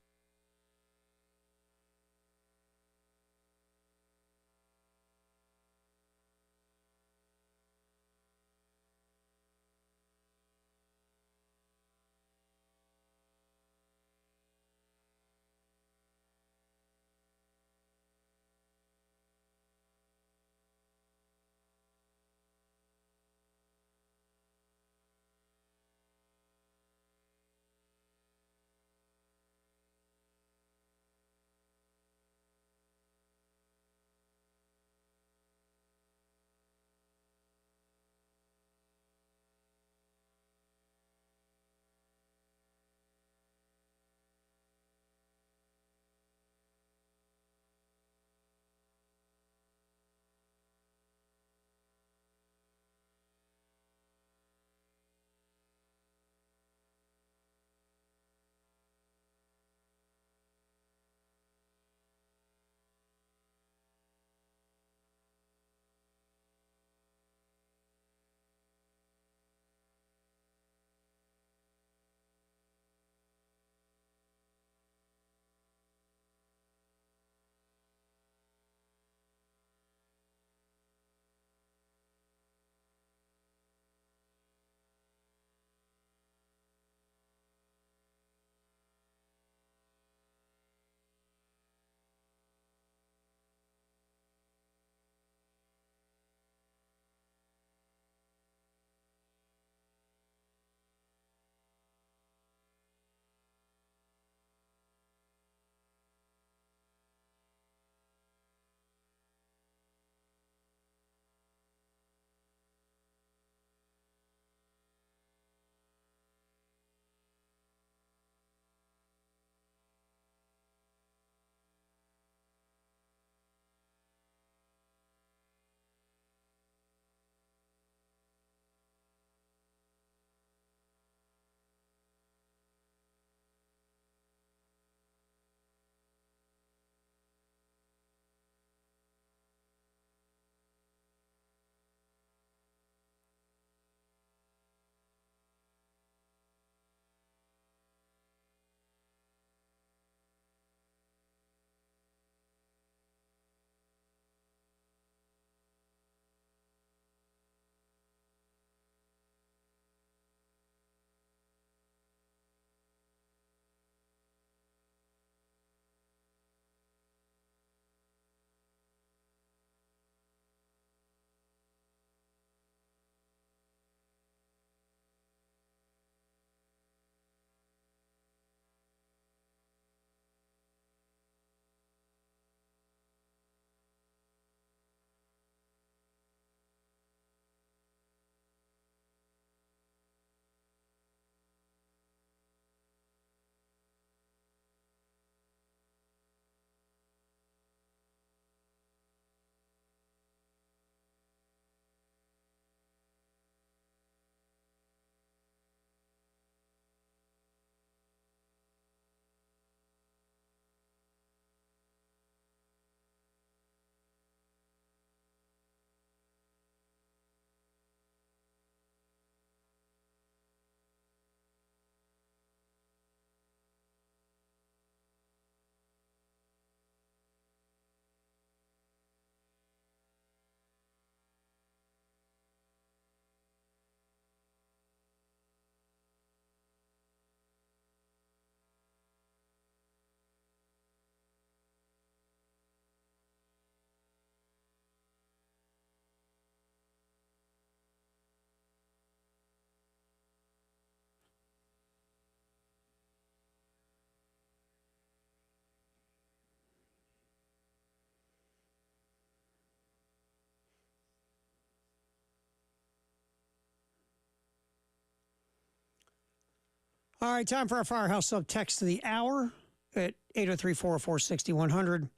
[SPEAKER 1] All right, time for our Firehouse Sub text of the hour at 803-404-6100. A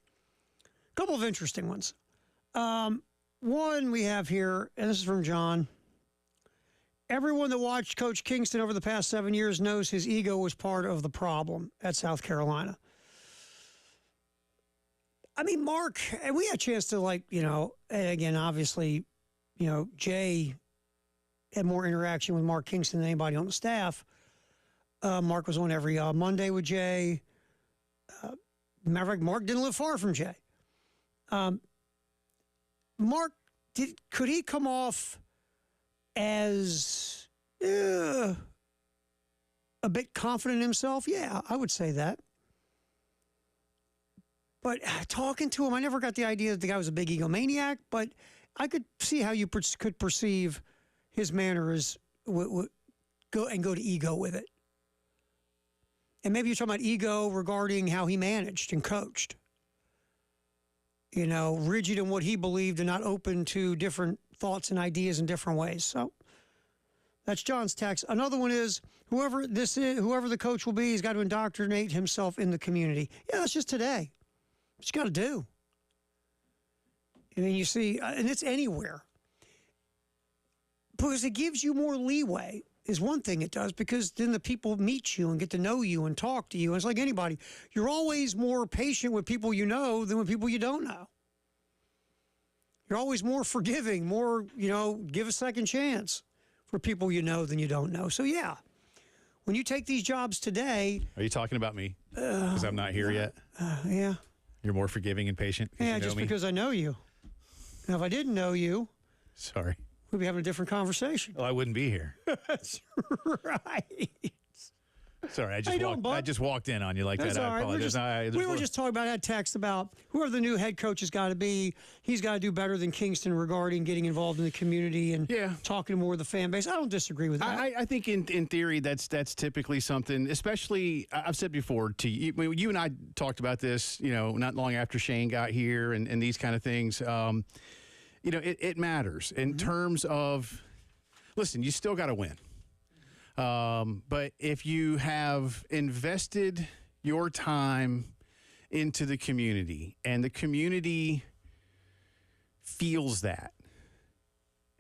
[SPEAKER 1] couple of interesting ones. One we have here, and this is from John. Everyone that watched Coach Kingston over the past 7 years knows his ego was part of the problem at South Carolina. I mean, Mark, and we had a chance to, like, you know, again, obviously, you know, Jay had more interaction with Mark Kingston than anybody on the staff. Mark was on every Monday with Jay. Matter of fact, Mark didn't live far from Jay. Mark, could he come off as a bit confident in himself? Yeah, I would say that. But talking to him, I never got the idea that the guy was a big egomaniac, but I could see how you could perceive his manner as go to ego with it. And maybe you're talking about ego regarding how he managed and coached. You know, rigid in what he believed and not open to different thoughts and ideas in different ways. So that's John's text. Another one is whoever the coach will be, he's got to indoctrinate himself in the community. Yeah, that's just today. What you got to do. I mean, you see, and it's anywhere. Because it gives you more leeway is one thing it does, because then the people meet you and get to know you and talk to you. And it's like anybody. You're always more patient with people you know than with people you don't know. You're always more forgiving, more, you know, give a second chance for people you know than you don't know. So, yeah, when you take these jobs today.
[SPEAKER 8] Are you talking about me? Because I'm not here yet?
[SPEAKER 1] Yeah.
[SPEAKER 8] You're more forgiving and patient?
[SPEAKER 1] Yeah, just because I know you. Now, if I didn't know you.
[SPEAKER 8] Sorry.
[SPEAKER 1] We'd be having a different conversation.
[SPEAKER 8] Well, I wouldn't be here.
[SPEAKER 1] That's right.
[SPEAKER 8] Sorry, I just walked in on you like
[SPEAKER 1] That's
[SPEAKER 8] that.
[SPEAKER 1] All
[SPEAKER 8] I
[SPEAKER 1] right.
[SPEAKER 8] apologize.
[SPEAKER 1] We were just talking about that text about whoever the new head coach has got to be. He's got to do better than Kingston regarding getting involved in the community and talking more of the fan base. I don't disagree with that.
[SPEAKER 8] I think in theory that's typically something, especially I've said before to you. You and I talked about this, you know, not long after Shane got here and these kind of things. You know, it matters in terms of, listen, you still got to win. But if you have invested your time into the community and the community feels that,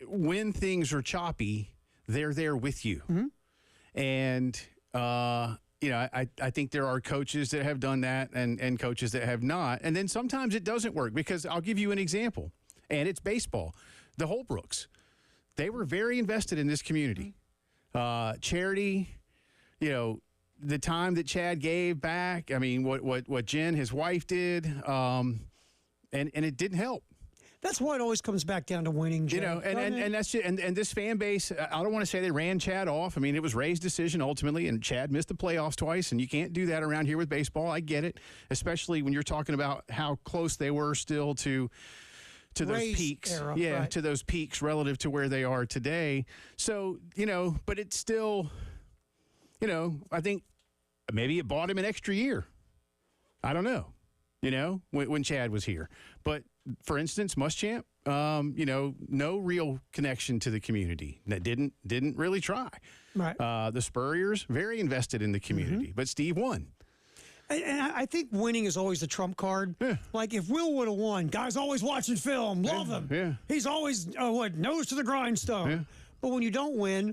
[SPEAKER 8] when things are choppy, they're there with you. And, you know, I think there are coaches that have done that and coaches that have not. And then sometimes it doesn't work, because I'll give you an example. And it's baseball. The Holbrooks, they were very invested in this community. Charity, you know, the time that Chad gave back. I mean, what Jen, his wife, did, and it didn't help.
[SPEAKER 1] That's why it always comes back down to winning, Jay,
[SPEAKER 8] you know, and that's just, and this fan base. I don't want to say they ran Chad off. I mean, it was Ray's decision ultimately, and Chad missed the playoffs twice, and you can't do that around here with baseball. I get it, especially when you're talking about how close they were still to those
[SPEAKER 1] Ray's
[SPEAKER 8] peaks,
[SPEAKER 1] era,
[SPEAKER 8] right. To those peaks relative to where they are today. So, you know, but it's still, you know, I think maybe it bought him an extra year. I don't know, you know, when Chad was here. But for instance, Muschamp, you know, no real connection to the community. That didn't really try.
[SPEAKER 1] Right.
[SPEAKER 8] The Spurriers, very invested in the community, but Steve won.
[SPEAKER 1] And I think winning is always the trump card. Yeah. Like, if Will would have won, guys always watching film, love him.
[SPEAKER 8] Yeah.
[SPEAKER 1] He's always, nose to the grindstone. Yeah. But when you don't win,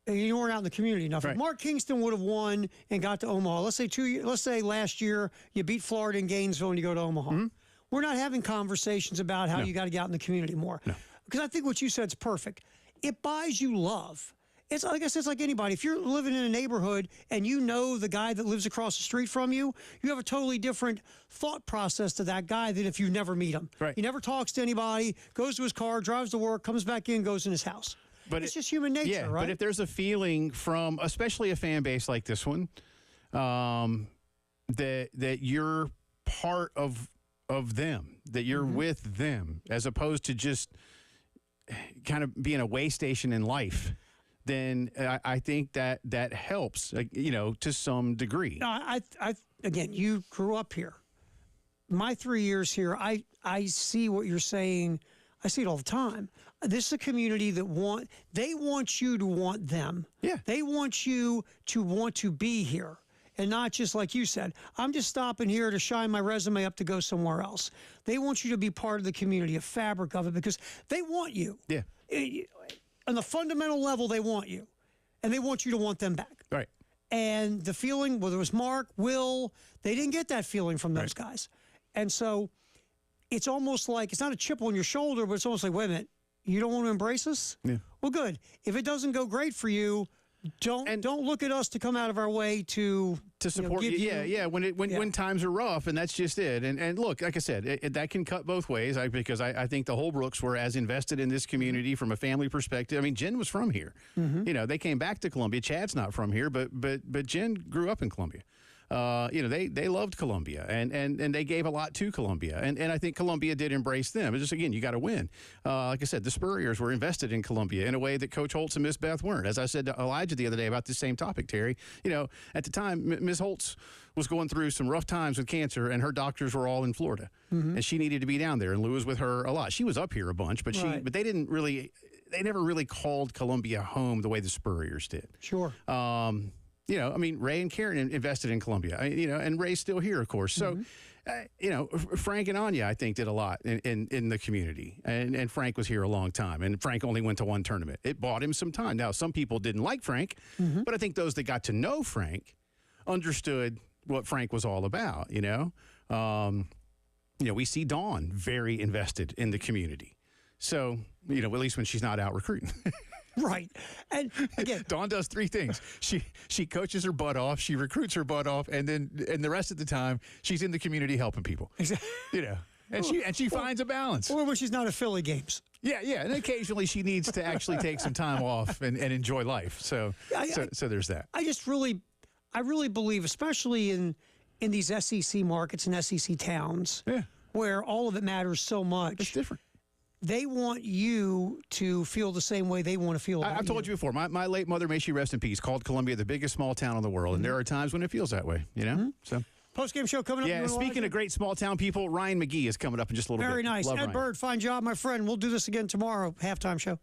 [SPEAKER 1] you weren't out in the community enough. Right. If Mark Kingston would have won and got to Omaha, let's say last year you beat Florida in Gainesville and you go to Omaha. We're not having conversations about how you got to get out in the community more. Because I think what you said is perfect. It buys you love. It's like I said, it's like anybody. If you're living in a neighborhood and you know the guy that lives across the street from you, you have a totally different thought process to that guy than if you never meet him.
[SPEAKER 8] Right.
[SPEAKER 1] He never talks to anybody, goes to his car, drives to work, comes back in, goes in his house. But it's just human nature, right?
[SPEAKER 8] But if there's a feeling from, especially a fan base like this one, that you're part of them, that you're with them, as opposed to just kind of being a way station in life, then I think that helps, you know, to some degree.
[SPEAKER 1] No, I again, you grew up here. My 3 years here, I see what you're saying. I see it all the time. this is a community that they want you to want them.
[SPEAKER 8] Yeah.
[SPEAKER 1] They want you to want to be here. And not just like you said, I'm just stopping here to shine my resume up to go somewhere else. They want you to be part of the community, a fabric of it, because they want you.
[SPEAKER 8] Yeah.
[SPEAKER 1] On the fundamental level, they want you. And they want you to want them back.
[SPEAKER 8] Right.
[SPEAKER 1] And the feeling, whether it was Mark, Will, they didn't get that feeling from those guys. And so it's almost like, it's not a chip on your shoulder, but it's almost like, wait a minute, you don't want to embrace us?
[SPEAKER 8] Yeah.
[SPEAKER 1] Well, good. If it doesn't go great for you, don't look at us to come out of our way to
[SPEAKER 8] support you. Yeah. When times are rough, and that's just it. And look, like I said, that can cut both ways. Because I think the Holbrooks were as invested in this community from a family perspective. I mean, Jen was from here. Mm-hmm. They came back to Columbia. Chad's not from here, but Jen grew up in Columbia. They loved Columbia and they gave a lot to Columbia. And I think Columbia did embrace them. It's just, again, you got to win. Like I said, the Spurriers were invested in Columbia in a way that Coach Holtz and Miss Beth weren't. As I said to Elijah the other day about this same topic, Terry, at the time, Miss Holtz was going through some rough times with cancer, and her doctors were all in Florida. Mm-hmm. And she needed to be down there, and Lou was with her a lot. She was up here a bunch, but they never really called Columbia home the way the Spurriers did.
[SPEAKER 1] Sure.
[SPEAKER 8] Ray and Karen invested in Columbia, and Ray's still here, of course. So, Frank and Anya, I think, did a lot in the community. And Frank was here a long time, and Frank only went to one tournament. It bought him some time. Now, some people didn't like Frank, but I think those that got to know Frank understood what Frank was all about, we see Dawn very invested in the community. So, at least when she's not out recruiting.
[SPEAKER 1] Right. And again,
[SPEAKER 8] Dawn does three things. She coaches her butt off, she recruits her butt off, and the rest of the time she's in the community helping people.
[SPEAKER 1] Exactly.
[SPEAKER 8] And she finds a balance.
[SPEAKER 1] Or when she's not at Philly games.
[SPEAKER 8] Yeah, and occasionally she needs to actually take some time off and enjoy life. So there's that.
[SPEAKER 1] I really believe, especially in these SEC markets and SEC towns, where all of it matters so much.
[SPEAKER 8] It's different.
[SPEAKER 1] They want you to feel the same way they want to feel about
[SPEAKER 8] I've told you before, my late mother, may she rest in peace, called Columbia the biggest small town in the world. And there are times when it feels that way, So
[SPEAKER 1] post-game show coming up.
[SPEAKER 8] Yeah, speaking of great small town people, Ryan McGee is coming up in just a little bit.
[SPEAKER 1] Very nice.
[SPEAKER 8] Love
[SPEAKER 1] Ed
[SPEAKER 8] Ryan.
[SPEAKER 1] Bird, fine job, my friend. We'll do this again tomorrow, halftime show.